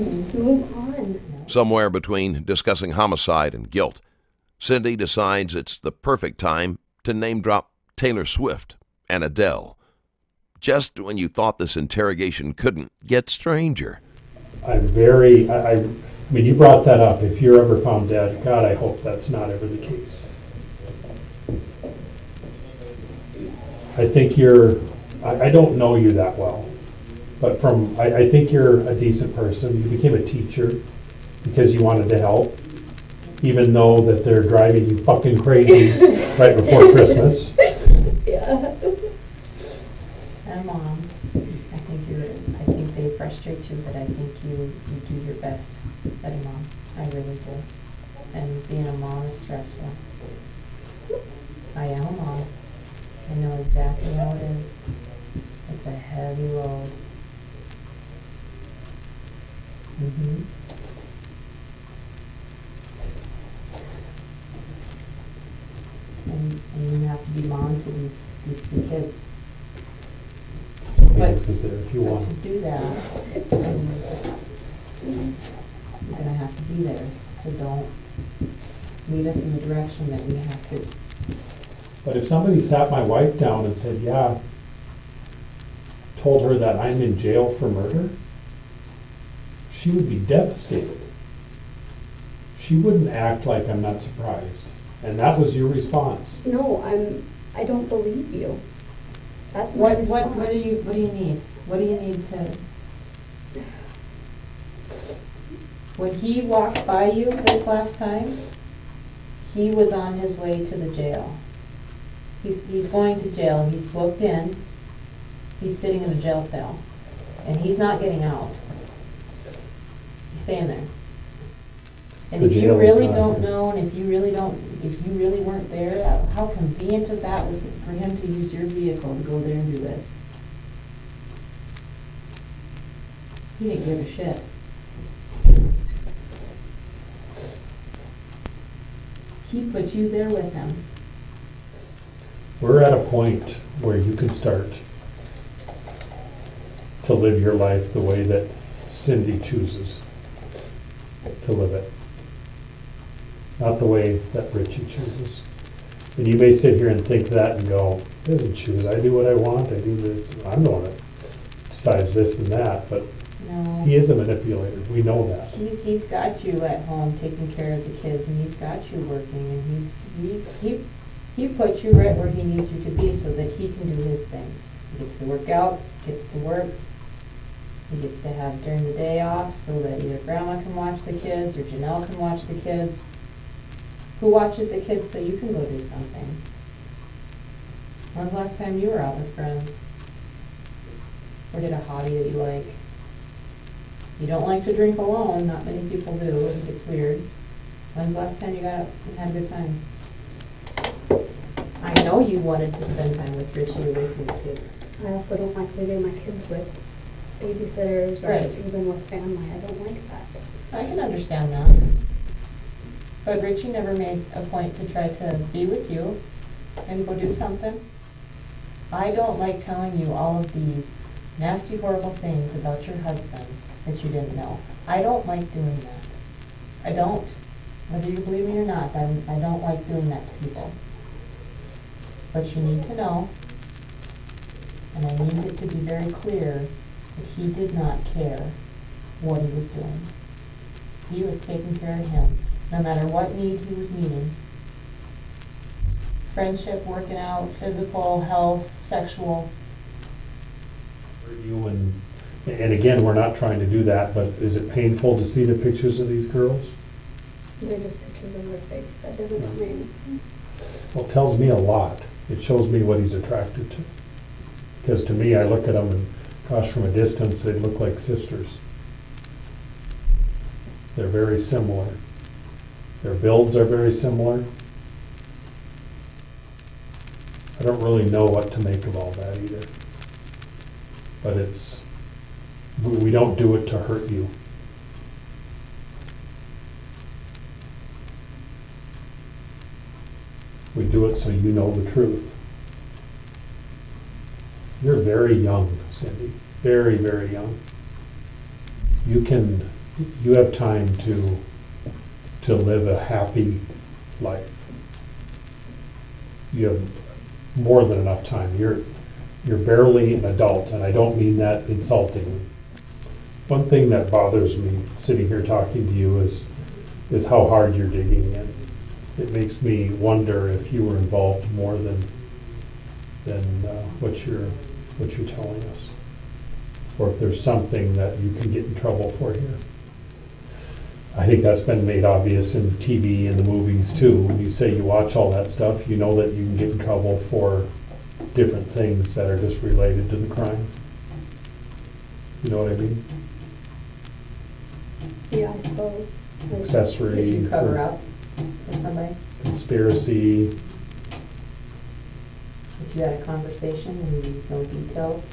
Just move on. Somewhere between discussing homicide and guilt, Cindy decides it's the perfect time to name-drop Taylor Swift and Adele. Just when you thought this interrogation couldn't get stranger. I mean, you brought that up. If you're ever found dead, God, I hope that's not ever the case. I think I don't know you that well, but I think you're a decent person. You became a teacher because you wanted to help, even though that they're driving you fucking crazy right before Christmas. Yeah. And Mom, I think they frustrate you, but I think you do your best as a mom. I really do. And being a mom is stressful. I am a mom. I know exactly how it is. It's a heavy load. Mm-hmm. And you have to be mom to these three kids. Phoenix is there if you But want. to do that, you're gonna have to be there. So don't lead us in the direction that we have to. But if somebody sat my wife down and said, yeah, told her that I'm in jail for murder, she would be devastated. She wouldn't act like I'm not surprised. And that was your response. No, I don't believe you. That's my response. What do you need? What do you need to? When he walked by you this last time, he was on his way to the jail. He's going to jail. He's booked in. He's sitting in a jail cell, and he's not getting out. He's staying there. And if you really don't know, and if you really weren't there, how convenient of that was for him to use your vehicle to go there and do this. He didn't give a shit. He put you there with him. We're at a point where you can start to live your life the way that Cindy chooses to live it. Not the way that Richie chooses. And you may sit here and think that and go, he doesn't choose, I do what I want, I do this, I'm the one that decides this and that, but No. he is a manipulator, we know that. He's got you at home taking care of the kids, and he's got you working, and he puts you right where he needs you to be so that he can do his thing. He gets to work out, gets to work, he gets to have during the day off so that either grandma can watch the kids or Janelle can watch the kids. Who watches the kids so you can go do something? When's the last time you were out with friends? Or did a hobby that you like? You don't like to drink alone, not many people do, it's weird. When's the last time you got out and had a good time? I know you wanted to spend time with Richie away from the kids. I also don't like leaving my kids with babysitters or Right. even with family. I don't like that. I can understand that. But Richie never made a point to try to be with you and go do something. I don't like telling you all of these nasty, horrible things about your husband that you didn't know. I don't like doing that. I don't. Whether you believe me or not, I don't like doing that to people. But you need to know, and I need it to be very clear, that he did not care what he was doing. He was taking care of him, no matter what need he was meeting. Friendship, working out, physical, health, sexual. You and again, we're not trying to do that, but is it painful to see the pictures of these girls? They're just pictures of their face. That doesn't mean. Well, it tells me a lot. It shows me what he's attracted to. Because to me, I look at them and, gosh, from a distance, they look like sisters. They're very similar. Their builds are very similar. I don't really know what to make of all that either. But we don't do it to hurt you. We do it so you know the truth. You're very young, Cindy. Very, very young. You have time to live a happy life. You have more than enough time. You're barely an adult, and I don't mean that insultingly. One thing that bothers me sitting here talking to you is how hard you're digging in. It makes me wonder if you were involved more than what you're telling us, or if there's something that you can get in trouble for here. I think that's been made obvious in TV and the movies too. When you say you watch all that stuff, you know that you can get in trouble for different things that are just related to the crime. You know what I mean? Yeah, I suppose. Accessory. If you cover up for somebody. Conspiracy. If you had a conversation and you know details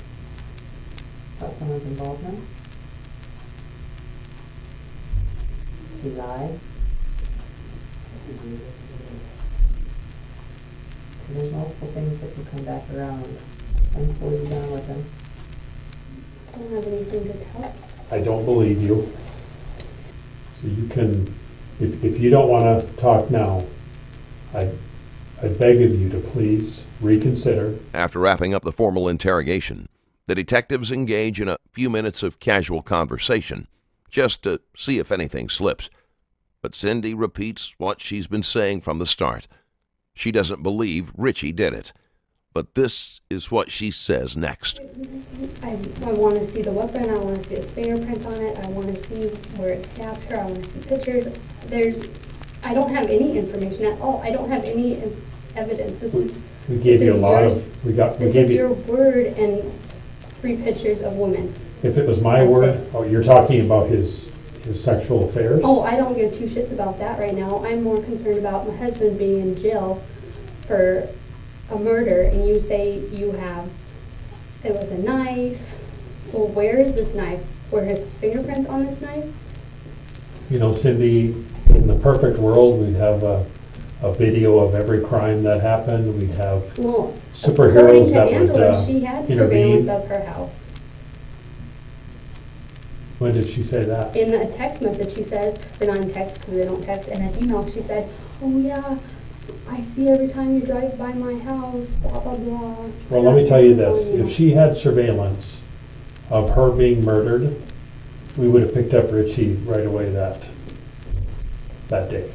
about someone's involvement. He lied. So there's multiple things that can come back around. I'm fully done with him. I don't have anything to tell. I don't believe you. So you can, if you don't want to talk now, I beg of you to please reconsider. After wrapping up the formal interrogation, the detectives engage in a few minutes of casual conversation, just to see if anything slips. But Cindy repeats what she's been saying from the start. She doesn't believe Richie did it. But this is what she says next. I want to see the weapon. I want to see his fingerprints on it. I want to see where it stabbed her. I want to see pictures. I don't have any information at all. I don't have any evidence. We gave you a lot of. This is your word and 3 pictures of women. If it was my word, oh, you're talking about his sexual affairs? Oh, I don't give 2 shits about that right now. I'm more concerned about my husband being in jail for a murder, and you say it was a knife. Well, where is this knife? Were his fingerprints on this knife? You know, Cindy, in the perfect world, we'd have a video of every crime that happened. We'd have superheroes that would Angela, she had surveillance of her house. When did she say that? In a text message, she said, or not in text because they don't text, in an email, she said, oh yeah, I see every time you drive by my house, blah, blah, blah. Well, let me tell you this. If she had surveillance of her being murdered, we would have picked up Richie right away that day.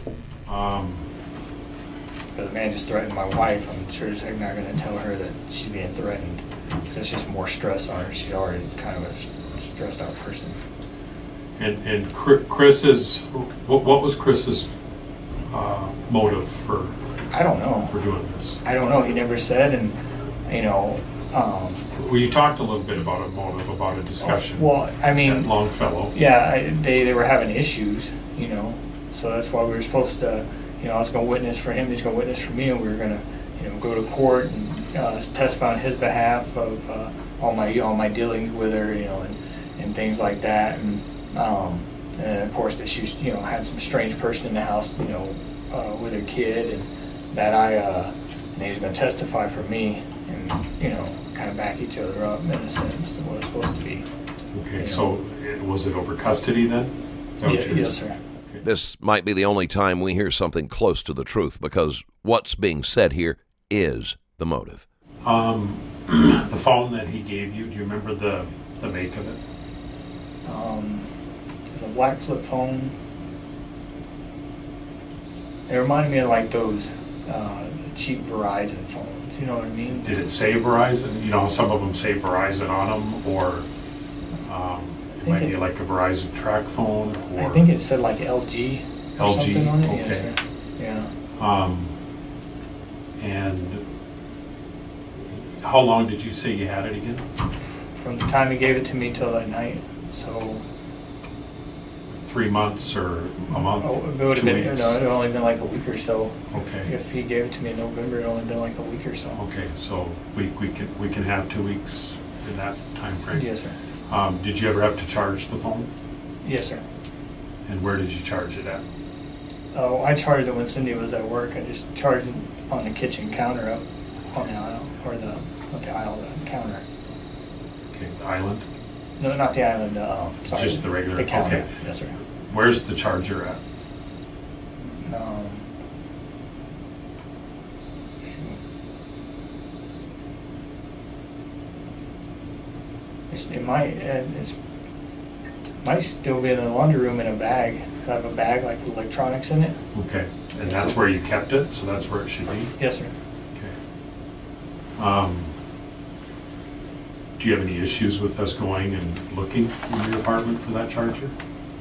The man just threatened my wife. I'm sure as heck not going to tell her that she's being threatened. Because it's just more stress on her. She's already kind of a stressed out person. And Chris's, what was Chris's motive for? I don't know. For doing this. I don't know. He never said, and you know. Well, you talked a little bit about a motive, about a discussion. Well, I mean, at Longfellow. Yeah, they were having issues, you know. So that's why we were supposed to, you know, I was going to witness for him, he's going to witness for me, and we were going to, you know, go to court and testify on his behalf of all my dealings with her, you know, and things like that, and of course that she, you know, had some strange person in the house, you know, with her kid, and that and he was going to testify for me, and you know, kind of back each other up in a sense of what it's supposed to be. Okay, so was it over custody then? Yes, sir. This might be the only time we hear something close to the truth, because what's being said here is the motive. The phone that he gave you, do you remember the make of it? The black flip phone. It reminded me of like those cheap Verizon phones, you know what I mean? Did it say Verizon? You know, some of them say Verizon on them, or it might be like a Verizon track phone, or I think it said like LG or something on it. Okay. Yeah. And how long did you say you had it again? From the time he gave it to me till that night, so 3 months or a month? Oh, it would have been, no, it would have only been like a week or so. Okay. If he gave it to me in November, it would only been like a week or so. Okay, so we can have 2 weeks in that time frame? Yes, sir. Did you ever have to charge the phone? Yes, sir. And where did you charge it at? Oh, I charged it when Cindy was at work. I just charged it on the kitchen counter up on the aisle, or not the aisle, the counter. Okay, the island? No, not the island, sorry. Just the regular? The counter, okay. Yes, sir. Where's the charger at? It might still be in the laundry room in a bag. I have a bag like with electronics in it. Okay, and that's where you kept it, so that's where it should be? Yes, sir. Okay. Do you have any issues with us going and looking in your apartment for that charger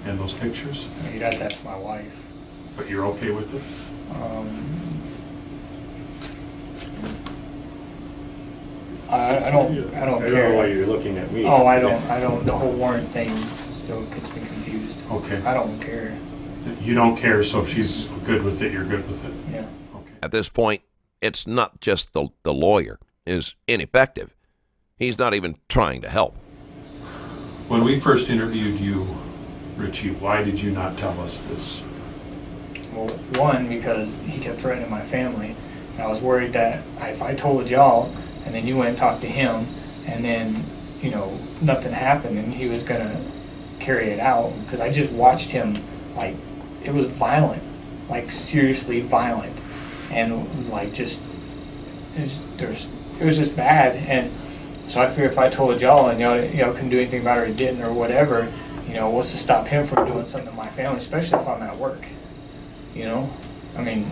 and those pictures? You'd have to ask my wife. But you're okay with it? I don't care. I don't know why you're looking at me. Oh, I don't, the whole warrant thing still gets me confused. Okay. I don't care. You don't care, so if she's good with it, you're good with it? Yeah. Okay. At this point, it's not just the lawyer is ineffective. He's not even trying to help. When we first interviewed you, Richie, why did you not tell us this? Well, one, because he kept threatening my family. And I was worried that if I told y'all, and then you went and talked to him, and then, you know, nothing happened, and he was going to carry it out. Because I just watched him, like, it was violent. Like, seriously violent. And, like, just, it was just bad. And so I figured if I told y'all, and y'all couldn't do anything about it or didn't or whatever, you know, what's to stop him from doing something to my family, especially if I'm at work, you know? I mean,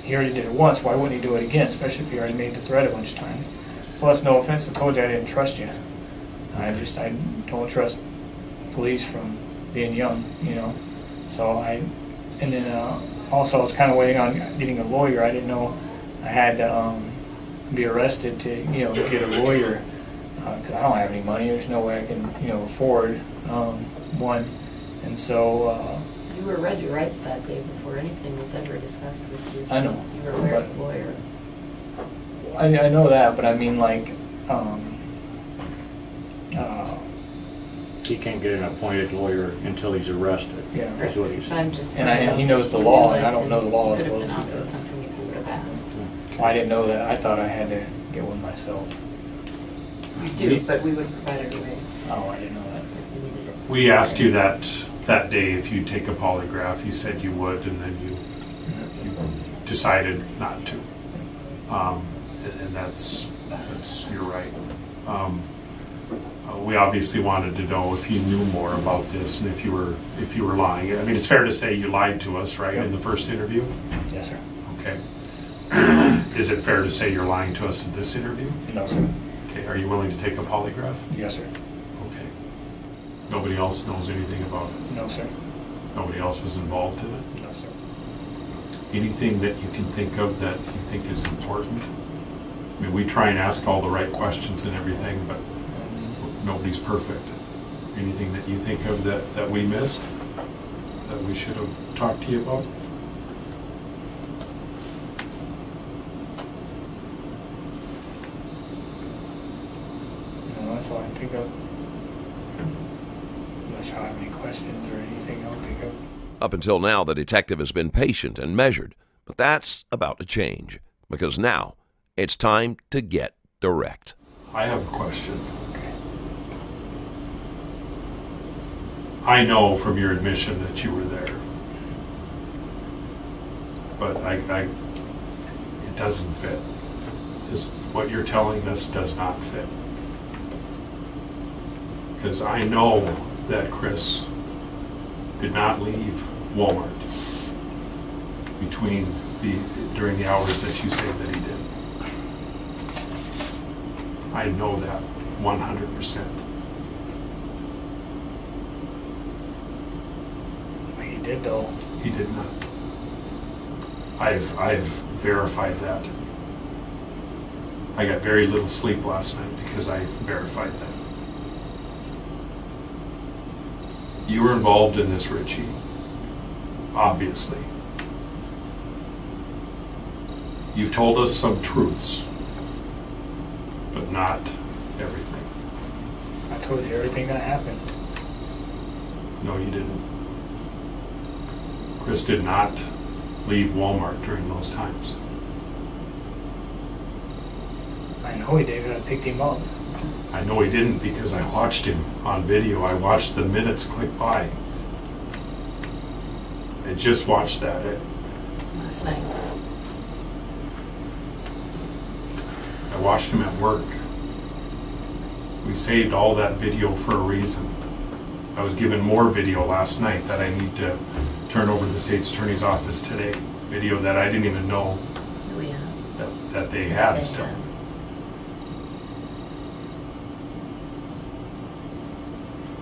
he already did it once, why wouldn't he do it again, especially if he already made the threat a bunch of times? Plus, no offense, I told you I didn't trust you. I don't trust police from being young, you know? So and then also I was kind of waiting on getting a lawyer. I didn't know I had to be arrested to, you know, get a lawyer, because I don't have any money. There's no way I can, you know, afford one. And so you were read your rights that day before anything was ever discussed with you. So I know. You were aware of the lawyer. I know that, but I mean, like, he can't get an appointed lawyer until he's arrested. Yeah. That's what he said. I'm just and he knows the law, and I don't know the law as could well have as been he offered does. something if you would have asked. Well, I didn't know that. I thought I had to get one myself. You do, but we would provide it away. Oh, I didn't know that. If you needed it. We asked you that day if you'd take a polygraph. You said you would, and then you decided not to. And that's you're right. We obviously wanted to know if you knew more about this and if you were lying. I mean, it's fair to say you lied to us, right, in the first interview? Yes, sir. Okay. Is it fair to say you're lying to us in this interview? No, sir. Okay. Are you willing to take a polygraph? Yes, sir. Okay. Nobody else knows anything about it? No, sir. Nobody else was involved in it? No, sir. Anything that you can think of that you think is important? I mean, we try and ask all the right questions and everything, but nobody's perfect. Anything that you think of that we missed, that we should have talked to you about? No, that's all I can think of. Unless you have any questions or anything I can think of. Up until now, the detective has been patient and measured, but that's about to change, because now it's time to get direct. I have a question. I know from your admission that you were there, but it doesn't fit. What you're telling us does not fit. Because I know that Chris did not leave Walmart during the hours that you say that he did. I know that 100%. He did, though. He did not. I've verified that. I got very little sleep last night because I verified that. You were involved in this, Richie. Obviously. You've told us some truths, but not everything. I told you everything that happened. No, you didn't. Chris did not leave Walmart during those times. I know he did because I picked him up. I know he didn't because I watched him on video. I watched the minutes click by. I just watched that. Last night. I watched him at work. We saved all that video for a reason. I was given more video last night that I need to turn over to the state's attorney's office today. Video that I didn't even know that they had still.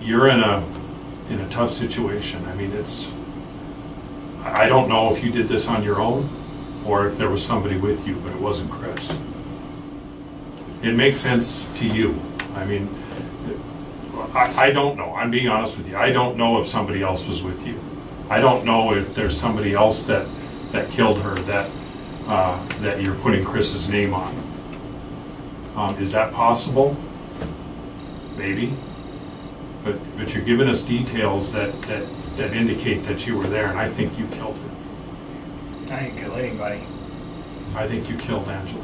You're in a tough situation. I mean, I don't know if you did this on your own or if there was somebody with you, but it wasn't Chris. It makes sense to you. I mean, I don't know. I'm being honest with you. I don't know if somebody else was with you. I don't know if there's somebody else that killed her that you're putting Chris's name on. Is that possible? Maybe. But you're giving us details that indicate that you were there, and I think you killed her. I didn't kill anybody. I think you killed Angela.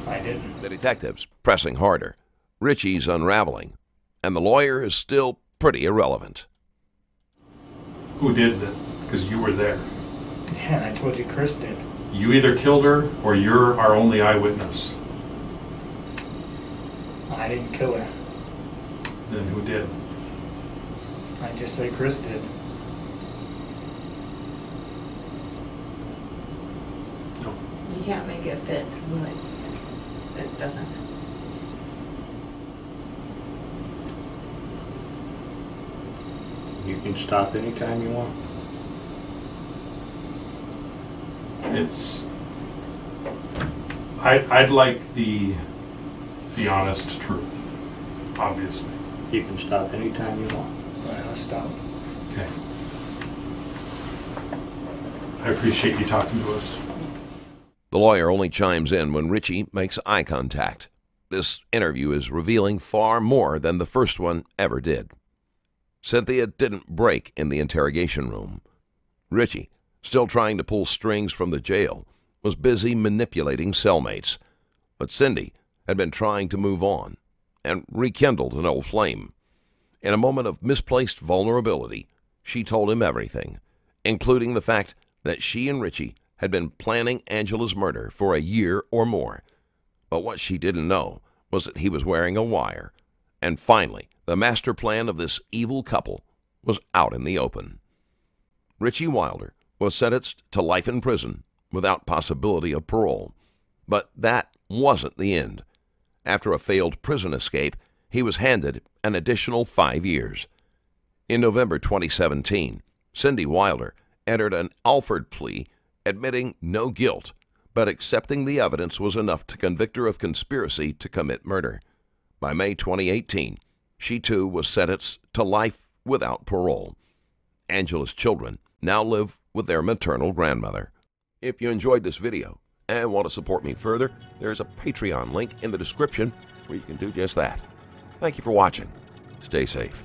I didn't. The detective's pressing harder. Richie's unraveling, and the lawyer is still pretty irrelevant. Who did that? Because you were there. Yeah, I told you Chris did. You either killed her or you're our only eyewitness. I didn't kill her. Then who did? I just say Chris did. No. You can't make it fit, but it doesn't. You can stop anytime you want. I'd like the honest truth, obviously. You can stop anytime you want. All right, I'll stop. Okay. I appreciate you talking to us. The lawyer only chimes in when Richie makes eye contact. This interview is revealing far more than the first one ever did. Cynthia didn't break in the interrogation room. Richie, still trying to pull strings from the jail, was busy manipulating cellmates. But Cindy had been trying to move on and rekindled an old flame. In a moment of misplaced vulnerability, she told him everything, including the fact that she and Richie had been planning Angela's murder for a year or more. But what she didn't know was that he was wearing a wire. And finally, the master plan of this evil couple was out in the open. Richie Wilder was sentenced to life in prison without possibility of parole. But that wasn't the end. After a failed prison escape, he was handed an additional 5 years. In November 2017, Cindy Wilder entered an Alford plea admitting no guilt, but accepting the evidence was enough to convict her of conspiracy to commit murder. By May 2018, she too was sentenced to life without parole. Angela's children now live with their maternal grandmother. If you enjoyed this video and want to support me further, there's a Patreon link in the description where you can do just that. Thank you for watching. Stay safe.